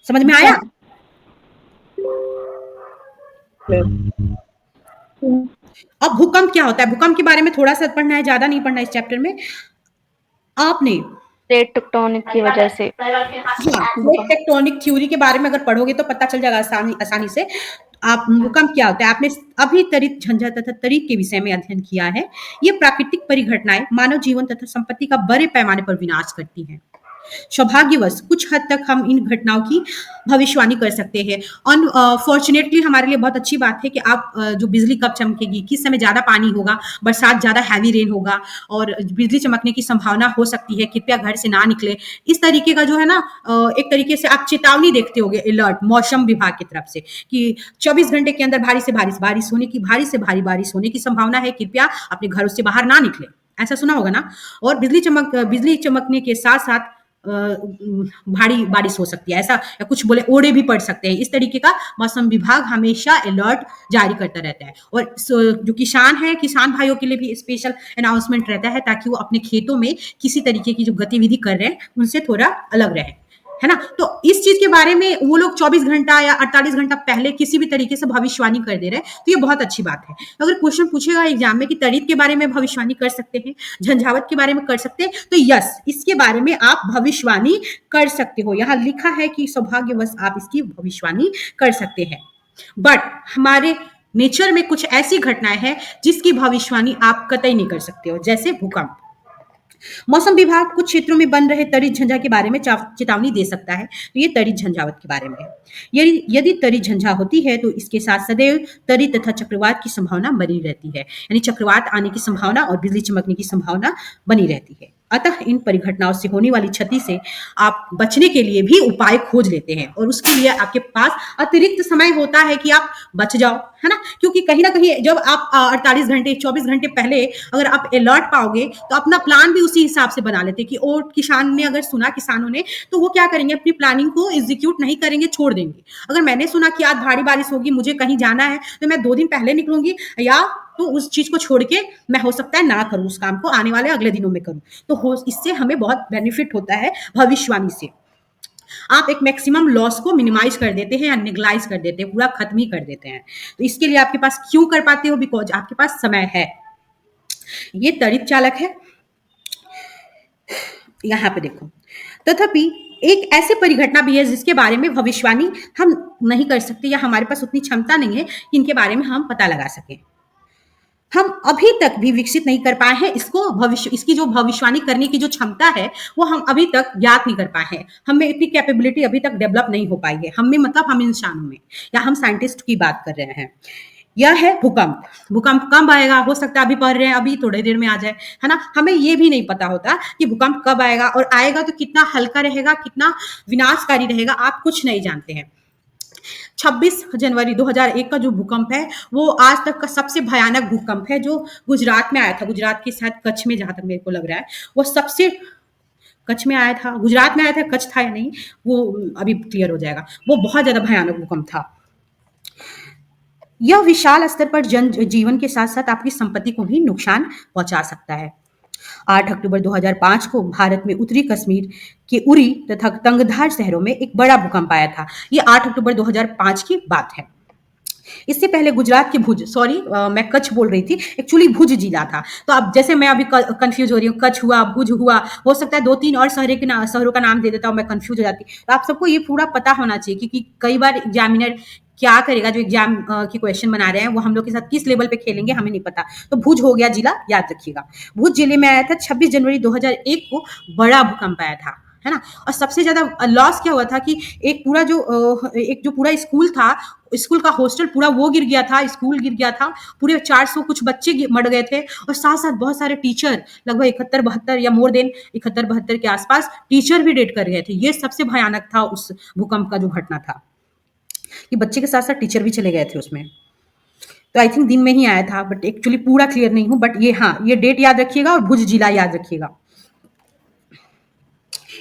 समझ में आया? अब भूकंप क्या होता है? भूकंप के बारे में थोड़ा सा पढ़ना है, ज्यादा नहीं पढ़ना है इस चैप्टर में। आपने प्लेट टेक्टोनिक की वजह से, प्लेट टेक्टोनिक थ्योरी के बारे में अगर पढ़ोगे तो पता चल जाएगा आसानी से। आप भूकंप क्या होता है आपने अभी तड़ित झंझा तथा तड़ित के विषय में अध्ययन किया है। ये प्राकृतिक परिघटनाएं मानव जीवन तथा संपत्ति का बड़े पैमाने पर विनाश करती हैं। सौभाग्यवश कुछ हद तक हम इन घटनाओं की भविष्यवाणी कर सकते हैं। अनफॉर्चुनेटली हमारे लिए बहुत अच्छी बात है कि आप जो बिजली कब चमकेगी, किस समय ज्यादा पानी होगा, बरसात ज्यादा हैवी रेन होगा और बिजली चमकने की संभावना हो सकती है, कृपया घर से ना निकले। इस तरीके का जो है ना, एक तरीके से आप चेतावनी देखते होंगे अलर्ट मौसम विभाग की तरफ से कि 24 घंटे के अंदर भारी से भारी बारिश होने की, भारी से भारी बारिश होने की संभावना है, कृपया अपने घरों से बाहर ना निकले। ऐसा सुना होगा ना। और बिजली चमकने के साथ साथ भारी बारिश हो सकती है, ऐसा, या कुछ बोले ओड़े भी पड़ सकते हैं। इस तरीके का मौसम विभाग हमेशा अलर्ट जारी करता रहता है। और जो किसान है, किसान भाइयों के लिए भी स्पेशल अनाउंसमेंट रहता है, ताकि वो अपने खेतों में किसी तरीके की जो गतिविधि कर रहे हैं उनसे थोड़ा अलग रहे, है ना। तो इस चीज के बारे में वो लोग 24 घंटा या 48 घंटा पहले किसी भी तरीके से भविष्यवाणी कर दे रहे हैं, तो ये बहुत अच्छी बात है। अगर क्वेश्चन पूछेगा एग्जाम में कि तड़ित के बारे में भविष्यवाणी कर सकते हैं, झंझावत के बारे में कर सकते हैं, तो यस, इसके बारे में आप भविष्यवाणी कर सकते हो। यहाँ लिखा है कि सौभाग्यवश आप इसकी भविष्यवाणी कर सकते हैं। बट हमारे नेचर में कुछ ऐसी घटनाएं हैं जिसकी भविष्यवाणी आप कतई नहीं कर सकते हो, जैसे भूकंप। मौसम विभाग कुछ क्षेत्रों में बन रहे तरी झंझा के बारे में चेतावनी दे सकता है, तो ये तरी झंझावत के बारे में है। यदि तरी झंझा होती है तो इसके साथ सदैव तरी तथा चक्रवात की संभावना बनी रहती है, यानी चक्रवात आने की संभावना और बिजली चमकने की संभावना बनी रहती है। अतः इन परिघटनाओं से होने वाली क्षति से आप बचने के लिए भी उपाय खोज लेते हैं, और उसके लिए आपके पास अतिरिक्त समय होता है कि आप बच जाओ, है ना। क्योंकि कहीं ना कहीं जब आप 48 घंटे 24 घंटे पहले अगर आप अलर्ट पाओगे तो अपना प्लान भी उसी हिसाब से बना लेते कि और किसान ने अगर सुना, किसानों ने, तो वो क्या करेंगे, अपनी प्लानिंग को एग्जीक्यूट नहीं करेंगे, छोड़ देंगे। अगर मैंने सुना कि आज भारी बारिश होगी, मुझे कहीं जाना है, तो मैं 2 दिन पहले निकलूंगी, या तो उस चीज को छोड़ के मैं हो सकता है ना करूं, उस काम को आने वाले अगले दिनों में करूं। तो इससे हमें बहुत बेनिफिट होता है भविष्यवाणी से। आप एक मैक्सिमम लॉस को मिनिमाइज कर देते हैं या नेग्लाइज कर देते हैं, पूरा खत्म ही कर देते हैं। तो इसके लिए आपके पास क्यों कर पाते हो, बिकॉज आपके पास समय है। ये त्वरित चालक है, यहां पे देखो। तथापि एक ऐसी परिघटना भी है जिसके बारे में भविष्यवाणी हम नहीं कर सकते, या हमारे पास उतनी क्षमता नहीं है कि इनके बारे में हम पता लगा सकें। हम अभी तक भी विकसित नहीं कर पाए हैं इसकी जो भविष्यवाणी करने की जो क्षमता है वो हम अभी तक ज्ञात नहीं कर पाए हैं। हमें इतनी कैपेबिलिटी अभी तक डेवलप नहीं हो पाई है, हमें मतलब हम इंसानों में, या हम साइंटिस्ट की बात कर रहे हैं। यह है भूकंप। भूकंप कब आएगा, हो सकता है अभी पढ़ रहे हैं, अभी थोड़ी देर में आ जाए, है ना। हमें ये भी नहीं पता होता कि भूकंप कब आएगा, और आएगा तो कितना हल्का रहेगा, कितना विनाशकारी रहेगा, आप कुछ नहीं जानते हैं। 26 जनवरी 2001 का जो भूकंप है वो आज तक का सबसे भयानक भूकंप है, जो गुजरात में आया था। गुजरात के साथ कच्छ में, जहां तक मेरे को लग रहा है, वो सबसे कच्छ में आया था, गुजरात में आया था, कच्छ था या नहीं वो अभी क्लियर हो जाएगा। वो बहुत ज्यादा भयानक भूकंप था। यह विशाल स्तर पर जन जीवन के साथ साथ आपकी संपत्ति को भी नुकसान पहुंचा सकता है। 8 अक्टूबर 2005 को भारत में उत्तरी कश्मीर के उरी तथा तंगधार शहरों में एक बड़ा भूकंप आया था। ये 8 अक्टूबर 2005 की बात है। इससे पहले गुजरात के भुज, मैं कच्छ बोल रही थी, एक्चुअली भुज जिला था। तो अब जैसे मैं अभी कंफ्यूज हो रही हूँ, कच्छ हुआ, भुज हुआ, हो सकता है 2-3 और शहरों का नाम दे देता हूँ, मैं कंफ्यूज हो जाती। तो आप सबको ये पूरा पता होना चाहिए, क्योंकि कई बार एग्जामिनर क्या करेगा, जो एग्जाम की क्वेश्चन बना रहे हैं वो हम लोग के साथ किस लेवल पे खेलेंगे हमें नहीं पता। तो भुज हो गया जिला, याद रखिएगा। भुज जिले में आया था 26 जनवरी 2001 को बड़ा भूकंप आया था, है ना। और सबसे ज्यादा लॉस क्या हुआ था कि एक जो पूरा स्कूल था, स्कूल का हॉस्टल पूरा वो गिर गया था, स्कूल गिर गया था, पूरे 400 कुछ बच्चे मर गए थे, और साथ साथ बहुत सारे टीचर, लगभग 71-72 या मोर देन 71-72 के आसपास टीचर भी डेड कर गए थे। ये सबसे भयानक था उस भूकंप का जो घटना था, कि बच्चे के साथ साथ टीचर भी चले गए थे उसमें। तो आई थिंक दिन में ही आया था, बट एक्चुअली पूरा क्लियर नहीं हूं, बट ये डेट याद रखिएगा और भुज जिला याद रखिएगा।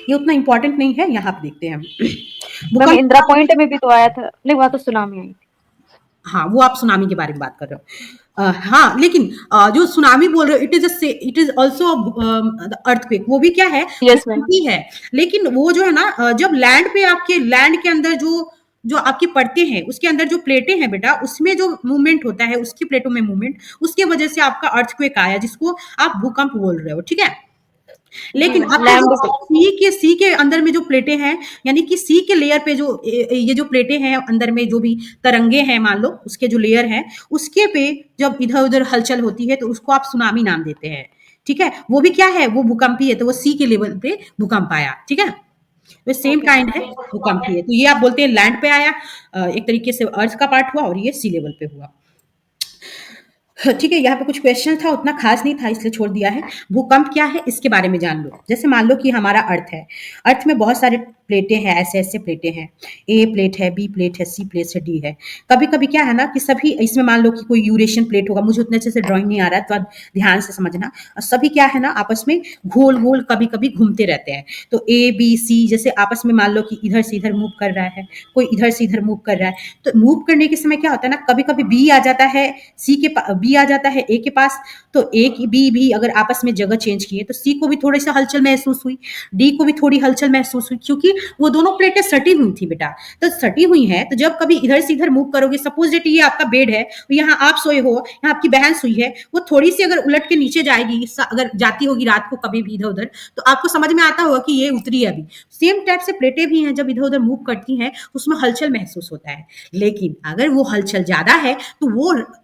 ये उतना इंपॉर्टेंट नहीं है, यहाँ पे देखते हैं। इंदिरा पॉइंट में भी तो आया था, नहीं वहां तो सुनामी आई थी। हाँ, वो आप सुनामी के बारे में बात कर रहे हो। हाँ, लेकिन जो सुनामी बोल रहे हो, इट इज ऑल्सो अर्थक्वेक। वो भी क्या है, yes, है, लेकिन वो जो है ना, जब लैंड पे आपके लैंड के अंदर जो आपकी परतें हैं, उसके अंदर जो प्लेटें हैं बेटा, उसमें जो मूवमेंट होता है, उसकी प्लेटों में मूवमेंट, उसके वजह से आपका अर्थक्वेक आया, जिसको आप भूकंप बोल रहे हो, ठीक है। लेकिन सी के अंदर में जो प्लेटें हैं, यानी कि सी के लेयर पे जो ये जो प्लेटें हैं अंदर में, जो भी तरंगे हैं मान लो, उसके जो लेयर है, उसके पे जब इधर उधर हलचल होती है तो उसको आप सुनामी नाम देते हैं, ठीक है। वो भी क्या है, वो भूकंपी है, तो वो सी के लेवल पे भूकंप आया, ठीक है। तो सेम काइंड है, भूकंप ही है। तो ये आप बोलते हैं लैंड पे आया, एक तरीके से अर्थ का पार्ट हुआ, और ये सी लेवल पे हुआ, ठीक है। यहाँ पे कुछ क्वेश्चन था, उतना खास नहीं था इसलिए छोड़ दिया है। भूकंप क्या है इसके बारे में जान लो। जैसे मान लो कि हमारा अर्थ है, अर्थ में बहुत सारे प्लेटें हैं, ऐसे प्लेटें हैं, ए प्लेट है, बी प्लेट है, सी प्लेट है, डी है। कभी कभी क्या है ना कि सभी इसमें मान लो कि कोई यूरेशियन प्लेट होगा, मुझे उतने अच्छे से ड्राइंग नहीं आ रहा है तो आप ध्यान से समझना। सभी क्या है ना, आपस में गोल गोल कभी कभी घूमते रहते हैं। तो ए बी सी जैसे आपस में मान लो कि इधर से इधर मूव कर रहा है, कोई इधर से इधर मूव कर रहा है, तो मूव करने के समय क्या होता है ना, कभी कभी बी आ जाता है, बी आ जाता है ए के पास, तो ए की बी भी अगर आपस में जगह चेंज किए तो सी को भी थोड़ी सा हलचल महसूस हुई, डी को भी थोड़ी हलचल महसूस हुई, क्योंकि वो दोनों प्लेटें सटी हुई थी बेटा। तो सटी हुई हैं तो जब कभी इधर से इधर मूव करोगे, सपोज डेट ये आपका बेड है, यहाँ आप सोए हो, यहाँ आपकी बहन सोई है, वो थोड़ी सी अगर उलट के नीचे जाएगी, अगर जाती होगी रात को कभी भी इधर उधर, तो आपको समझ में आता होगा कि ये उतरी है अभी। सेम टाइप से प्लेटें भी हैं, जब इधर उधर मूव करती हैं उसमें हलचल महसूस होता है। लेकिन अगर वो हलचल ज्यादा है तो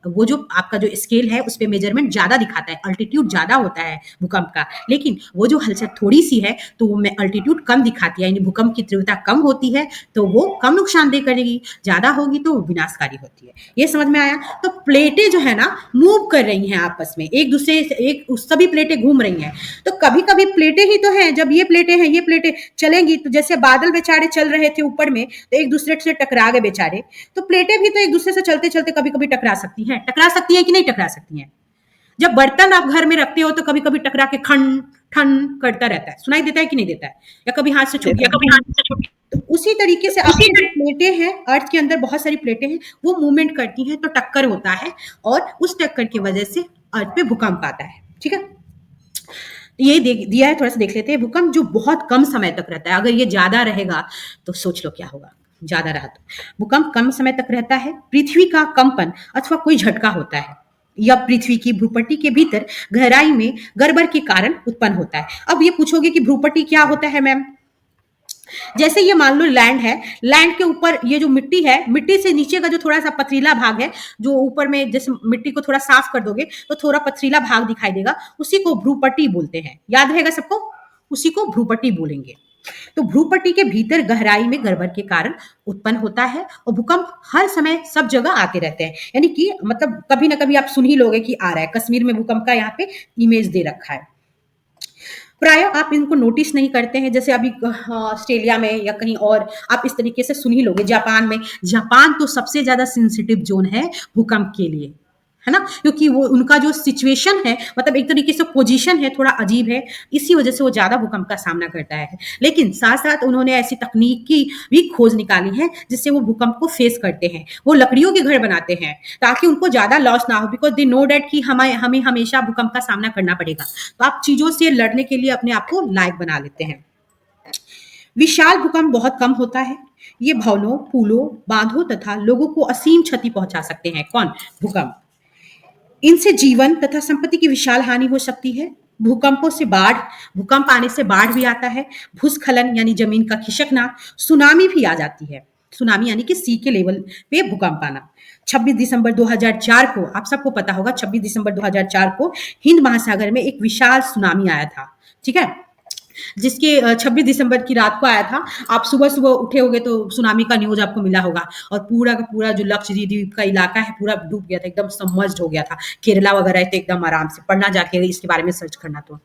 वो जो आपका जो स्केल है उस पर मेजरमेंट ज्यादा दिखाता है, अल्टीट्यूड ज्यादा होता है भूकंप का। लेकिन वो जो हलचल थोड़ी सी है तो वो में अल्टीट्यूड कम दिखाती है, यानी भूकंप की तीव्रता कम होती है तो वो कम नुकसानदेह करेगी, ज्यादा होगी तो विनाशकारी होती है। ये समझ में आया? तो प्लेटें जो है ना मूव कर रही हैं आपस में, एक दूसरे एक सभी प्लेटें घूम रही हैं। तो कभी कभी प्लेटें ही तो हैं, जब ये प्लेटें हैं ये प्लेटें चलेंगी तो जैसे बादल बेचारे चल रहे थे ऊपर में तो एक दूसरे से टकरा गए बेचारे, तो प्लेटें भी तो एक दूसरे से चलते चलते कभी कभी टकरा सकती हैं कि नहीं टकरा सकती हैं? जब बर्तन आप घर में रखते हो तो कभी कभी टकरा के खन ठन करता रहता है, सुनाई देता है कि नहीं देता है? या कभी हाथ से छूट गया, तो उसी तरीके से आपकी जो प्लेटें हैं, अर्थ के अंदर बहुत सारी प्लेटें हैं, वो मूवमेंट करती हैं तो टक्कर होता है और उस टक्कर की वजह से अर्थ पे भूकंप आता है। ठीक है, ये दिया है, थोड़ा सा देख लेते हैं। भूकंप जो बहुत कम समय तक रहता है, अगर ये ज्यादा रहेगा तो सोच लो क्या होगा। ज्यादा रहा तो भूकंप कम समय तक रहता है, पृथ्वी का कंपन अथवा कोई झटका होता है या पृथ्वी की भ्रूपट्टी के भीतर गहराई में गड़बड़ के कारण उत्पन्न होता है। अब ये पूछोगे कि भ्रूपट्टी क्या होता है मैम? जैसे ये मान लो लैंड है, लैंड के ऊपर ये जो मिट्टी है, मिट्टी से नीचे का जो थोड़ा सा पथरीला भाग है, जो ऊपर में जैसे मिट्टी को थोड़ा साफ कर दोगे तो थोड़ा पथरीला भाग दिखाई देगा, उसी को भ्रूपट्टी बोलते हैं। याद रहेगा सबको? उसी को भ्रूपट्टी बोलेंगे। तो भ्रूपट्टी के भीतर गहराई में गड़बड़ के कारण उत्पन्न होता है और भूकंप हर समय सब जगह आते रहते हैं, यानी कि मतलब कभी ना कभी आप सुन ही लोगे कि आ रहा है। कश्मीर में भूकंप का यहाँ पे इमेज दे रखा है। प्राय आप इनको नोटिस नहीं करते हैं, जैसे अभी ऑस्ट्रेलिया में या कहीं और आप इस तरीके से सुन ही लोगे। जापान में, जापान तो सबसे ज्यादा सेंसिटिव जोन है भूकंप के लिए, है ना, क्योंकि वो उनका जो सिचुएशन है, मतलब एक तरीके से पोजीशन है, थोड़ा अजीब है, इसी वजह से वो ज्यादा भूकंप का सामना करता है। लेकिन साथ साथ उन्होंने ऐसी तकनीक की भी खोज निकाली है जिससे वो भूकंप को फेस करते हैं। वो लकड़ियों के घर बनाते हैं ताकि उनको ज्यादा लॉस ना हो, बिकॉज दे नो डेट कि हमें हमेशा भूकंप का सामना करना पड़ेगा। तो आप चीजों से लड़ने के लिए अपने आप को लायक बना लेते हैं। विशाल भूकंप बहुत कम होता है। ये भवनों, पुलों, बांधों तथा लोगों को असीम क्षति पहुंचा सकते हैं। कौन? भूकंप। इनसे जीवन तथा संपत्ति की विशाल हानि हो सकती है। भूकंपों से बाढ़, भूकंप आने से बाढ़ भी आता है, भूस्खलन यानी जमीन का खिसकना, सुनामी भी आ जाती है। सुनामी यानी कि सी के लेवल पे भूकंप आना। 26 दिसंबर 2004 को, आप सबको पता होगा, 26 दिसंबर 2004 को हिंद महासागर में एक विशाल सुनामी आया था। ठीक है, जिसके 26 दिसंबर की रात को आया था। आप सुबह सुबह उठे होगे तो सुनामी का न्यूज आपको मिला होगा और पूरा का पूरा जो लक्षद्वीप का इलाका है पूरा डूब गया था, एकदम सबमर्ज्ड हो गया था। केरला वगैरह तो एकदम आराम से पढ़ना, जाके इसके बारे में सर्च करना। तो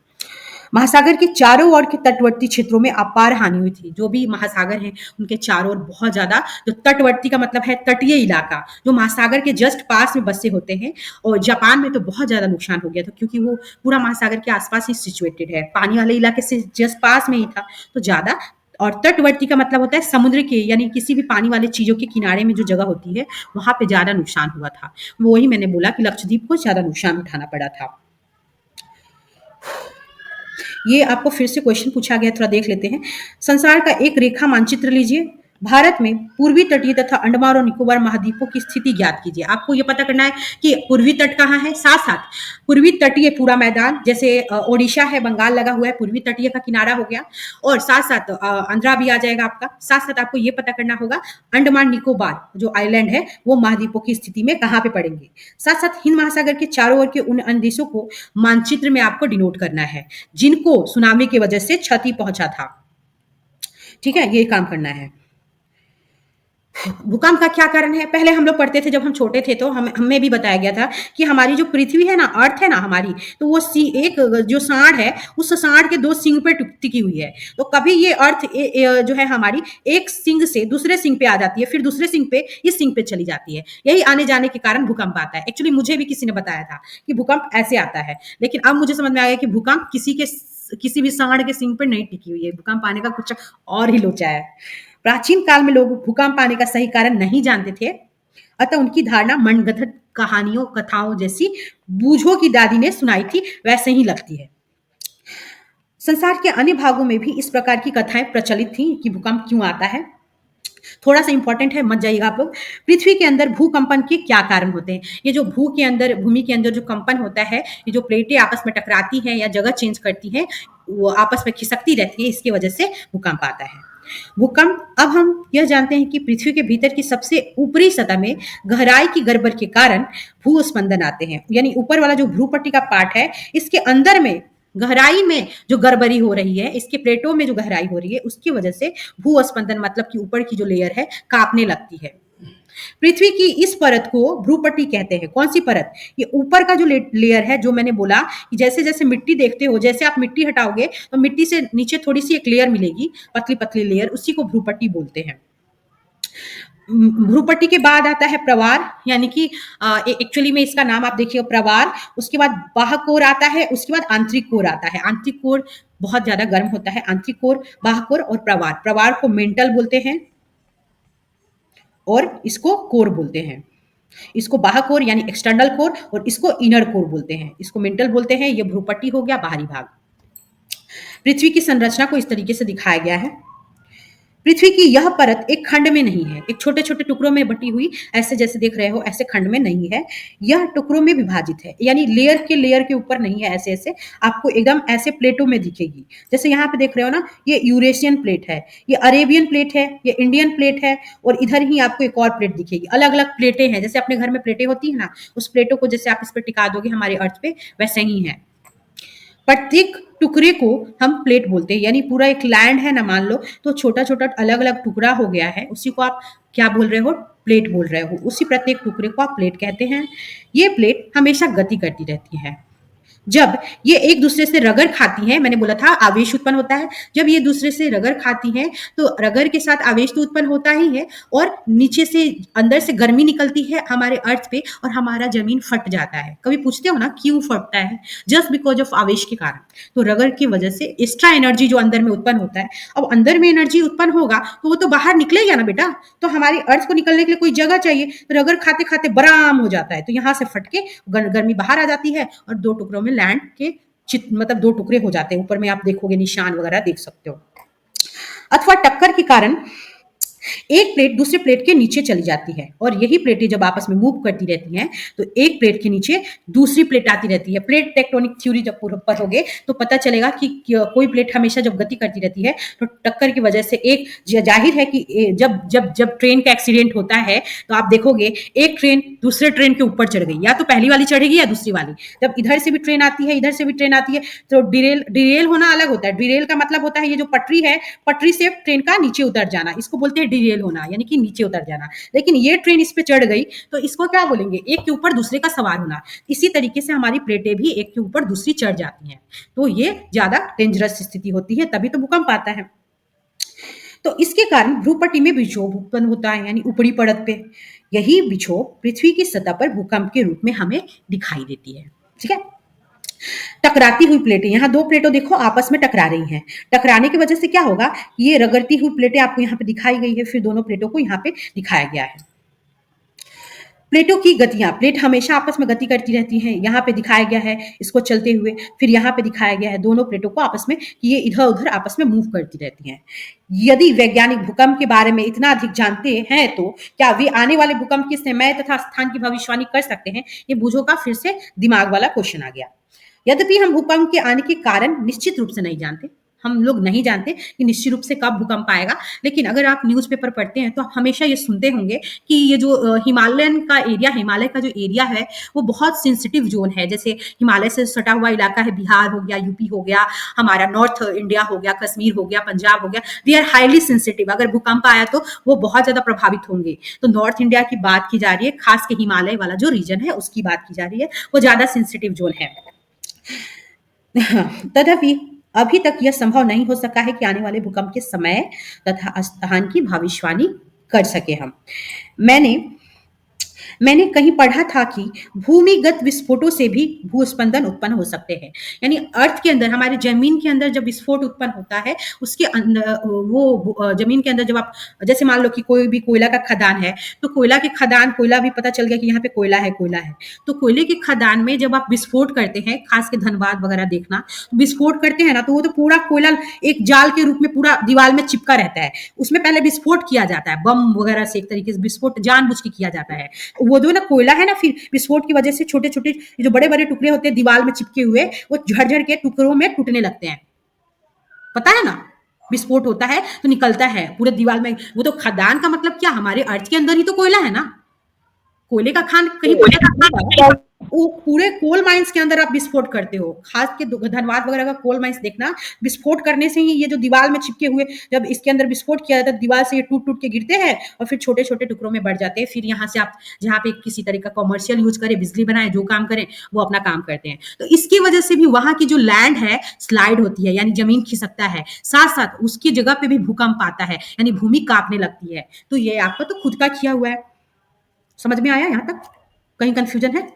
महासागर के चारों ओर के तटवर्ती क्षेत्रों में अपार हानि हुई थी। जो भी महासागर हैं उनके चारों ओर बहुत ज्यादा, जो तटवर्ती का मतलब है तटीय इलाका, जो महासागर के जस्ट पास में बसे होते हैं। और जापान में तो बहुत ज्यादा नुकसान हो गया था क्योंकि वो पूरा महासागर के आसपास ही सिचुएटेड है, पानी वाले इलाके से जस्ट पास में ही था, तो ज्यादा। और तटवर्ती का मतलब होता है समुद्र के, यानी किसी भी पानी वाले चीजों के किनारे में जो जगह होती है वहां पे ज्यादा नुकसान हुआ था। वही मैंने बोला कि लक्षद्वीप को ज्यादा नुकसान उठाना पड़ा था। ये आपको फिर से क्वेश्चन पूछा गया, थोड़ा देख लेते हैं। संसार का एक रेखा मानचित्र लीजिए। भारत में पूर्वी तटीय तथा अंडमान और निकोबार महाद्वीपों की स्थिति ज्ञात कीजिए। आपको ये पता करना है कि पूर्वी तट कहाँ है, साथ साथ पूर्वी तटीय पूरा मैदान, जैसे ओडिशा है, बंगाल लगा हुआ है, पूर्वी तटीय का किनारा हो गया, और साथ साथ आंध्रा भी आ जाएगा आपका। साथ साथ आपको ये पता करना होगा अंडमान निकोबार जो आइलैंड है वो महाद्वीपों की स्थिति में कहाँ पे पड़ेंगे। साथ साथ हिंद महासागर के चारों ओर के उन अन्य देशों को मानचित्र में आपको डिनोट करना है जिनको सुनामी की वजह से क्षति पहुंचा था। ठीक है, ये काम करना है। भूकंप का क्या कारण है? पहले हम लोग पढ़ते थे जब हम छोटे थे तो हमें भी बताया गया था कि हमारी जो पृथ्वी है ना, अर्थ है ना हमारी, तो वो एक जो सांड है, उस सांड के दो सिंग पे टिकी हुई है। तो कभी ये अर्थ जो है हमारी एक सिंग से दूसरे सिंग पे आ जाती है, फिर दूसरे सिंग पे इस सिंग पे चली जाती है। यही आने जाने के कारण भूकंप आता है। एक्चुअली मुझे भी किसी ने बताया था कि भूकंप ऐसे आता है, लेकिन अब मुझे समझ में आ गया कि भूकंप किसी भी सांड के सिंग पर नहीं टिकी हुई है। भूकंप आने का कुछ और ही लोचा है। प्राचीन काल में लोग भूकंप आने का सही कारण नहीं जानते थे, अतः उनकी धारणा मनगढ़ंत कहानियों, कथाओं जैसी बूझों की दादी ने सुनाई थी वैसे ही लगती है। संसार के अन्य भागों में भी इस प्रकार की कथाएं प्रचलित थी कि भूकंप क्यों आता है। थोड़ा सा इंपॉर्टेंट है, मत जाइएगा आप लोग। पृथ्वी के अंदर भूकंपन के क्या कारण होते हैं? ये जो भूमि के अंदर जो कंपन होता है, ये जो प्लेटें आपस में टकराती हैं या जगह चेंज करती हैं, वो आपस में खिसकती रहती है, इसकी वजह से भूकंप आता है। भूकंप, अब हम यह जानते हैं कि पृथ्वी के भीतर की सबसे ऊपरी सतह में गहराई की गड़बड़ के कारण भूस्पंदन आते हैं। यानी ऊपर वाला जो भ्रूपट्टी का पार्ट है, इसके अंदर में गहराई में जो गड़बड़ी हो रही है, इसके प्लेटों में जो गहराई हो रही है, उसकी वजह से भूस्पंदन मतलब कि ऊपर की जो लेयर है कांपने लगती है। पृथ्वी की इस परत को भ्रूपट्टी कहते हैं। कौन सी परत? ये ऊपर का जो लेयर है, जो मैंने बोला कि जैसे जैसे मिट्टी देखते हो, जैसे आप मिट्टी हटाओगे तो मिट्टी से नीचे थोड़ी सी एक लेयर मिलेगी, पतली पतली लेयर, उसी को भ्रूपट्टी बोलते हैं। भ्रूपट्टी के बाद आता है प्रवार, यानी कि एक्चुअली में इसका नाम आप देखिए प्रवार। उसके बाद बाह्य कोर आता है, उसके बाद आंतरिक कोर आता है। आंतरिक कोर बहुत ज्यादा गर्म होता है। आंतरिक कोर, बाह्य कोर और प्रवार। प्रवार को मेंटल बोलते हैं और इसको कोर बोलते हैं। इसको बाह्य कोर यानी एक्सटर्नल कोर और इसको इनर कोर बोलते हैं। इसको मेंटल बोलते हैं। ये भ्रूपट्टी हो गया बाहरी भाग। पृथ्वी की संरचना को इस तरीके से दिखाया गया है। पृथ्वी की यह परत एक खंड में नहीं है, एक छोटे छोटे टुकड़ों में बटी हुई, ऐसे जैसे देख रहे हो, ऐसे खंड में नहीं है। यह टुकड़ों में विभाजित है, यानी लेयर के ऊपर नहीं है। ऐसे ऐसे आपको एकदम ऐसे प्लेटों में दिखेगी। जैसे यहाँ पे देख रहे हो ना, ये यूरेशियन प्लेट है, ये अरेबियन प्लेट है, ये इंडियन प्लेट है, और इधर ही आपको एक और प्लेट दिखेगी। अलग अलग प्लेटें हैं। जैसे अपने घर में प्लेटें होती है ना, उस प्लेटों को जैसे आप इस पर टिका दोगे हमारे अर्थ पे, वैसे ही है। प्रत्येक टुकड़े को हम प्लेट बोलते हैं। यानी पूरा एक लैंड है ना, मान लो, तो छोटा छोटा अलग अलग टुकड़ा हो गया है, उसी को आप क्या बोल रहे हो? प्लेट बोल रहे हो। उसी प्रत्येक टुकड़े को आप प्लेट कहते हैं। ये प्लेट हमेशा गति करती रहती है। जब ये एक दूसरे से रगड़ खाती हैं, मैंने बोला था आवेश उत्पन्न होता है। जब ये दूसरे से रगड़ खाती हैं तो रगड़ के साथ आवेश तो उत्पन्न होता ही है, और नीचे से अंदर से गर्मी निकलती है हमारे अर्थ पे, और हमारा जमीन फट जाता है। कभी पूछते हो ना क्यों फटता है? जस्ट बिकॉज ऑफ आवेश के कारण। तो रगड़ की वजह से एक्स्ट्रा एनर्जी जो अंदर में उत्पन्न होता है, अब अंदर में एनर्जी उत्पन्न होगा तो वो तो बाहर निकलेगा ना बेटा। तो हमारी अर्थ को निकलने के लिए कोई जगह चाहिए, तो रगड़ खाते खाते बराम हो जाता है, तो यहाँ से फट के गर्मी बाहर आ जाती है और दो टुकड़ों में लैंड के मतलब दो टुकड़े हो जाते हैं। ऊपर में आप देखोगे निशान वगैरह देख सकते हो। अथवा टक्कर के कारण एक प्लेट दूसरे प्लेट के नीचे चली जाती है, और यही प्लेटें जब आपस में मूव करती रहती हैं तो एक प्लेट के नीचे दूसरी प्लेट आती रहती है। प्लेट टेक्टोनिक थ्योरी जब पढ़ोगे तो पता चलेगा कि कोई प्लेट हमेशा जब गति करती रहती है तो टक्कर की वजह से एक, जाहिर है कि जब जब जब ट्रेन का एक्सीडेंट होता है तो आप देखोगे एक ट्रेन दूसरे ट्रेन के ऊपर चढ़ गई, या तो पहली वाली चढ़ेगी या दूसरी वाली। जब इधर से भी ट्रेन आती है, इधर से भी ट्रेन आती है, तो डिरेल होना अलग होता है। डिरेल का मतलब होता है ये जो पटरी है, पटरी से ट्रेन का नीचे उतर जाना, इसको बोलते हैं डिरेल होना, यानी कि नीचे उतर जाना। लेकिन ये ट्रेन इस पे चढ़ गई तो इसको क्या बोलेंगे? एक के ऊपर दूसरे का सवार होना। इसी तरीके से हमारी प्लेटें भी एक के ऊपर दूसरी चढ़ जाती हैं, तो ये ज्यादा डेंजरस स्थिति होती है, तभी तो भूकंप आता है। तो इसके कारण भ्रूपट्टी में विक्षोभ उत्पन्न होता है, यानी ऊपरी परत पे। यही विक्षोभ पृथ्वी की सतह पर भूकंप के रूप में हमें दिखाई देती है। ठीक है। टकराती हुई प्लेटें, यहाँ दो प्लेटों देखो आपस में टकरा रही हैं। टकराने की वजह से क्या होगा? ये रगड़ती हुई प्लेटें आपको यहाँ पे दिखाई गई है, फिर दोनों प्लेटों को यहाँ पे दिखाया गया है। प्लेटों की गतियां, प्लेट हमेशा आपस में गति करती रहती हैं। यहाँ पे दिखाया गया है इसको चलते हुए, फिर यहाँ पे दिखाया गया है दोनों प्लेटों को आपस में कि ये इधर उधर आपस में मूव करती रहती हैं। यदि वैज्ञानिक भूकंप के बारे में इतना अधिक जानते हैं तो क्या वे आने वाले भूकंप के समय तथा स्थान की भविष्यवाणी कर सकते हैं? ये बूझो का फिर से दिमाग वाला क्वेश्चन आ गया। यद्यपि हम भूकंप के आने के कारण निश्चित रूप से नहीं जानते, हम लोग नहीं जानते कि निश्चित रूप से कब भूकंप आएगा, लेकिन अगर आप न्यूज़पेपर पढ़ते हैं तो आप हमेशा ये सुनते होंगे कि ये जो हिमालयन का एरिया, हिमालय का जो एरिया है वो बहुत सेंसिटिव जोन है। जैसे हिमालय से सटा हुआ इलाका है, बिहार हो गया, यूपी हो गया, हमारा नॉर्थ इंडिया हो गया, कश्मीर हो गया, पंजाब हो गया, दे आर हाईली सेंसिटिव। अगर भूकंप आया तो वो बहुत ज्यादा प्रभावित होंगे। तो नॉर्थ इंडिया की बात की जा रही है, खास के हिमालय वाला जो रीजन है उसकी बात की जा रही है, वो ज्यादा सेंसिटिव जोन है। तथापि अभी तक यह संभव नहीं हो सका है कि आने वाले भूकंप के समय तथा स्थान की भविष्यवाणी कर सके हम। मैंने मैंने कहीं पढ़ा था कि भूमिगत विस्फोटों से भी भूस्पंदन उत्पन्न हो सकते हैं। यानी अर्थ के अंदर, हमारी जमीन के अंदर जब विस्फोट उत्पन्न होता है, उसके अंदर वो जमीन के अंदर जब आप, जैसे मान लो कि कोई भी कोयला का खदान है, तो कोयला के खदान, कोयला भी पता चल गया कि यहाँ पे कोयला है, कोयला है, तो कोयले के खदान में जब आप विस्फोट करते हैं, खास के धनबाद वगैरह देखना, विस्फोट करते हैं ना, तो वो तो पूरा कोयला एक जाल के रूप में पूरा दीवार में चिपका रहता है। उसमें पहले विस्फोट किया जाता है, बम वगैरह से एक तरीके से विस्फोट जानबूझ के किया जाता है। वो जो ना कोयला है ना, फिर विस्फोट की वजह से छोटे छोटे जो बड़े बड़े टुकड़े होते हैं दीवार में चिपके हुए, वो झड़ के टुकड़ों में टूटने लगते हैं। पता है ना, विस्फोट होता है तो निकलता है पूरे दीवार में। वो तो खदान का मतलब क्या, हमारे अर्थ के अंदर ही तो कोयला है ना, कोयले का खान कहीं वो पूरे कोल माइंस के अंदर आप विस्फोट करते हो। खास के धनबाद वगैरह का कोल माइंस देखना, विस्फोट करने से ही ये जो दीवार में चिपके हुए, जब इसके अंदर विस्फोट किया जाता है, दीवार से ये टूट टूट के गिरते हैं और फिर छोटे छोटे टुकड़ों में बढ़ जाते हैं। फिर यहाँ से आप जहाँ पे किसी तरह का कॉमर्शियल यूज करें, बिजली बनाए, जो काम करें, वो अपना काम करते हैं। तो इसकी वजह से भी वहां की जो लैंड है स्लाइड होती है, यानी जमीन खिसकता है, साथ साथ उसकी जगह पे भी भूकंप आता है, यानी भूमि कांपने लगती है। तो ये आपका तो खुद का किया हुआ है। समझ में आया यहाँ तक? कहीं कंफ्यूजन है?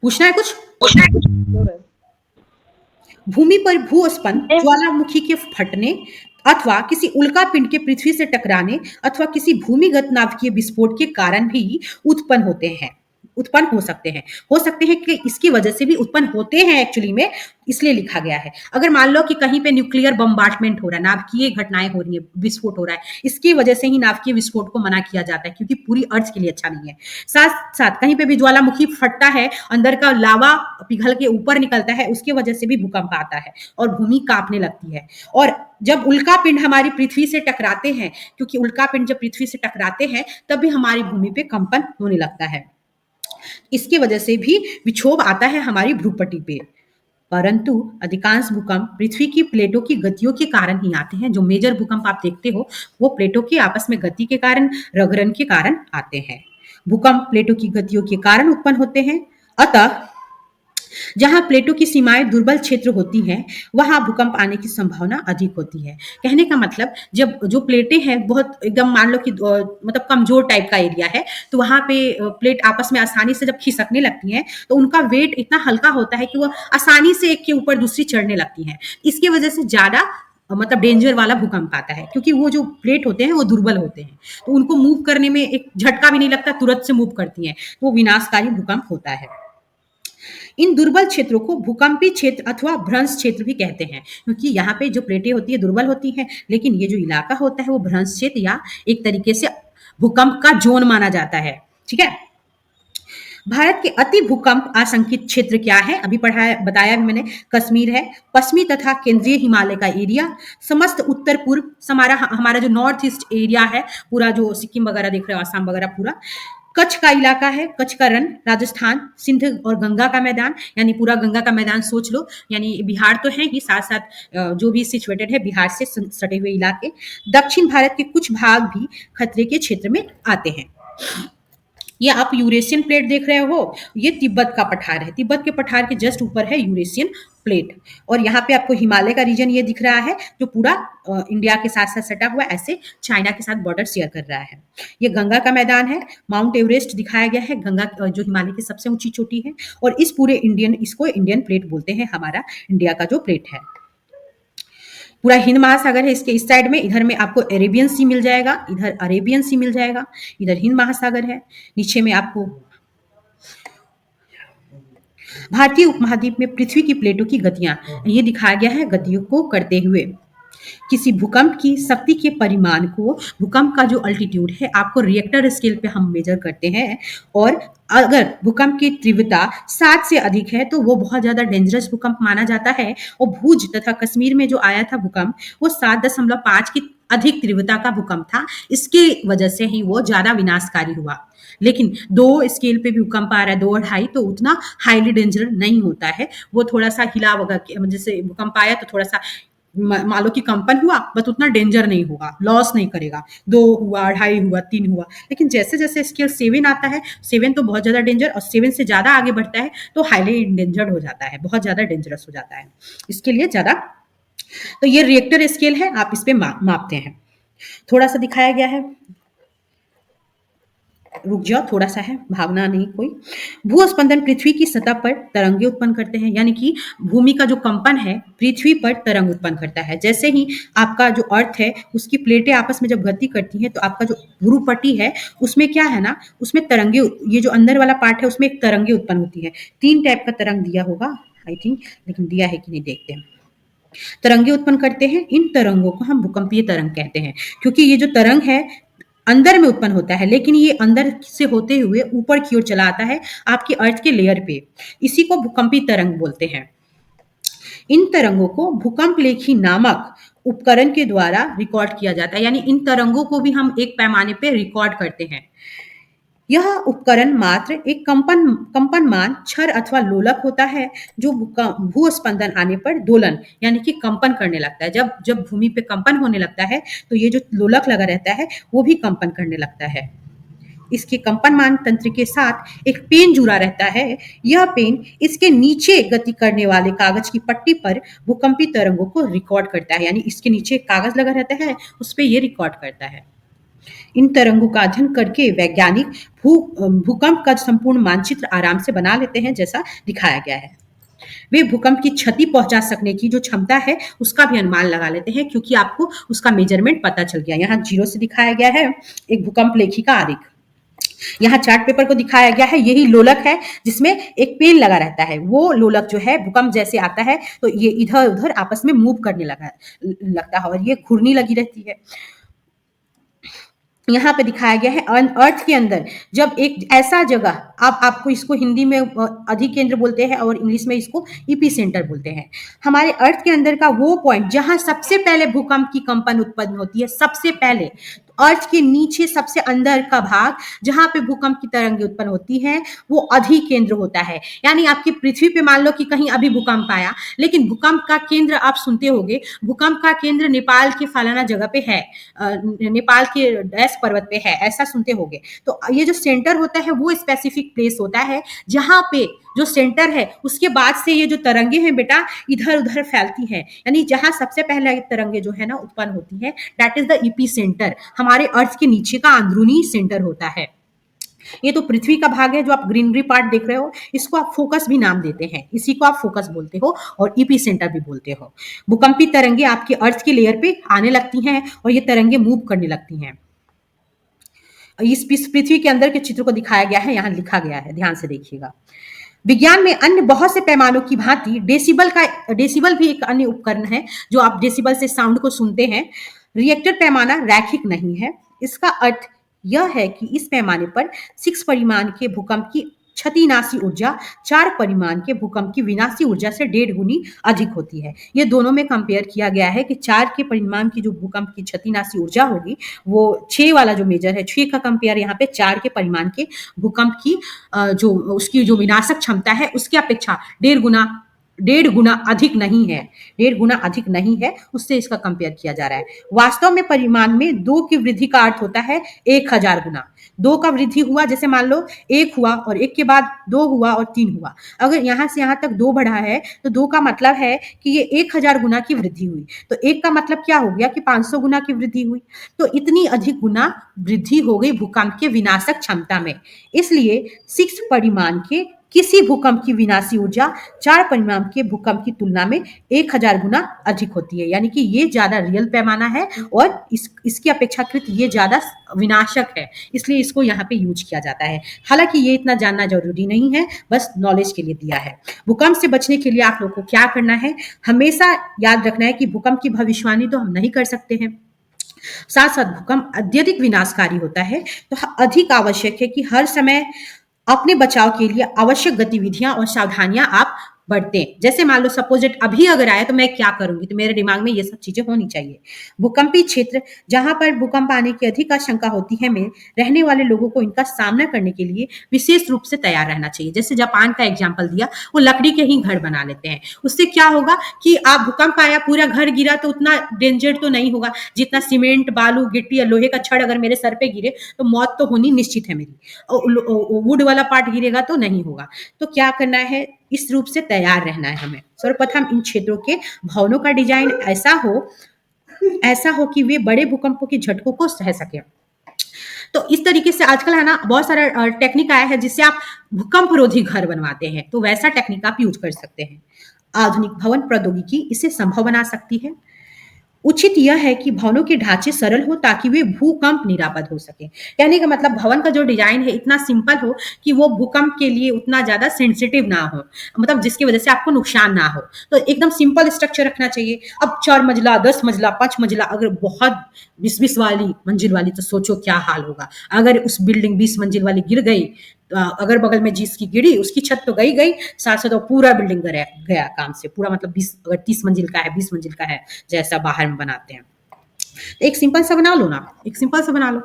पूछना है कुछ? भूमि पर भूस्खलन ज्वालामुखी के फटने अथवा किसी उल्का पिंड के पृथ्वी से टकराने अथवा किसी भूमिगत नाभिकीय विस्फोट के कारण भी उत्पन्न हो सकते हैं कि इसकी वजह से भी उत्पन्न होते हैं एक्चुअली में, इसलिए लिखा गया है। अगर मान लो कि कहीं पे न्यूक्लियर बम्बार्टमेंट हो रहा है, नाभिकीय घटनाएं हो रही है, विस्फोट हो रहा है, इसकी वजह से ही नाभिकीय विस्फोट को मना किया जाता है, क्योंकि पूरी अर्थ के लिए अच्छा नहीं है। साथ साथ कहीं पे भी ज्वालामुखी फटता है, अंदर का लावा पिघल के ऊपर निकलता है, उसकी वजह से भी भूकंप आता है और भूमि कांपने लगती है। और जब उल्का पिंड हमारी पृथ्वी से टकराते हैं, क्योंकि उल्का पिंड जब पृथ्वी से टकराते हैं तब भी हमारी भूमि पे कंपन होने लगता है। इसकी वजह से भी विक्षोभ आता है हमारी भूपट्टी पे। परंतु अधिकांश भूकंप पृथ्वी की प्लेटों की गतियों के कारण ही आते हैं। जो मेजर भूकंप आप देखते हो वो प्लेटों की आपस में गति के कारण, रगड़न के कारण आते हैं। भूकंप प्लेटों की गतियों के कारण उत्पन्न होते हैं। अतः जहां प्लेटों की सीमाएं दुर्बल क्षेत्र होती हैं, वहां भूकंप आने की संभावना अधिक होती है। कहने का मतलब, जब जो प्लेटें हैं बहुत एकदम मान लो कि मतलब कमजोर टाइप का एरिया है, तो वहां पे प्लेट आपस में आसानी से जब खिसकने लगती हैं तो उनका वेट इतना हल्का होता है कि वो आसानी से एक के ऊपर दूसरी चढ़ने लगती हैं। इसकी वजह से ज्यादा मतलब डेंजर वाला भूकंप आता है, क्योंकि वो जो प्लेट होते हैं वो दुर्बल होते हैं, तो उनको मूव करने में एक झटका भी नहीं लगता, तुरंत से मूव करती हैं, तो वो विनाशकारी भूकंप होता है। इन दुर्बल क्षेत्रों को भूकंपी क्षेत्र अथवा भ्रंश क्षेत्र भी कहते हैं, क्योंकि यहाँ पे जो प्लेटें होती है दुर्बल होती हैं, लेकिन ये जो इलाका होता है वो भ्रंश क्षेत्र या एक तरीके से भूकंप का जोन माना जाता है। ठीक है। भारत के अति भूकंप आशंकित क्षेत्र क्या है? अभी बताया भी मैंने, कश्मीर है, पश्चिमी तथा केंद्रीय हिमालय का एरिया, समस्त उत्तर पूर्व, हमारा जो नॉर्थ ईस्ट एरिया है पूरा, जो सिक्किम वगैरह देख रहे हो, आसाम वगैरह पूरा, कच्छ का इलाका है, कच्छ का रण, राजस्थान, सिंध और गंगा का मैदान, यानी पूरा गंगा का मैदान सोच लो, यानी बिहार तो है ही, साथ साथ जो भी सिचुएटेड है बिहार से सटे हुए इलाके, दक्षिण भारत के कुछ भाग भी खतरे के क्षेत्र में आते हैं। ये आप यूरेशियन प्लेट देख रहे हो, ये तिब्बत का पठार है, तिब्बत के पठार के जस्ट ऊपर है यूरेशियन प्लेट, और यहाँ पे आपको हिमालय का रीजन ये दिख रहा है जो पूरा इंडिया के साथ साथ सटा हुआ ऐसे चाइना के साथ बॉर्डर शेयर कर रहा है। ये गंगा का मैदान है, माउंट एवरेस्ट दिखाया गया है, गंगा जो हिमालय की सबसे ऊंची चोटी है, और इस पूरे इसको इंडियन प्लेट बोलते हैं, हमारा इंडिया का जो प्लेट है। पूरा हिंद महासागर है इसके इस साइड में, इधर में आपको अरेबियन सी मिल जाएगा, इधर अरेबियन सी मिल जाएगा, इधर हिंद महासागर है, नीचे में आपको भारतीय उपमहाद्वीप में पृथ्वी की प्लेटों की गतियां ये दिखाया गया है, गतियों को करते हुए किसी भूकंप की शक्ति के परिमाण को, भूकंप का जो अल्टीट्यूड है आपको रिएक्टर स्केल पे हम मेजर करते हैं, और अगर भूकंप की तीव्रता 7 से अधिक है तो वो बहुत ज्यादा डेंजरस भूकंप माना जाता है। और भुज तथा कश्मीर में जो आया था भूकंप वो 7.5 की अधिक तीव्रता का भूकंप था, इसकी वजह से ही वो ज्यादा विनाशकारी हुआ। लेकिन 2 स्केल पे भी भूकंप आ रहा है, 2 और 2.5, तो उतना हाईली डेंजर नहीं होता है, वो थोड़ा सा हिला वगैरह, जैसे भूकंप आया तो थोड़ा सा मान लो कि कंपन हुआ, बस उतना डेंजर नहीं होगा, लॉस नहीं करेगा, 2 हुआ, 2.5 हुआ, 3 हुआ। लेकिन जैसे जैसे स्केल 7 आता है, 7 तो बहुत ज्यादा डेंजर, और 7 से ज्यादा आगे बढ़ता है तो हाईली इंडेंजर्ड हो जाता है, बहुत ज्यादा डेंजरस हो जाता है, इसके लिए ज्यादा। तो ये रिएक्टर स्केल है, आप इस पे मापते हैं, थोड़ा सा दिखाया गया है। रुक जाओ, थोड़ा सा है, भागना नहीं कोई। भूस्पंदन पृथ्वी की सतह पर तरंगे उत्पन्न करते हैं, यानी कि भूमि का जो कंपन है पृथ्वी पर तरंग उत्पन्न करता है। जैसे ही आपका जो अर्थ है उसकी प्लेटें आपस में जब गति करती हैं तो आपका जो ध्रुवपट्टी है उसमें क्या है ना, उसमें तरंगे, ये जो अंदर वाला पार्ट है उसमें एक तरंगे उत्पन्न होती है। 3 टाइप का तरंग दिया होगा आई थिंक, लेकिन दिया है कि नहीं देखते हैं। तरंगे उत्पन्न करते हैं, इन तरंगों को हम भूकंपीय तरंग कहते हैं, क्योंकि ये जो तरंग है अंदर में उत्पन्न होता है, लेकिन ये अंदर से होते हुए ऊपर की ओर चला आता है आपके अर्थ के लेयर पे। इसी को भूकंपीय तरंग बोलते हैं। इन तरंगों को भूकंप लेखी नामक उपकरण के द्वारा रिकॉर्ड किया जाता है, यानी इन तरंगों को भी हम एक पैमाने पे रिकॉर्ड करते हैं। यह उपकरण मात्र एक कंपनमान छर अथवा लोलक होता है जो भूस्पंदन आने पर दोलन यानी कि कंपन करने लगता है। जब जब भूमि पे कंपन होने लगता है तो ये जो लोलक लगा रहता है वो भी कंपन करने लगता है। इसके कंपनमान तंत्र के साथ एक पेन जुड़ा रहता है। यह पेन इसके नीचे गति करने वाले कागज की पट्टी पर भूकंपी तरंगों को रिकॉर्ड करता है, यानी इसके नीचे कागज लगा रहता है उस पर ये रिकॉर्ड करता है। इन तरंगों का अध्ययन करके वैज्ञानिक भूकंप का संपूर्ण मानचित्र आराम से बना लेते हैं, जैसा दिखाया गया है। वे भूकंप की क्षति पहुंचा सकने की जो क्षमता है उसका भी अनुमान लगा लेते हैं, क्योंकि आपको उसका मेजरमेंट पता चल गया। यहाँ 0 से दिखाया गया है एक भूकंप लेखी का आरेख। यहाँ चार्ट पेपर को दिखाया गया है, यही लोलक है जिसमें एक पेन लगा रहता है। वो लोलक जो है भूकंप जैसे आता है तो ये इधर उधर आपस में मूव करने लगता है और ये घूर्णी लगी रहती है। यहाँ पे दिखाया गया है अर्थ के अंदर जब एक ऐसा जगह, आपको इसको हिंदी में अधिकेंद्र बोलते हैं और इंग्लिश में इसको ईपी सेंटर बोलते हैं। हमारे अर्थ के अंदर का वो पॉइंट जहां सबसे पहले भूकंप की कंपन उत्पन्न होती है, सबसे पहले अर्थ के नीचे सबसे अंदर का भाग जहां पे भूकंप की तरंगे उत्पन्न होती हैं वो अधिकेंद्र होता है। यानी आपकी पृथ्वी पे मान लो कि कहीं अभी भूकंप आया, लेकिन भूकंप का केंद्र आप सुनते होंगे, भूकंप का केंद्र नेपाल के फलाना जगह पे है, नेपाल के डैश पर्वत पे है, ऐसा सुनते होंगे। तो ये जो सेंटर होता है वो स्पेसिफिक प्लेस होता है जहां पे जो सेंटर है उसके बाद से ये जो तरंगे हैं बेटा इधर उधर फैलती हैं, यानी जहां सबसे पहले तरंगे जो है ना उत्पन्न होती है that is the EP centre, हमारे अर्थ के नीचे का अंदरूनी सेंटर होता है। ये तो पृथ्वी का भाग है जो आप ग्रीनरी पार्ट देख रहे हो, इसको आप फोकस भी नाम देते हैं, इसी को आप फोकस बोलते हो और ईपी सेंटर भी बोलते हो। भूकंपी तरंगे आपके अर्थ के लेयर पे आने लगती हैं और ये तरंगे मूव करने लगती हैं। इस पृथ्वी के अंदर के चित्र को दिखाया गया है, यहाँ लिखा गया है, ध्यान से देखिएगा। विज्ञान में अन्य बहुत से पैमानों की भांति डेसिबल भी एक अन्य उपकरण है जो आप डेसिबल से साउंड को सुनते हैं। रिएक्टर पैमाना रैखिक नहीं है। इसका अर्थ यह है कि इस पैमाने पर 6 परिमाण के भूकंप की क्षतिनाशी ऊर्जा 4 परिमाण के भूकंप की विनाशी ऊर्जा से 1.5 गुनी अधिक होती है। ये दोनों में कंपेयर किया गया है कि 4 के परिमाण की जो भूकंप की क्षतिनाशी ऊर्जा होगी वो 6 वाला जो मेजर है, 6 का कंपेयर यहाँ पे 4 के परिमाण के भूकंप की जो उसकी जो विनाशक क्षमता है उसकी अपेक्षा 1.5 गुना अधिक नहीं है, 1.5 गुना अधिक नहीं है, उससे इसका कंपेयर किया जा रहा है। वास्तव में परिमाण में 2 की वृद्धि का अर्थ होता है 1000 गुना। 2 का वृद्धि हुआ, जैसे मान लो 1 हुआ और 1 के बाद 2 हुआ और 3 हुआ, अगर यहाँ से यहाँ तक 2 बढ़ा है तो 2 का मतलब है कि ये 1000 गुना की वृद्धि हुई। तो 1 का मतलब क्या हो गया कि 500 गुना की वृद्धि हुई। तो इतनी अधिक गुना वृद्धि हो गई भूकंप के विनाशक क्षमता में। इसलिए 6 परिमाण के किसी भूकंप की विनाशी ऊर्जा 4 परिमाण के भूकंप की तुलना में 1000 गुना अधिक होती है, यानी कि ये ज्यादा रियल पैमाना है और इसकी अपेक्षाकृत ये ज्यादा विनाशक है, इसलिए इसको यहाँ पे यूज किया जाता है। हालांकि ये इतना जानना जरूरी नहीं है, बस नॉलेज के लिए दिया है। भूकंप से बचने के लिए आप लोग को क्या करना है, हमेशा याद रखना है कि भूकंप की भविष्यवाणी तो हम नहीं कर सकते हैं, साथ साथ भूकंप अत्यधिक विनाशकारी होता है, तो अधिक आवश्यक है कि हर समय अपने बचाव के लिए आवश्यक गतिविधियां और सावधानियां आप बरतें। जैसे मान लो सपोजिट अभी अगर आए तो मैं क्या करूंगी, तो मेरे दिमाग में ये सब चीजें होनी चाहिए। भूकंपी क्षेत्र जहां पर भूकंप आने की अधिक आशंका होती है में रहने वाले लोगों को इनका सामना करने के लिए विशेष रूप से तैयार रहना चाहिए। जैसे जापान का एग्जाम्पल दिया, वो लकड़ी के ही घर बना लेते हैं। उससे क्या होगा कि आप भूकंप आया पूरा घर गिरा तो उतना डेंजर तो नहीं होगा जितना सीमेंट बालू गिट्टी या लोहे का छड़ अगर मेरे सर पे गिरे तो मौत तो होनी निश्चित है मेरी। वुड वाला पार्ट गिरेगा तो नहीं होगा। तो क्या करना है, इस रूप से तैयार रहना है हमें। सर्वप्रथम इन क्षेत्रों के भवनों का डिजाइन ऐसा हो कि वे बड़े भूकंपों के झटकों को सह सके। तो इस तरीके से आजकल है ना बहुत सारा टेक्निक आया है जिससे आप भूकंप रोधी घर बनवाते हैं, तो वैसा टेक्निक आप यूज कर सकते हैं। आधुनिक भवन प्रौद्योगिकी इसे संभव बना सकती है। उचित यह है कि भवनों के ढांचे सरल हो ताकि वे भूकंप निरापद हो सके। कहने का मतलब भवन का जो डिजाइन है इतना सिंपल हो कि वो भूकंप के लिए उतना ज्यादा सेंसिटिव ना हो, मतलब जिसकी वजह से आपको नुकसान ना हो। तो एकदम सिंपल स्ट्रक्चर रखना चाहिए। अब 4 मंजिला, 10 मंजिला, 5 मंजिला, अगर बहुत 20-20 वाली मंजिल वाली, तो सोचो क्या हाल होगा। अगर उस बिल्डिंग 20 मंजिल वाली गिर गई, अगर बगल में जिसकी गिरी उसकी छत तो गई गई, साथ साथ पूरा बिल्डिंग गया काम से पूरा। मतलब 20 अगर 30 मंजिल का है, 20 मंजिल का है, जैसा बाहर में बनाते हैं, तो एक सिंपल सा बना लो ना, एक सिंपल सा बना लो।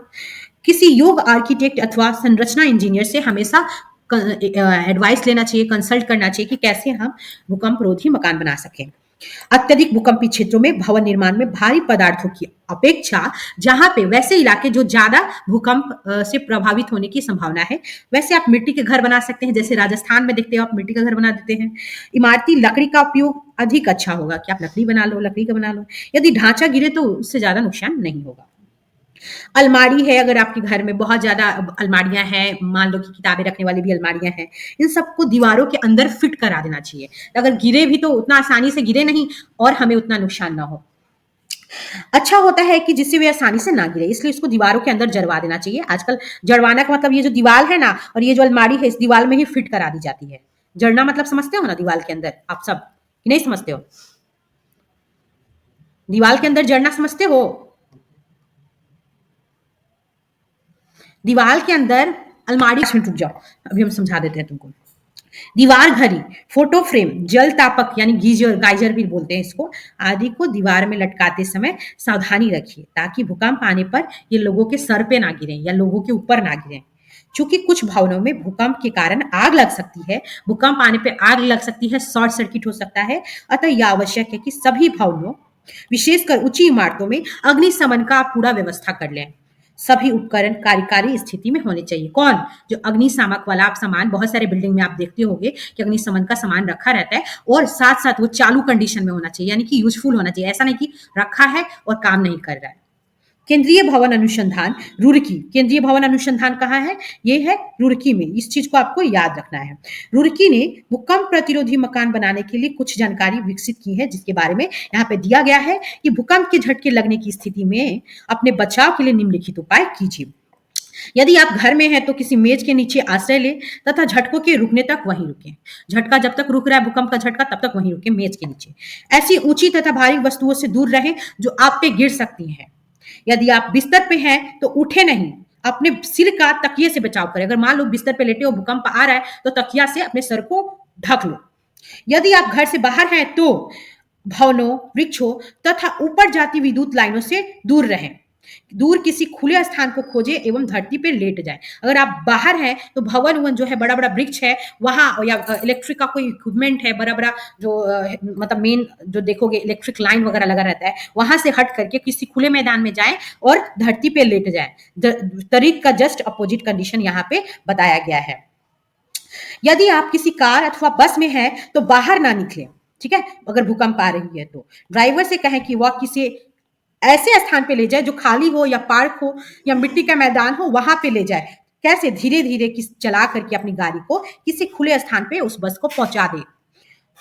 किसी योग्य आर्किटेक्ट अथवा संरचना इंजीनियर से हमेशा एडवाइस लेना चाहिए, कंसल्ट करना चाहिए कि कैसे हम भूकंप रोधी मकान बना सकें। अत्यधिक भूकंपी क्षेत्रों में भवन निर्माण में भारी पदार्थों की अपेक्षा जहां पे वैसे इलाके जो ज्यादा भूकंप से प्रभावित होने की संभावना है, वैसे आप मिट्टी के घर बना सकते हैं। जैसे राजस्थान में देखते हो आप मिट्टी का घर बना देते हैं। इमारती लकड़ी का उपयोग अधिक अच्छा होगा कि आप लकड़ी बना लो, लकड़ी का बना लो। यदि ढांचा गिरे तो उससे ज्यादा नुकसान नहीं होगा। अलमारी है, अगर आपके घर में बहुत ज्यादा अलमारियां हैं, मान लो कि किताबें रखने वाली भी अलमारियां हैं, इन सबको दीवारों के अंदर फिट करा देना चाहिए। अगर गिरे भी तो उतना आसानी से गिरे नहीं और हमें उतना नुकसान ना हो। अच्छा होता है कि जिससे वे आसानी से ना गिरे, इसलिए इसको दीवारों के अंदर जड़वा देना चाहिए। आजकल जड़वाना का मतलब ये जो दीवार है ना और ये जो अलमारी है, इस दीवार में ही फिट करा दी जाती है। जड़ना मतलब समझते हो ना दीवार के अंदर, आप सब कि नहीं समझते हो? दीवार के अंदर जड़ना समझते हो? दीवार के अंदर अलमारी, रुक जाओ अभी हम समझा देते हैं तुमको। दीवार घड़ी, फोटो फ्रेम, जल तापक यानी गीजर, गाइजर भी बोलते हैं इसको, आदि को दीवार में लटकाते समय सावधानी रखिए ताकि भूकंप आने पर ये लोगों के सर पे ना गिरे या लोगों के ऊपर ना गिरे। चूंकि कुछ भवनों में भूकंप के कारण आग लग सकती है, भूकंप आने पे आग लग सकती है, शॉर्ट सर्किट हो सकता है, अतः यह आवश्यक है कि सभी भवनों, विशेषकर ऊंची इमारतों में अग्निशमन का पूरा व्यवस्था कर लें। सभी उपकरण कार्यकारी स्थिति में होने चाहिए। कौन? जो अग्निशामक वाला आप सामान, बहुत सारे बिल्डिंग में आप देखते होंगे कि अग्निशमन का सामान रखा रहता है और साथ साथ वो चालू कंडीशन में होना चाहिए, यानी कि यूजफुल होना चाहिए। ऐसा नहीं कि रखा है और काम नहीं कर रहा है। केंद्रीय भवन अनुसंधान रुड़की, केंद्रीय भवन अनुसंधान कहाँ है? ये है रुड़की में। इस चीज को आपको याद रखना है। रुड़की ने भूकंप प्रतिरोधी मकान बनाने के लिए कुछ जानकारी विकसित की है, जिसके बारे में यहाँ पे दिया गया है कि भूकंप के झटके लगने की स्थिति में अपने बचाव के लिए निम्नलिखित उपाय कीजिए। यदि आप घर में हैं तो किसी मेज के नीचे आश्रय ले तथा झटकों के रुकने तक वहीं रुकें। झटका जब तक रुक रहा है, भूकंप का झटका, तब तक वहीं रुकें मेज के नीचे। ऐसी ऊंची तथा भारी वस्तुओं से दूर रहें जो आप पे गिर सकती हैं। यदि आप बिस्तर पे हैं तो उठे नहीं, अपने सिर का तकिए से बचाव करें। अगर मान लो बिस्तर पे लेटे हो, भूकंप आ रहा है, तो तकिया से अपने सर को ढक लो। यदि आप घर से बाहर हैं तो भवनों, वृक्षों तथा ऊपर जाती विद्युत लाइनों से दूर रहें। दूर किसी खुले स्थान को खोजें एवं धरती पर लेट जाएं। अगर आप बाहर हैं तो भवन उवन जो है, बड़ा बड़ा वृक्ष है वहां, या इलेक्ट्रिक का कोई इक्विपमेंट है बड़ा बड़ा, जो मतलब मेन जो देखोगे इलेक्ट्रिक लाइन वगैरह लगा रहता है, वहां से हट करके किसी खुले मैदान में जाएं और धरती पे लेट जाएं। तरीक का जस्ट अपोजिट कंडीशन यहाँ पे बताया गया है। यदि आप किसी कार अथवा बस में हैं तो बाहर ना निकलें, ठीक है? अगर भूकंप आ रही है तो ड्राइवर से कहें कि वह किसी ऐसे स्थान पे ले जाए जो खाली हो या पार्क हो या मिट्टी का मैदान हो, वहां पे ले जाए। कैसे? धीरे धीरे चला करके अपनी गाड़ी को किसी खुले स्थान पे उस बस को पहुंचा दे।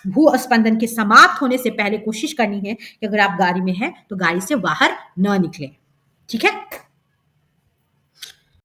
भूस्पंदन के समाप्त होने से पहले कोशिश करनी है कि अगर आप गाड़ी में हैं तो गाड़ी से बाहर न निकलें, ठीक है?